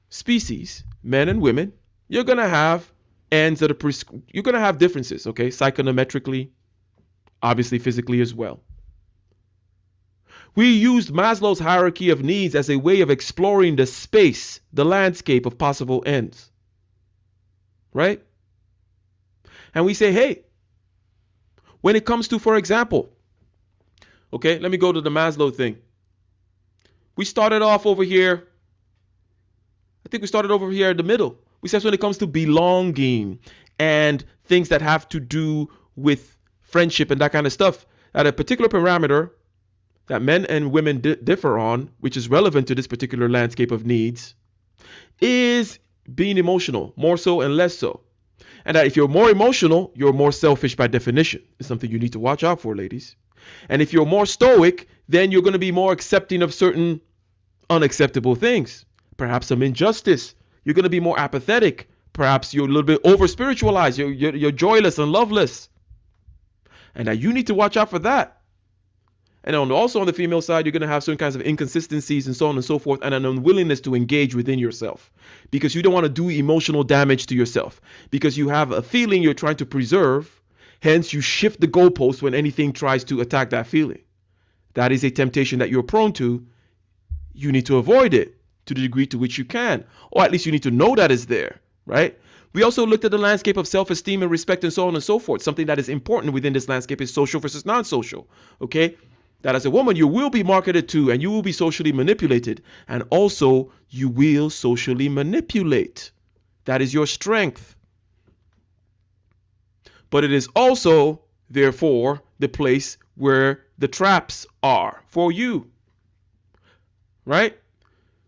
B: species, men and women, you're going to have ends that are you're going to have differences, okay? Psychonometrically, obviously physically as well. We used Maslow's hierarchy of needs as a way of exploring the space, the landscape of possible ends. Right? And we say, hey, when it comes to, for example, okay, let me go to the Maslow thing. We started off over here. I think we started over here in the middle. We said when it comes to belonging and things that have to do with friendship and that kind of stuff, at a particular parameter that men and women differ on, which is relevant to this particular landscape of needs, is being emotional, more so and less so. And that if you're more emotional, you're more selfish by definition. It's something you need to watch out for, ladies. And if you're more stoic, then you're going to be more accepting of certain unacceptable things. Perhaps some injustice. You're going to be more apathetic. Perhaps you're a little bit over spiritualized. You're joyless and loveless. And that you need to watch out for that. And also on the female side, you're going to have certain kinds of inconsistencies and so on and so forth, and an unwillingness to engage within yourself because you don't want to do emotional damage to yourself because you have a feeling you're trying to preserve. Hence, you shift the goalpost when anything tries to attack that feeling. That is a temptation that you're prone to. You need to avoid it to the degree to which you can, or at least you need to know that is there, right? We also looked at the landscape of self-esteem and respect and so on and so forth. Something that is important within this landscape is social versus non-social, okay? That as a woman, you will be marketed to and you will be socially manipulated. And also, you will socially manipulate. That is your strength. But it is also, therefore, the place where the traps are for you. Right?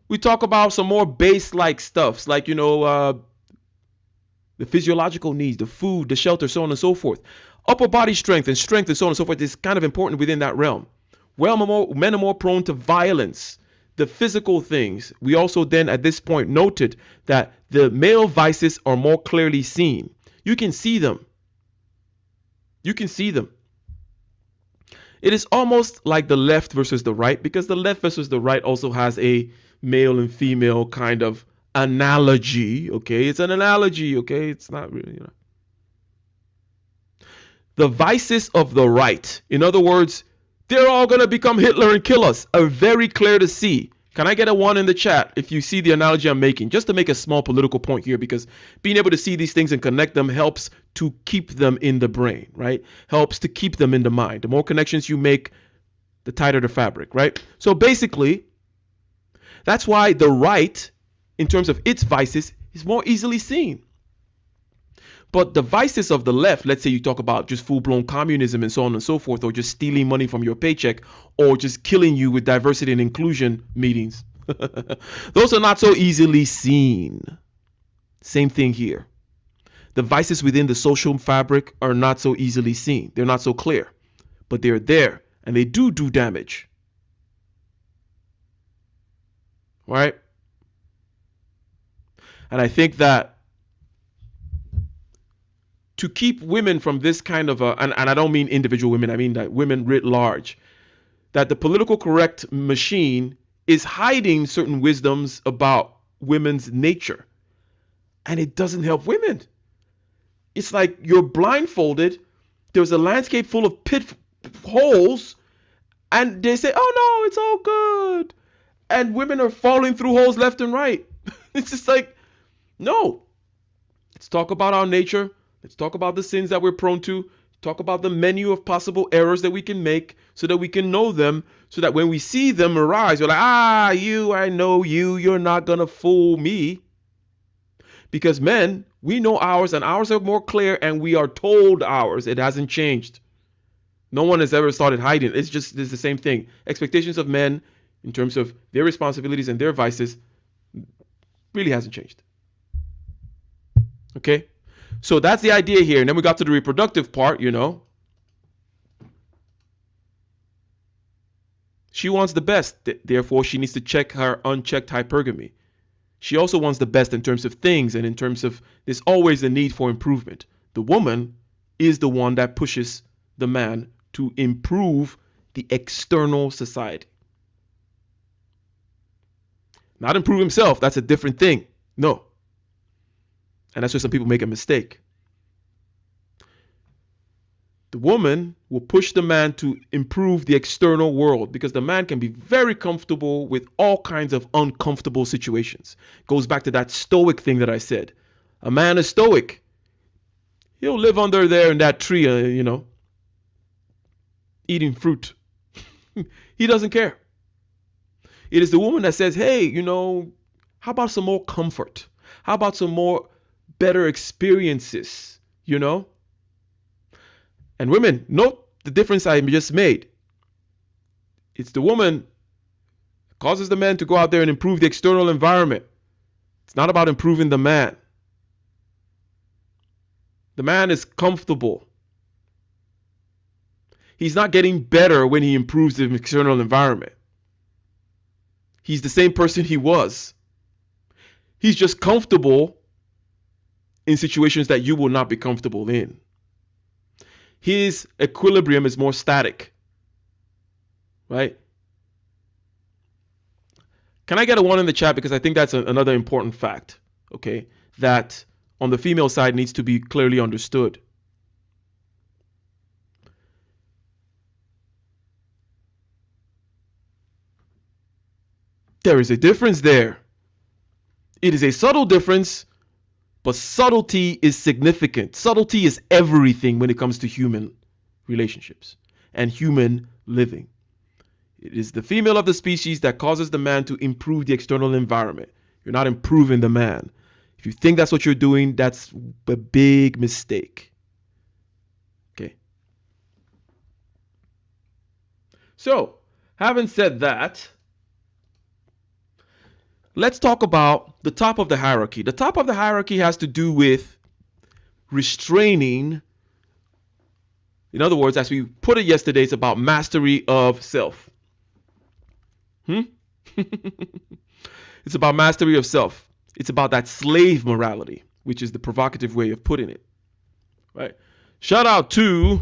B: We talk about some more base-like stuffs, like, the physiological needs, the food, the shelter, so on and so forth. Upper body strength and so on and so forth is kind of important within that realm. Well, men are more prone to violence, the physical things. We also then at this point noted that the male vices are more clearly seen. You can see them. You can see them. It is almost like the left versus the right, because the left versus the right also has a male and female kind of analogy. Okay, it's an analogy. Okay, it's not really, The vices of the right, in other words, they're all going to become Hitler and kill us, are very clear to see. Can I get a 1 in the chat if you see the analogy I'm making? Just to make a small political point here, because being able to see these things and connect them helps to keep them in the brain, right? Helps to keep them in the mind. The more connections you make, the tighter the fabric, right? So basically, that's why the right, in terms of its vices, is more easily seen. But the vices of the left, let's say you talk about just full-blown communism and so on and so forth, or just stealing money from your paycheck, or just killing you with diversity and inclusion meetings. Those are not so easily seen. Same thing here. The vices within the social fabric are not so easily seen. They're not so clear, but they're there and they do damage. Right? And I think that to keep women from this kind of and I don't mean individual women, I mean that women writ large, that the political correct machine is hiding certain wisdoms about women's nature. And it doesn't help women. It's like you're blindfolded. There's a landscape full of pit holes, and they say, oh no, it's all good. And women are falling through holes left and right. It's just like, no. Let's talk about our nature. Let's talk about the sins that we're prone to. Talk about the menu of possible errors that we can make so that we can know them, so that when we see them arise, we're like, I know you. You're not going to fool me. Because men, we know ours, and ours are more clear, and we are told ours. It hasn't changed. No one has ever started hiding. It's the same thing. Expectations of men in terms of their responsibilities and their vices really hasn't changed. Okay? So that's the idea here. And then we got to the reproductive part, She wants the best. Therefore, she needs to check her unchecked hypergamy. She also wants the best in terms of things and in terms of there's always a need for improvement. The woman is the one that pushes the man to improve the external society. Not improve himself. That's a different thing. No. And that's where some people make a mistake. The woman will push the man to improve the external world because the man can be very comfortable with all kinds of uncomfortable situations. Goes back to that stoic thing that I said. A man is stoic. He'll live under there in that tree, eating fruit. He doesn't care. It is the woman that says, hey, how about some more comfort? How about some more better experiences? And women, note the difference I just made. It's the woman that causes the man to go out there and improve the external environment. It's not about improving the man. The man is comfortable. He's not getting better when he improves the external environment. He's the same person he was. He's just comfortable in situations that you will not be comfortable in. His equilibrium is more static. Right? Can I get a 1 in the chat? Because I think that's another important fact. Okay? That on the female side needs to be clearly understood. There is a difference there. It is a subtle difference, but subtlety is significant. Subtlety is everything when it comes to human relationships and human living. It is the female of the species that causes the man to improve the external environment. You're not improving the man. If you think that's what you're doing, that's a big mistake. Okay. So, having said that, let's talk about the top of the hierarchy. The top of the hierarchy has to do with restraining. In other words, as we put it yesterday, it's about mastery of self. It's about mastery of self. It's about that slave morality, which is the provocative way of putting it. Right? Shout out to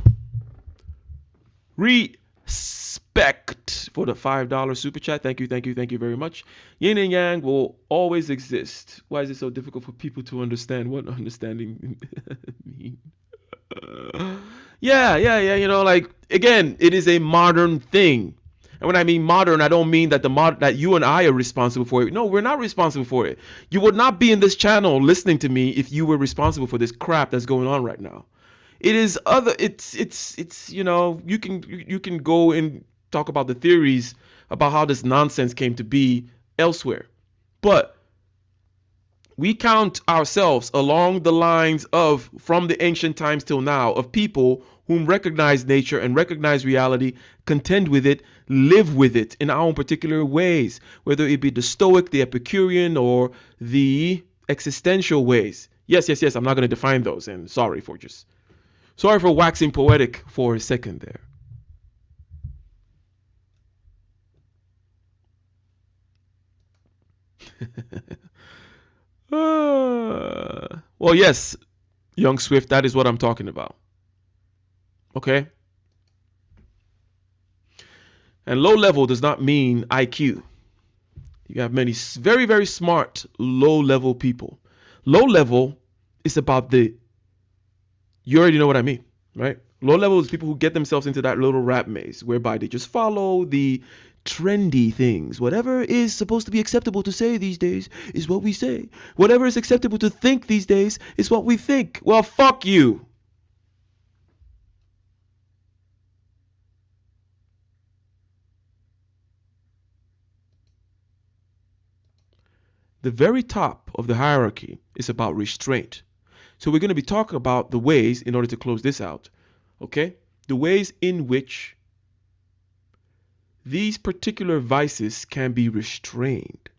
B: Respect for the $5 super chat. Thank you very much. Yin and yang will always exist. Why is it so difficult for people to understand what understanding means? Yeah. Again, it is a modern thing. And when I mean modern, I don't mean that that you and I are responsible for it. No, we're not responsible for it. You would not be in this channel listening to me if you were responsible for this crap that's going on right now. It is you can go and talk about the theories about how this nonsense came to be elsewhere. But we count ourselves along the lines of, from the ancient times till now, of people whom recognize nature and recognize reality, contend with it, live with it in our own particular ways, whether it be the Stoic, the Epicurean, or the existential ways. Yes, I'm not going to define those, and sorry for waxing poetic for a second there. Well, yes, young Swift, that is what I'm talking about. Okay? And low level does not mean IQ. You have many very, very smart low level people. Low level is about you already know what I mean, right? Low level is people who get themselves into that little rat maze whereby they just follow the trendy things. Whatever is supposed to be acceptable to say these days is what we say. Whatever is acceptable to think these days is what we think. Well, fuck you. The very top of the hierarchy is about restraint. So we're going to be talking about the ways, in order to close this out, okay? The ways in which these particular vices can be restrained.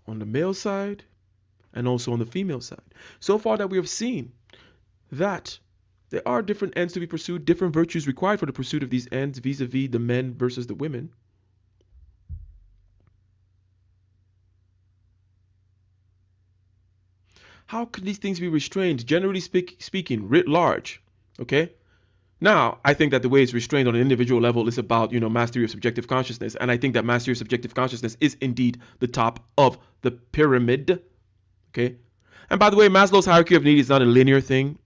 B: On the male side and also on the female side. So far that we have seen that there are different ends to be pursued, different virtues required for the pursuit of these ends vis-a-vis the men versus the women. How can these things be restrained, generally speaking, writ large? Okay? Now, I think that the way it's restrained on an individual level is about, mastery of subjective consciousness. And I think that mastery of subjective consciousness is indeed the top of the pyramid. Okay? And by the way, Maslow's hierarchy of need is not a linear thing.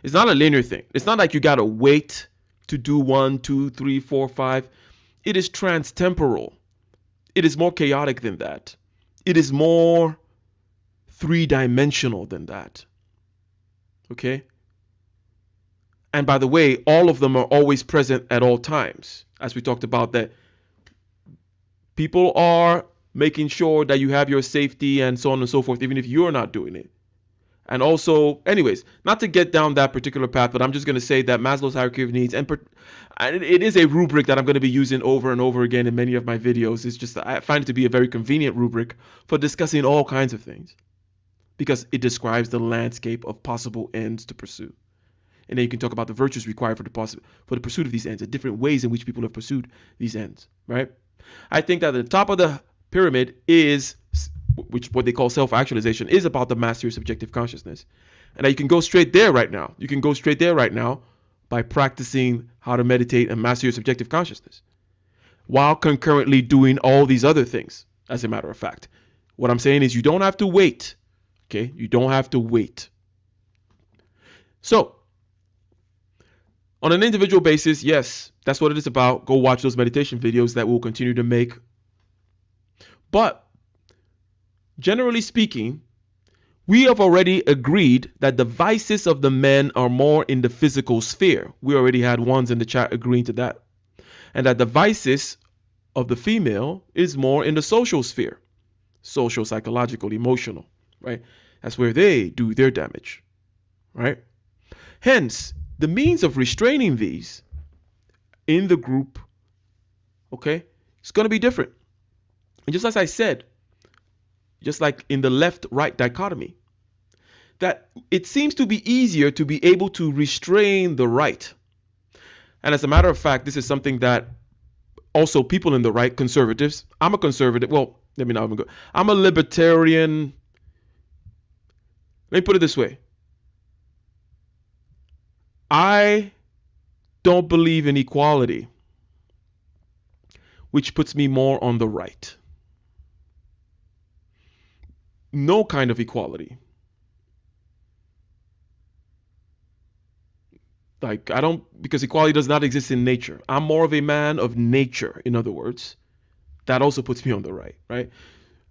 B: It's not a linear thing. It's not like you got to wait to do 1, 2, 3, 4, 5. It is transtemporal. It is more chaotic than that. It is more three-dimensional than that. Okay? And by the way, all of them are always present at all times. As we talked about, that people are making sure that you have your safety and so on and so forth, even if you're not doing it. And also, anyways, not to get down that particular path, but I'm just going to say that Maslow's hierarchy of needs, and it is a rubric that I'm going to be using over and over again in many of my videos. It's just, I find it to be a very convenient rubric for discussing all kinds of things, because it describes the landscape of possible ends to pursue. And then you can talk about the virtues required for the pursuit of these ends, the different ways in which people have pursued these ends, right? I think that at the top of the pyramid is, which what they call self-actualization, is about the mastery of subjective consciousness. And you can go straight there right now. You can go straight there right now by practicing how to meditate and master your subjective consciousness, while concurrently doing all these other things, as a matter of fact. What I'm saying is you don't have to wait. Okay? You don't have to wait. So, on an individual basis, yes, that's what it is about. Go watch those meditation videos that we'll continue to make. But generally speaking, we have already agreed that the vices of the men are more in the physical sphere. We already had ones in the chat agreeing to that. And that the vices of the female is more in the social sphere. Social, psychological, emotional, right? That's where they do their damage, right? Hence, the means of restraining these in the group, okay, it's going to be different. And just as I said, just like in the left-right dichotomy, that it seems to be easier to be able to restrain the right. And as a matter of fact, this is something that also people in the right, conservatives, I'm a conservative, well, let me not even go, I'm a libertarian. Let me put it this way. I don't believe in equality, which puts me more on the right. No kind of equality. Like, I don't, because equality does not exist in nature. I'm more of a man of nature, in other words. That also puts me on the right, right?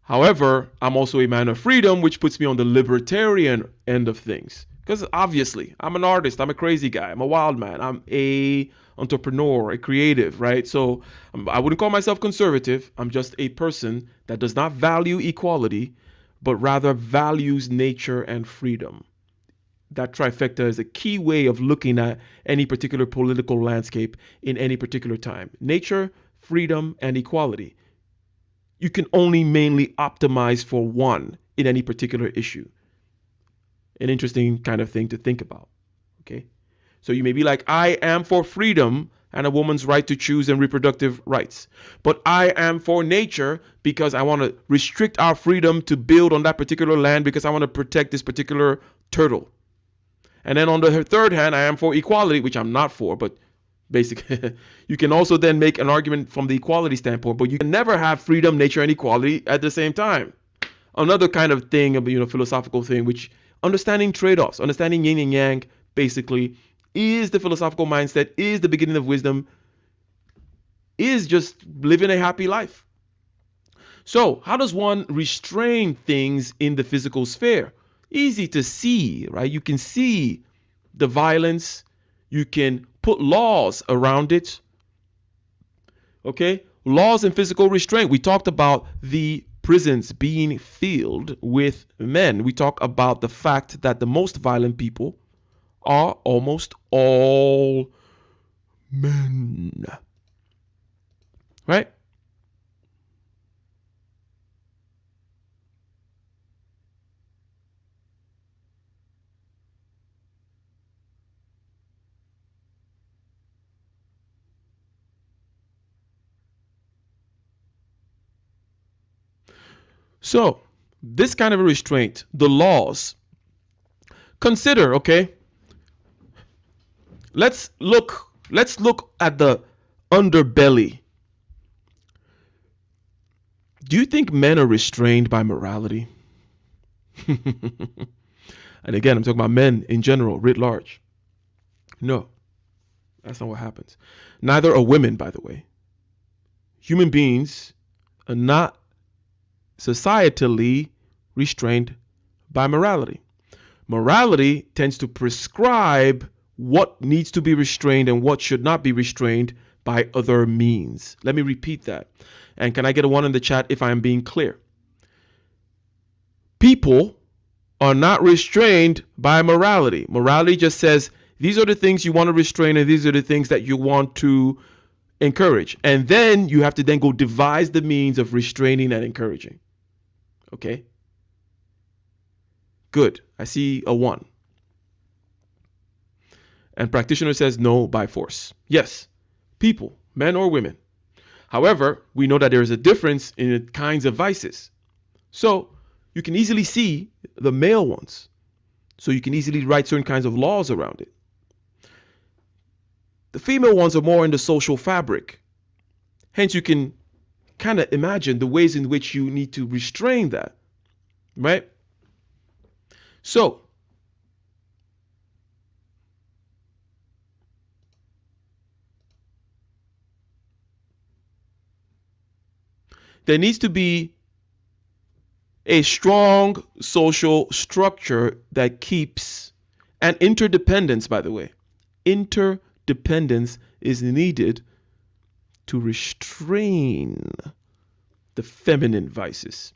B: However, I'm also a man of freedom, which puts me on the libertarian end of things. Because obviously, I'm an artist, I'm a crazy guy, I'm a wild man, I'm a entrepreneur, a creative, right? So I wouldn't call myself conservative. I'm just a person that does not value equality, but rather values nature and freedom. That trifecta is a key way of looking at any particular political landscape in any particular time. Nature, freedom, and equality. You can only mainly optimize for one in any particular issue. An interesting kind of thing to think about. Okay? So you may be like, I am for freedom and a woman's right to choose and reproductive rights. But I am for nature because I want to restrict our freedom to build on that particular land because I want to protect this particular turtle. And then on the third hand, I am for equality, which I'm not for, but basically, you can also then make an argument from the equality standpoint, but you can never have freedom, nature, and equality at the same time. Another kind of thing, philosophical thing, which understanding trade-offs, understanding yin and yang, basically, is the philosophical mindset, is the beginning of wisdom, is just living a happy life. So, how does one restrain things in the physical sphere? Easy to see, right? You can see the violence. You can put laws around it. Okay? Laws and physical restraint. We talked about the prisons being filled with men. We talk about the fact that the most violent people are almost all men. Right? So, this kind of a restraint, the laws, consider, okay? Let's look at the underbelly. Do you think men are restrained by morality? And again, I'm talking about men in general, writ large. No, that's not what happens. Neither are women, by the way. Human beings are not societally restrained by morality. Morality tends to prescribe what needs to be restrained and what should not be restrained by other means. Let me repeat that. And can I get a 1 in the chat if I am being clear? People are not restrained by morality. Morality just says these are the things you want to restrain and these are the things that you want to encourage. And then you have to then go devise the means of restraining and encouraging. Okay? Good. I see a 1. And practitioner says no, by force. Yes, people, men or women. However, we know that there is a difference in the kinds of vices. So you can easily see the male ones. So you can easily write certain kinds of laws around it. The female ones are more in the social fabric. Hence, you can kind of imagine the ways in which you need to restrain that. Right? So, there needs to be a strong social structure that keeps, and interdependence, by the way. Interdependence is needed to restrain the feminine vices.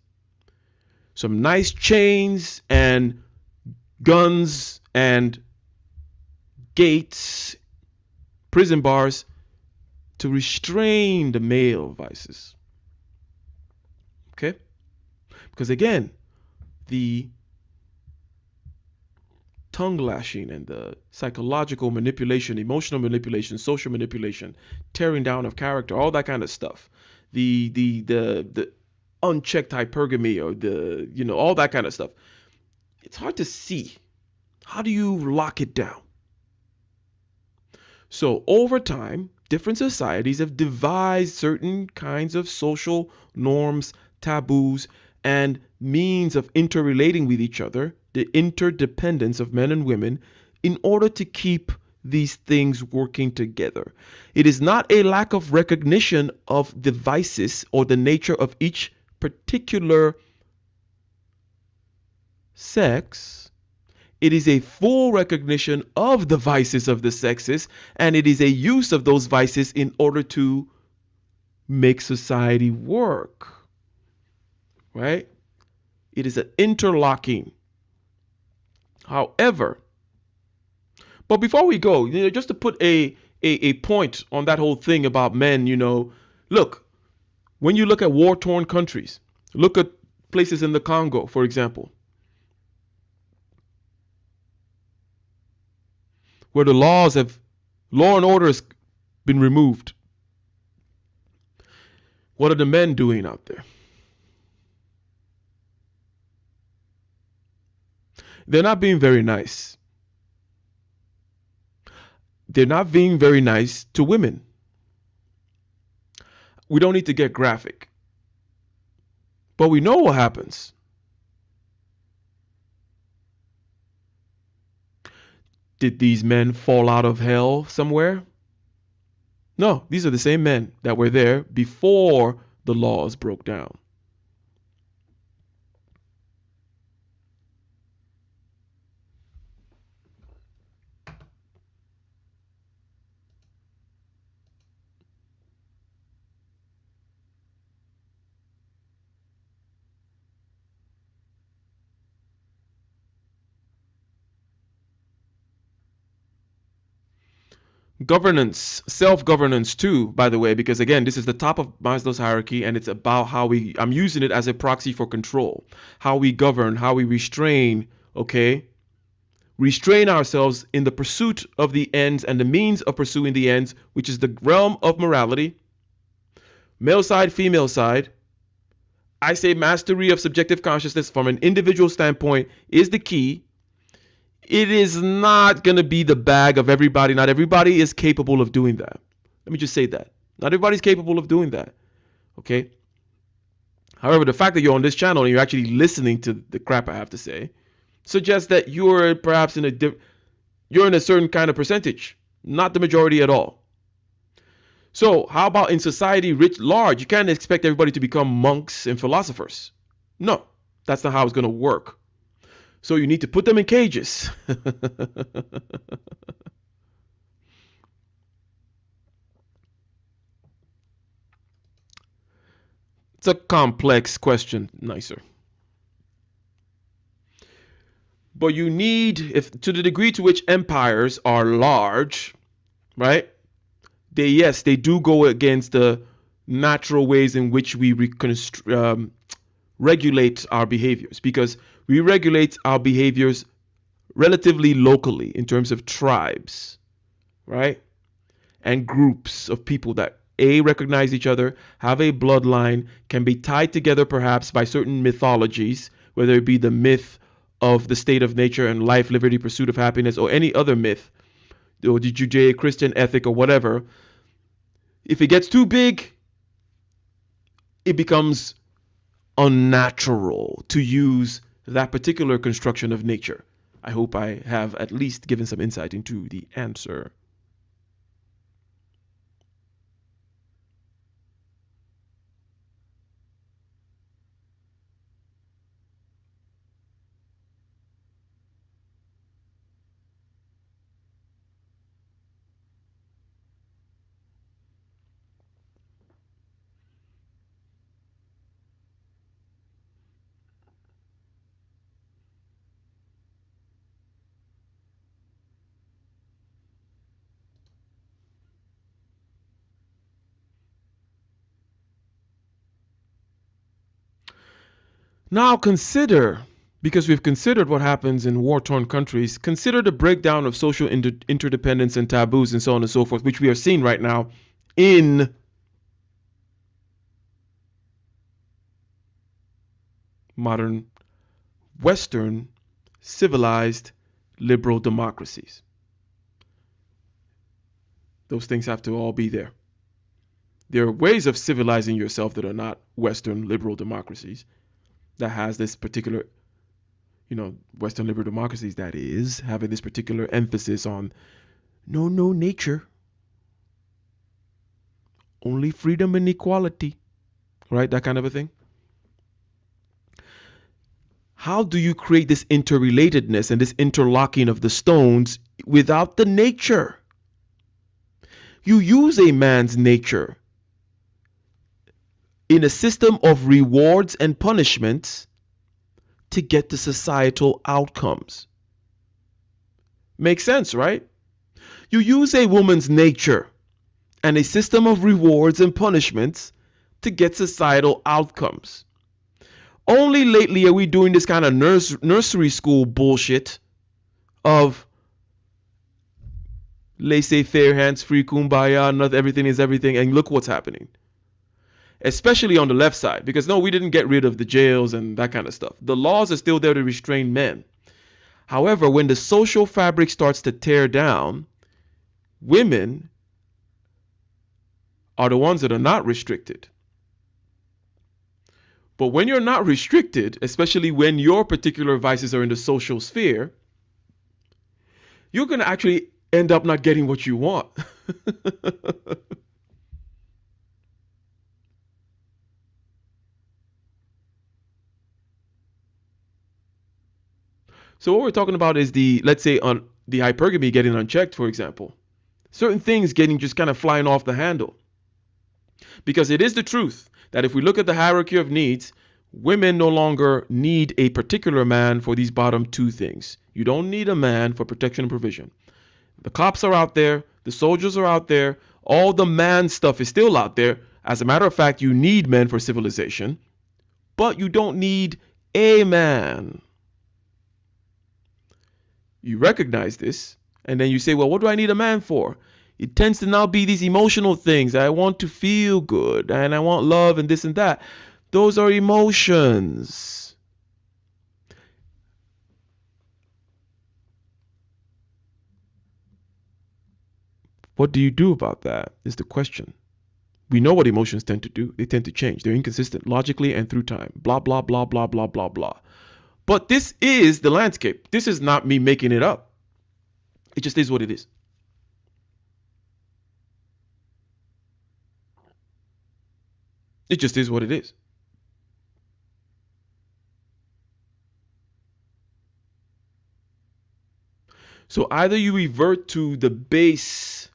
B: Some nice chains and guns and gates, prison bars to restrain the male vices. Okay? Because again, the tongue lashing and the psychological manipulation, emotional manipulation, social manipulation, tearing down of character, all that kind of stuff. The unchecked hypergamy or all that kind of stuff. It's hard to see. How do you lock it down? So over time, different societies have devised certain kinds of social norms, taboos, and means of interrelating with each other, the interdependence of men and women, in order to keep these things working together. It is not a lack of recognition of the vices or the nature of each particular sex. It is a full recognition of the vices of the sexes, and it is a use of those vices in order to make society work. Right? It is an interlocking. However, but before we go, just to put a point on that whole thing about men, look, when you look at war-torn countries, look at places in the Congo, for example, where the law and order has been removed. What are the men doing out there? They're not being very nice. They're not being very nice to women. We don't need to get graphic. But we know what happens. Did these men fall out of hell somewhere? No, these are the same men that were there before the laws broke down. Governance, self-governance too, by the way, because again, this is the top of Maslow's hierarchy, and it's about how I'm using it as a proxy for control, how we govern, how we restrain, okay? Restrain ourselves in the pursuit of the ends and the means of pursuing the ends, which is the realm of morality. Male side, female side. I say mastery of subjective consciousness from an individual standpoint is the key. It is not going to be the bag of everybody. Not everybody is capable of doing that. Let me just say that. Not everybody's capable of doing that. Okay? However, the fact that you're on this channel and you're actually listening to the crap I have to say suggests that you're perhaps you're in a certain kind of percentage, not the majority at all. So how about in society writ large? You can't expect everybody to become monks and philosophers. No, that's not how it's going to work. So you need to put them in cages. It's a complex question, nicer. But you need, if to the degree to which empires are large, right? They do go against the natural ways in which we regulate our behaviors, because we regulate our behaviors relatively locally in terms of tribes, right? And groups of people that recognize each other, have a bloodline, can be tied together perhaps by certain mythologies, whether it be the myth of the state of nature and life, liberty, pursuit of happiness, or any other myth, or the Judeo-Christian ethic or whatever. If it gets too big, it becomes unnatural to use that particular construction of nature. I hope I have at least given some insight into the answer. Now consider, because we've considered what happens in war-torn countries, consider the breakdown of social interdependence and taboos and so on and so forth, which we are seeing right now in modern, Western, civilized, liberal democracies. Those things have to all be there. There are ways of civilizing yourself that are not Western liberal democracies, that has this particular, Western liberal democracies, that is, having this particular emphasis on no nature, only freedom and equality, right? That kind of a thing. How do you create this interrelatedness and this interlocking of the stones without the nature? You use a man's nature in a system of rewards and punishments to get the societal outcomes. Makes sense, right? You use a woman's nature and a system of rewards and punishments to get societal outcomes. Only lately are we doing this kind of nursery school bullshit of laissez-faire, hands-free, kumbaya, not everything is everything, and look what's happening. Especially on the left side, because no, we didn't get rid of the jails and that kind of stuff. The laws are still there to restrain men. However, when the social fabric starts to tear down, women are the ones that are not restricted. But when you're not restricted, especially when your particular vices are in the social sphere, you're going to actually end up not getting what you want. So what we're talking about is let's say on the hypergamy getting unchecked, for example. Certain things getting just kind of flying off the handle. Because it is the truth that if we look at the hierarchy of needs, women no longer need a particular man for these bottom two things. You don't need a man for protection and provision. The cops are out there, the soldiers are out there, all the man stuff is still out there. As a matter of fact, you need men for civilization, but you don't need a man. You recognize this, and then you say, well, what do I need a man for? It tends to now be these emotional things. I want to feel good, and I want love, and this and that. Those are emotions. What do you do about that is the question. We know what emotions tend to do. They tend to change. They're inconsistent logically and through time. Blah, blah, blah, blah, blah, blah, blah. But this is the landscape. This is not me making it up. It just is what it is. It just is what it is. So either you revert to the base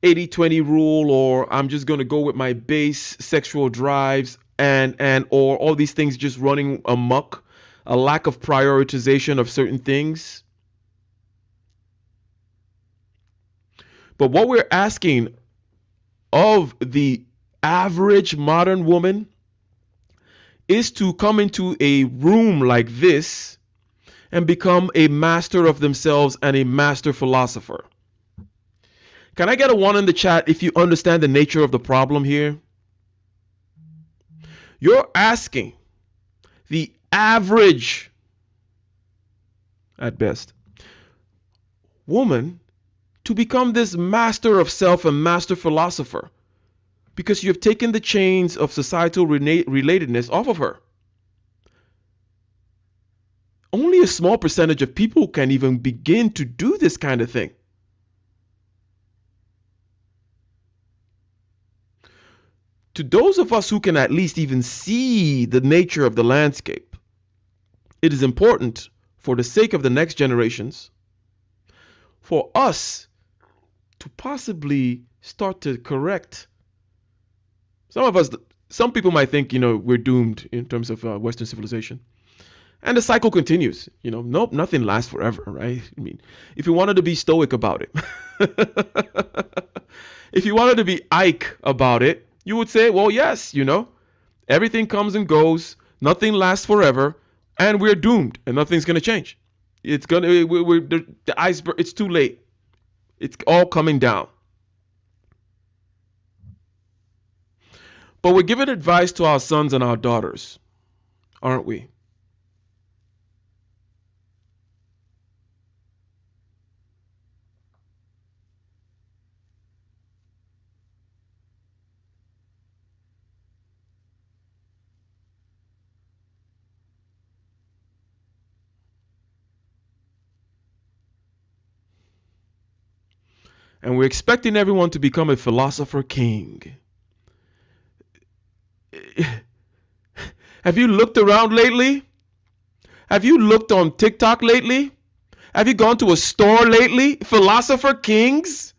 B: 80-20 rule, or I'm just going to go with my base sexual drives, and or all these things just running amok, a lack of prioritization of certain things. But what we're asking of the average modern woman is to come into a room like this and become a master of themselves and a master philosopher. Can I get a 1 in the chat if you understand the nature of the problem here? You're asking the average, at best, woman to become this master of self and master philosopher because you've taken the chains of societal relatedness off of her. Only a small percentage of people can even begin to do this kind of thing. To those of us who can at least even see the nature of the landscape, it is important, for the sake of the next generations, for us to possibly start to correct. Some people might think, we're doomed in terms of Western civilization. And the cycle continues. Nope, nothing lasts forever, right? I mean, if you wanted to be stoic about it, if you wanted to be Ike about it, you would say, well, yes, everything comes and goes, nothing lasts forever, and we're doomed, and nothing's going to change. It's going to, the iceberg, it's too late. It's all coming down. But we're giving advice to our sons and our daughters, aren't we? And we're expecting everyone to become a philosopher king. Have you looked around lately? Have you looked on TikTok lately? Have you gone to a store lately? Philosopher kings?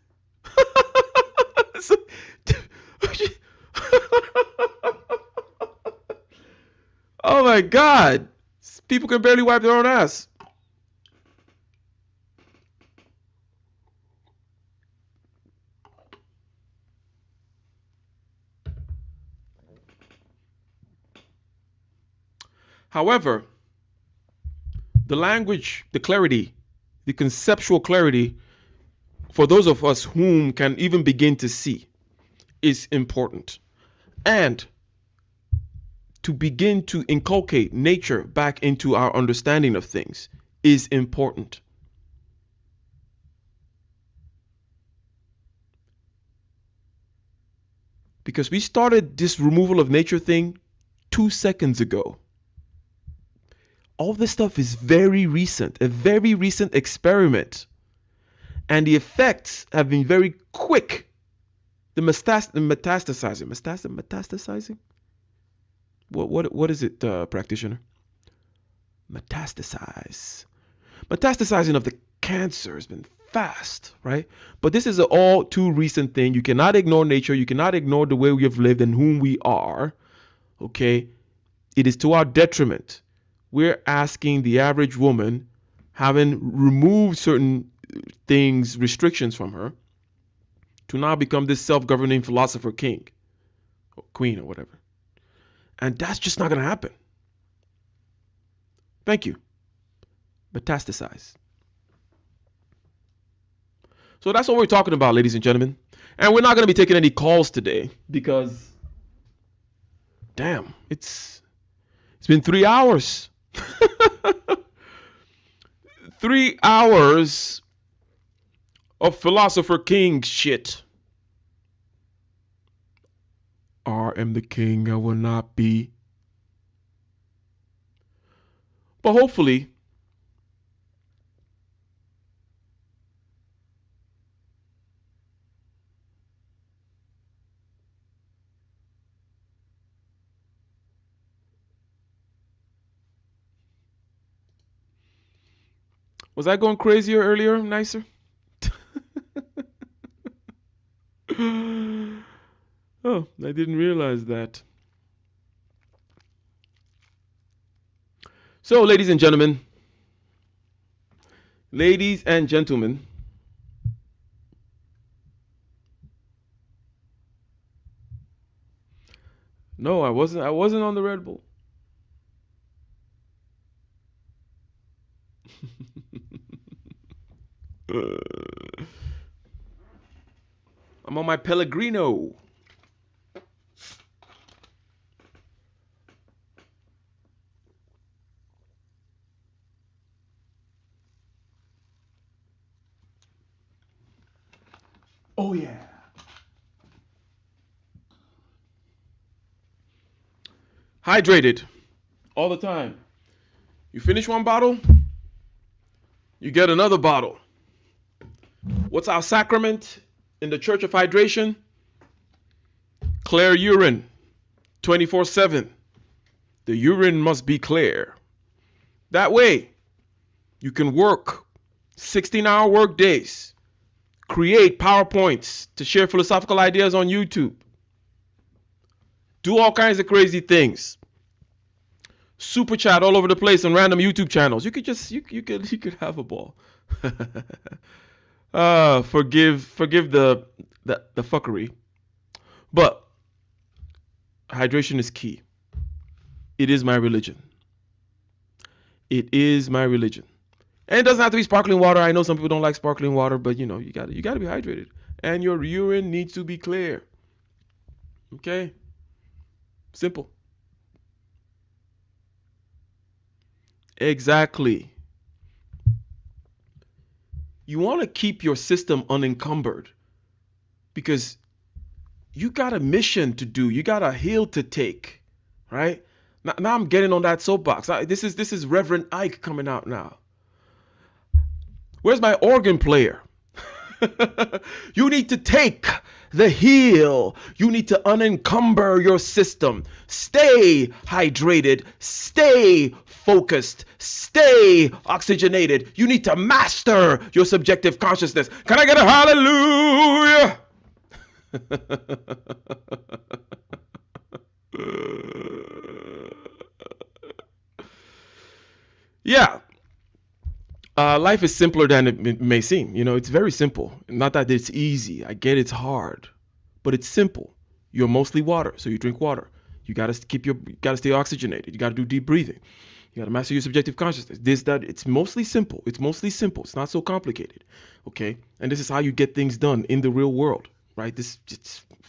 B: Oh my God. People can barely wipe their own ass. However, the language, the clarity, the conceptual clarity for those of us whom can even begin to see is important. And to begin to inculcate nature back into our understanding of things is important. Because we started this removal of nature thing 2 seconds ago. All this stuff is very recent, a very recent experiment. And the effects have been very quick. The metastasizing? What is it, practitioner? Metastasizing of the cancer has been fast, right? But this is an all too recent thing. You cannot ignore nature. You cannot ignore the way we have lived and whom we are. Okay? It is to our detriment. We're asking the average woman, having removed certain things, restrictions from her, to now become this self-governing philosopher king or queen or whatever. And that's just not going to happen. Thank you. Metastasize. So that's what we're talking about, ladies and gentlemen. And we're not going to be taking any calls today because, damn, it's been 3 hours. 3 hours of philosopher king shit. I am the king, I will not be. But hopefully, was I going crazier earlier, nicer? Oh, I didn't realize that. So, ladies and gentlemen, no, I wasn't. I wasn't on the Red Bull. I'm on my Pellegrino. Oh yeah. Hydrated all the time. You finish one bottle, you get another bottle. What's our sacrament in the Church of Hydration? Clear urine, 24/7. The urine must be clear. That way, you can work 16-hour work days, create PowerPoints to share philosophical ideas on YouTube, do all kinds of crazy things. Super chat all over the place on random YouTube channels. You could just you could have a ball. Forgive the fuckery. But hydration is key. It is my religion. It is my religion. And it doesn't have to be sparkling water. I know some people don't like sparkling water, but you know, you gotta be hydrated. And your urine needs to be clear. Okay? Simple. Exactly. You want to keep your system unencumbered because you got a mission to do. You got a hill to take, right? Now I'm getting on that soapbox. This is Reverend Ike coming out now. Where's my organ player? You need to take the heel. You need to unencumber your system. Stay hydrated. Stay focused. Stay oxygenated. You need to master your subjective consciousness. Can I get a hallelujah? Yeah. Life is simpler than it may seem. You know, it's very simple. Not that it's easy. I get it's hard, but it's simple. You're mostly water, so you drink water. You gotta stay oxygenated. You gotta do deep breathing. You gotta master your subjective consciousness. It's mostly simple. It's mostly simple. It's not so complicated. Okay, and this is how you get things done in the real world, right? It's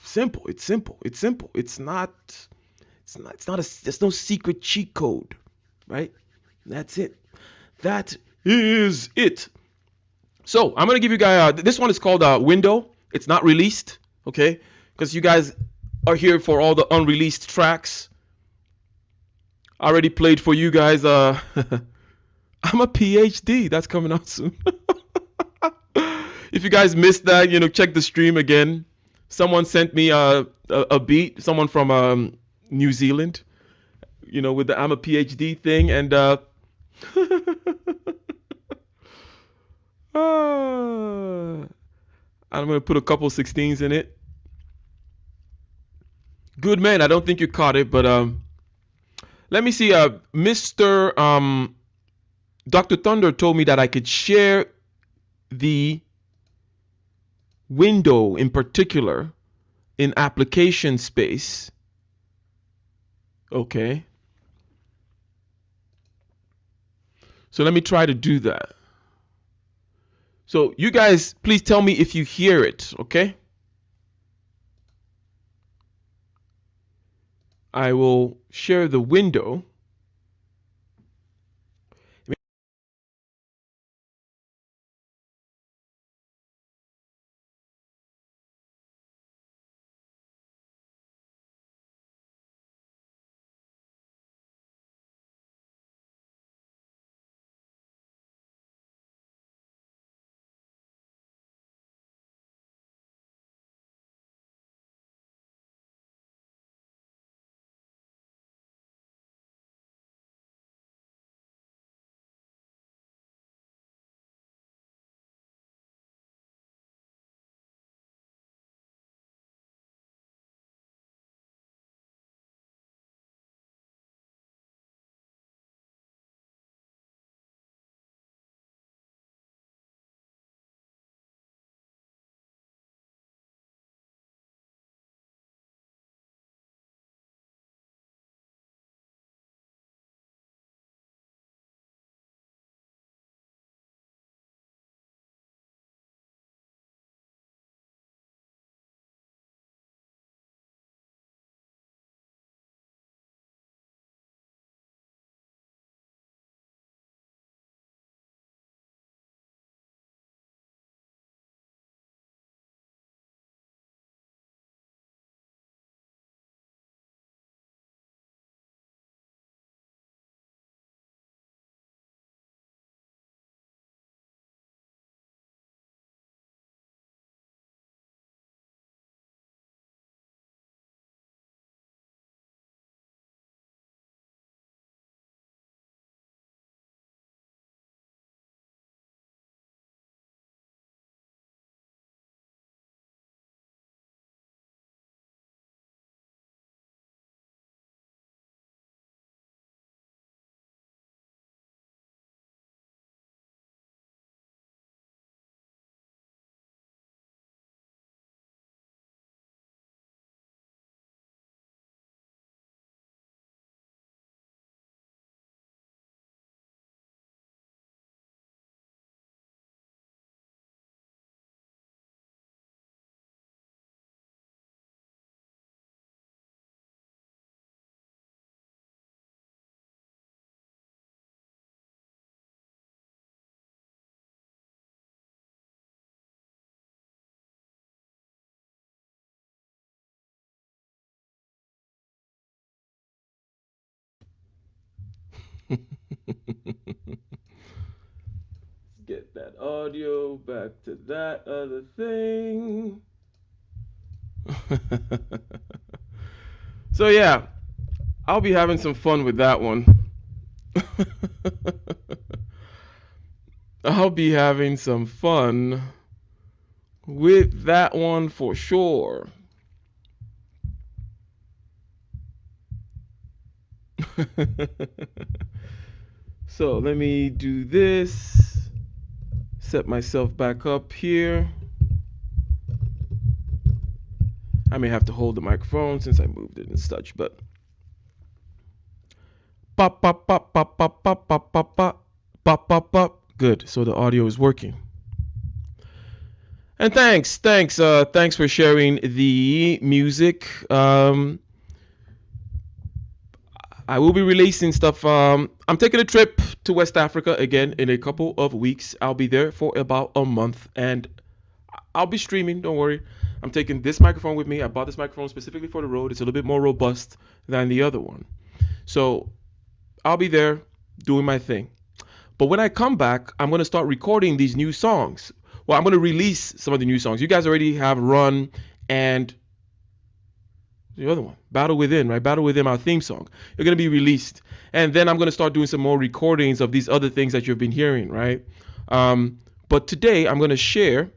B: simple. It's simple. It's simple. It's not. There's no secret cheat code, right? That's it. That is it. So I'm gonna give you guys. This one is called Window. It's not released, okay? Because you guys are here for all the unreleased tracks. I already played for you guys. I'm a PhD. That's coming out soon. If you guys missed that, you know, check the stream again. Someone sent me a beat. Someone from New Zealand. You know, with the I'm a PhD thing, and I'm gonna put a couple 16s in it. Good man. I don't think you caught it, but let me see. Mr. Dr. Thunder told me that I could share the window in particular in application space. Okay. So let me try to do that. So you guys, please tell me if you hear it, okay? I will share the window. Get that audio back to that other thing. So yeah, I'll be having some fun with that one. I'll be having some fun with that one for sure. So let me do this. Set myself back up here. I may have to hold the microphone since I moved it and such, but pop pop pop pop pop pop pop pop pop pop pop pop. Good. So the audio is working. And thanks for sharing the music. I will be releasing stuff. I'm taking a trip to West Africa again in a couple of weeks. I'll be there for about a month, and I'll be streaming. Don't worry. I'm taking this microphone with me. I bought this microphone specifically for the road. It's a little bit more robust than the other one. So I'll be there doing my thing. But when I come back, I'm going to start recording these new songs. Well, I'm going to release some of the new songs. You guys already have Run and the other one, Battle Within, right? Battle Within, our theme song. They're going to be released. And then I'm going to start doing some more recordings of these other things that you've been hearing, right? But today I'm going to share.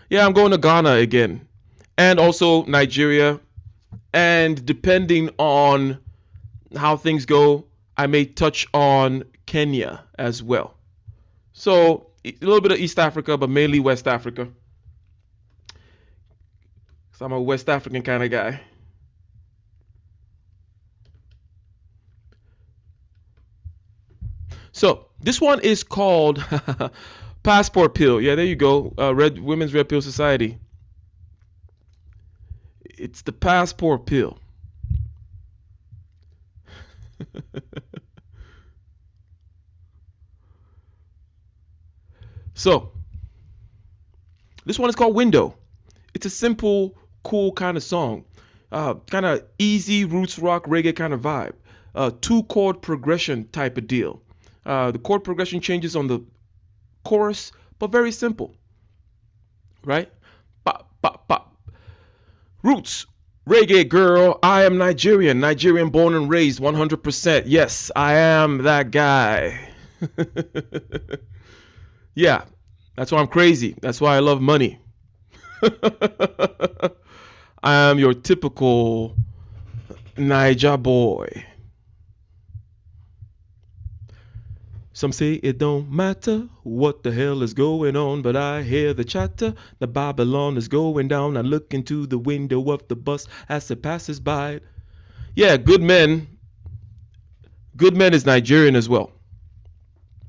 B: Yeah, I'm going to Ghana again. And also Nigeria. And depending on how things go, I may touch on Kenya as well. So a little bit of East Africa, but mainly West Africa. So I'm a West African kind of guy. So this one is called Passport Pill. Yeah, there you go. Women's Red Pill Society. It's the Passport Pill. So this one is called Window. It's a simple, cool kind of song. Kind of easy roots rock reggae kind of vibe. 2-chord progression type of deal. The chord progression changes on the chorus, but very simple. Right? Pop, pop, pop. Roots. Reggae girl, I am Nigerian. Nigerian born and raised 100%. Yes, I am that guy. Yeah, that's why I'm crazy. That's why I love money. I am your typical Niger boy. Some say it don't matter what the hell is going on, but I hear the chatter. The Babylon is going down. I look into the window of the bus as it passes by. Yeah, Good Men. Good Men is Nigerian as well.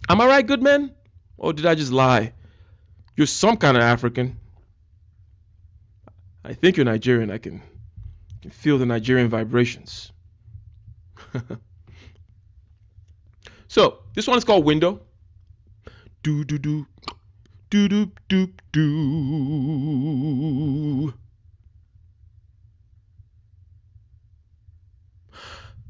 B: Am I right, Good Men? Or did I just lie? You're some kind of African. I think you're Nigerian. I can feel the Nigerian vibrations. So this one is called Window. Do do do do do do do.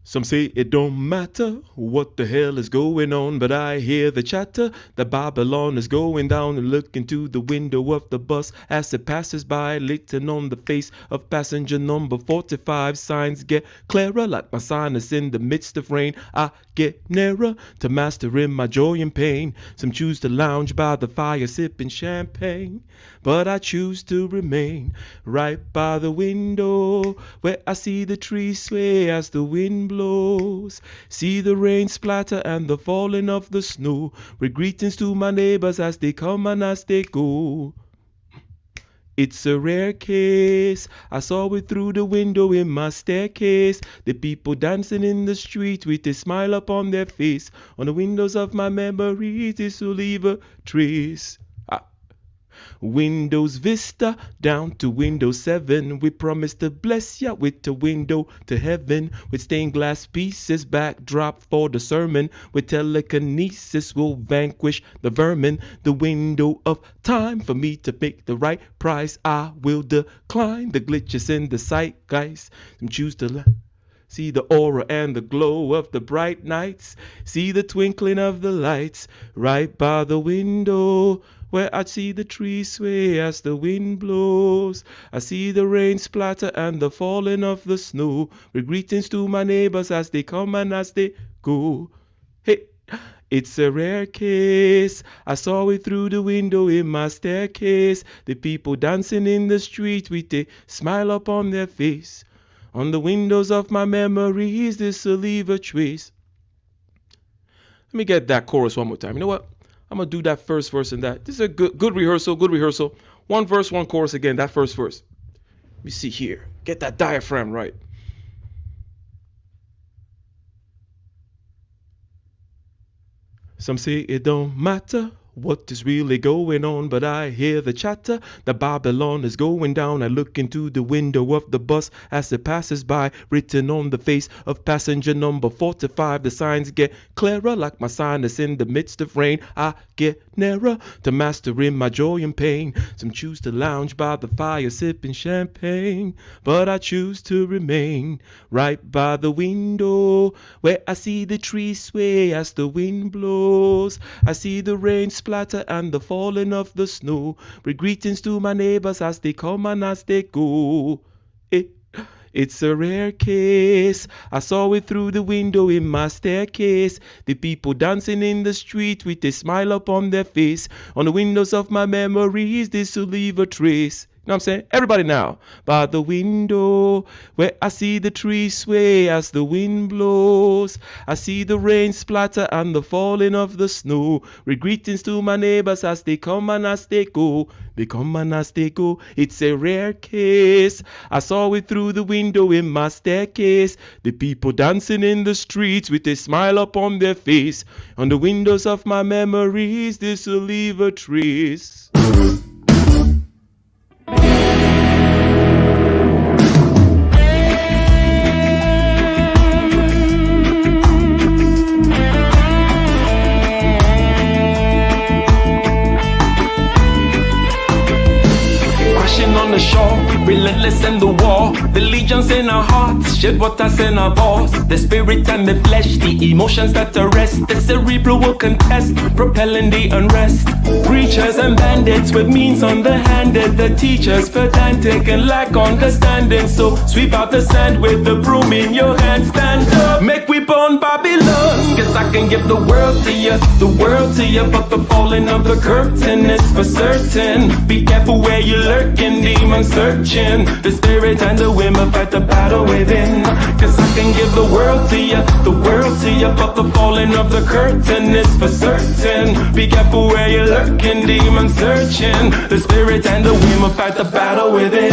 B: Some say it don't matter what the hell is going on, but I hear the chatter. The Babylon is going down and look into the window of the bus as it passes by, written on the face of passenger number 45. Signs get clearer like my sinus in the midst of rain. I get nearer to mastering my joy and pain. Some choose to lounge by the fire sipping champagne, but I choose to remain right by the window where I see the trees sway as the wind blows. See the rain splatter and the falling of the snow. With greetings to my neighbors as they come and as they go. It's a rare case. I saw it through the window in my staircase. The people dancing in the street with a smile upon their face. On the windows of my memories, this will leave a trace. Windows Vista down to Windows 7. We promise to bless ya with a window to heaven. With stained glass pieces, backdrop for the sermon. With telekinesis we'll vanquish the vermin. The window of time for me to pick the right price. I will decline the glitches in the zeitgeist. Some choose to See the aura and the glow of the bright nights. See the twinkling of the lights right by the window, where I see the trees sway as the wind blows. I see the rain splatter and the falling of the snow. With greetings to my neighbors as they come and as they go. Hey, it's a rare case. I saw it through the window in my staircase. The people dancing in the street with a smile upon their face. On the windows of my memories, this will leave a trace. Let me get that chorus one more time. You know what? I'm going to do that first verse and that. This is a good rehearsal, good rehearsal. One verse, one chorus again, that first verse. Let me see here. Get that diaphragm right. Some say it don't matter what is really going on, but I hear the chatter. The Babylon is going down. I look into the window of the bus as it passes by. Written on the face of passenger number 45. The signs get clearer like my sinus in the midst of rain. I get nearer to mastering my joy and pain. Some choose to lounge by the fire sipping champagne, but I choose to remain right by the window, where I see the trees sway as the wind blows. I see the rain splatter and the falling of the snow. With greetings to my neighbors as they come and as they go. It's a rare case. I saw it through the window in my staircase. The people dancing in the street with a smile upon their face. On the windows of my memories, this will leave a trace. You know what I'm saying? Everybody now. By the window, where I see the trees sway as the wind blows. I see the rain splatter and the falling of the snow. With greetings to my neighbors as they come and as they go. They come and as they go. It's a rare case. I saw it through the window in my staircase. The people dancing in the streets with a smile upon their face. On the windows of my memories, this will leave a trace.
A: On the shore, relentless in the war, the legions in our hearts, shed waters in our balls, the spirit and the flesh, the emotions that arrest, the cerebral will contest, propelling the unrest. Preachers and bandits with means underhanded, the teachers pedantic and lack understanding. So sweep out the sand with the broom in your hand, stand up, make we burn Babylon. Guess I can give the world to you, but the falling of the curtain is for certain. Be careful where you lurking, demon searching. The spirit and the women fight the battle within. Cause I can give the world to you, but the falling of the curtain is for certain. Be careful where you're lurking, demon searching. The spirit and the women fight the battle within.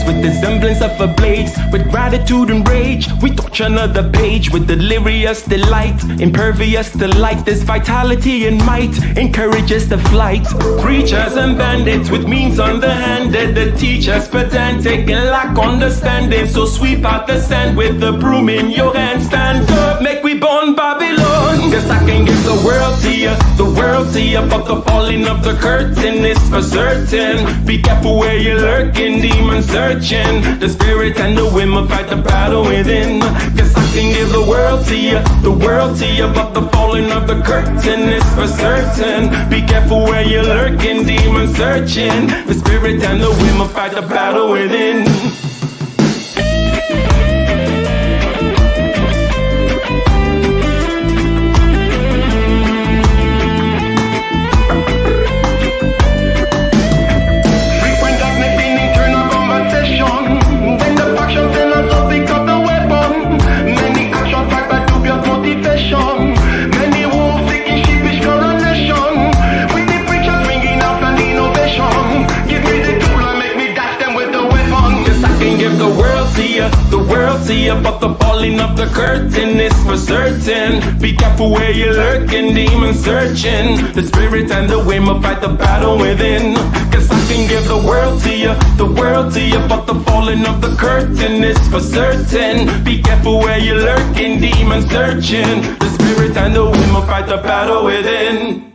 A: With the semblance of a blaze, with gratitude and rage, we touch another page with delirious delight, impervious to light. This vitality and might encourages the flight. Preachers and bandits with means underhanded, the teachers pedantic and lack understanding. So sweep out the sand with the broom in your hand, stand up, make we burn Babylon. Guess I can give the world to you, but the falling of the curtain is for certain. Be careful where you're lurking, demon searching. The spirit and the women fight the battle within. Guess I can give the world to you, but the falling of the curtain is for certain. Be careful where you're lurking, demon searching. The spirit and the women fight the battle within. to you, but the falling of the curtain is for certain. Be careful where you're lurking, demon searching. The spirit and the whim will fight the battle within. Cause I can give the world to you, but the falling of the curtain is for certain. Be careful where you're lurking, demon searching. The spirit and the whim will fight the battle within.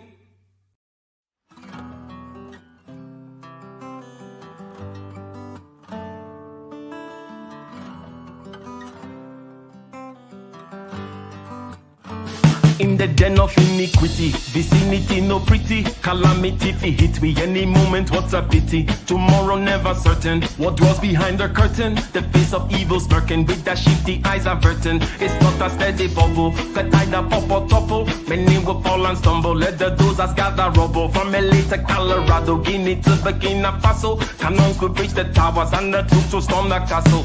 A: In the den of iniquity, vicinity no pretty, calamity fi hit we any moment, what a pity. Tomorrow never certain, what dwells behind the curtain? The face of evil smirking, with that shifty eyes averting. It's not a steady bubble, could either pop or topple. Many will fall and stumble, let the dozers gather rubble. From LA to Colorado, Guinea to Burkina Faso, cannons could reach the towers and the troops will storm the castle.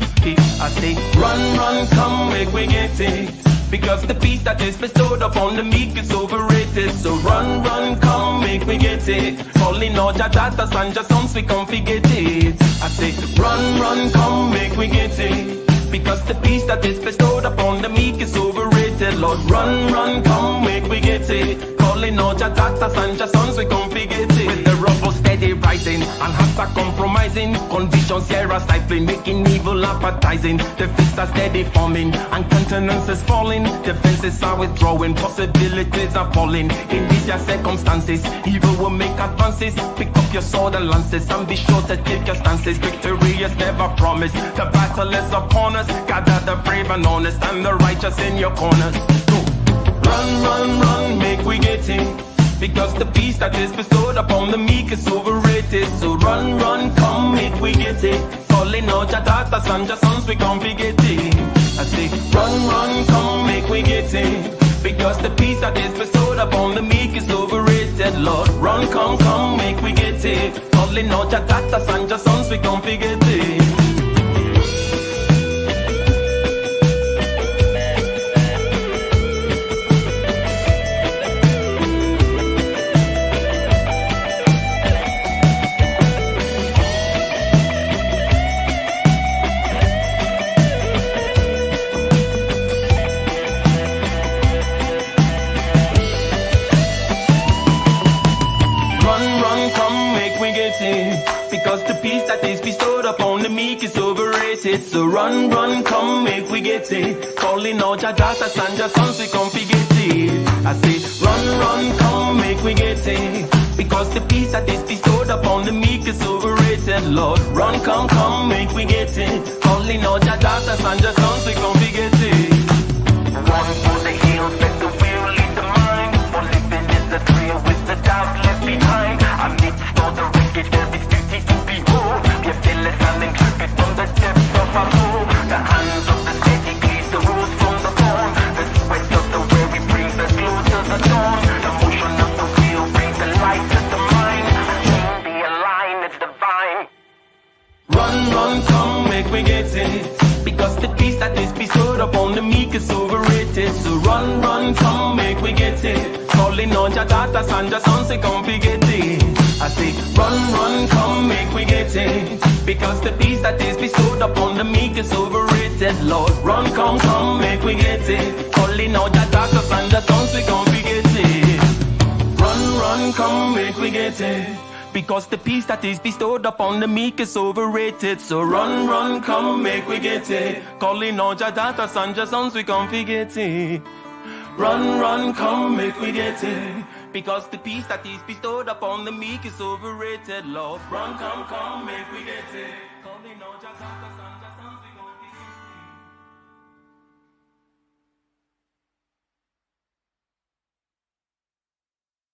A: I say, run, run, come, make we get it. Because the peace that is bestowed upon the meek is overrated. So run, run, come, make we get it. Calling all your daughters and your sons, we come forget it. I say, run, run, come, make we get it. Because the peace that is bestowed upon the meek is overrated. Lord, run, run, come, make we get it. Calling all your daughters and your sons, we come forget it. With the rubble steady rising and hearts are compromising, convictions here are stifling, making evil appetizing. The fists are steady forming and countenance is falling. Defenses are withdrawing, possibilities are falling. In these your circumstances, evil will make advances. Pick up your sword and lances and be sure to take your stances. Victory is never promised, the battle is upon us. Gather the brave and honest and the righteous in your corners. Go. Run, run, run, make we get it. Because the peace that is bestowed upon the meek is overrated. So run, run, come, make we get it. Calling out your daughters and your sons, we can't forget it. I say, run, run, come, make we get it. Because the peace that is bestowed upon the meek is overrated. Lord, run, come, come, make we get it. Calling out your daughters and your sons, we can't forget it. Because the peace that is bestowed upon the meek is overrated. So run, run, come, make we get it. Calling all your daughters and your sons, we come forget it. I say, run, run, come, make we get it. Because the peace that is bestowed upon the meek is overrated. Lord, run, come, come, make we get it. Calling all your daughters and your sons, we come forget it. Run for the hills, let the will lead the mind. For living is the thrill with the doubt left behind. Amidst all the wreckage, there is beauty to behold. We are fearless and intrepid from the depths of our soul. The hands of the steady cleave the rose from the bone. The sweat of the weary brings us closer to the dawn. The motion of the wheel brings the light to the mind. Chain be aligned, it's divine. Run, run, come, make we get it. Because the peace that is bestowed upon the meek is overrated. So run, run, come, make we get it. Calling on your daughters and your sons, they come forget it. I say, run, run, come, make we get it. Because the peace that is bestowed upon the meek is overrated. Lord, run, come, come, make we get it. Calling on your daughters and your sons, they come forget it. Run, run, come, make we get it. Because the peace that is bestowed upon the meek is overrated. So run, run, come, make we get it. Calling all your daughters and your sons, we can't forget it. Run, run, come, make we get it. Because the peace that is bestowed upon the meek is overrated. Lord, run, come, come, make we get it. Calling all your daughters and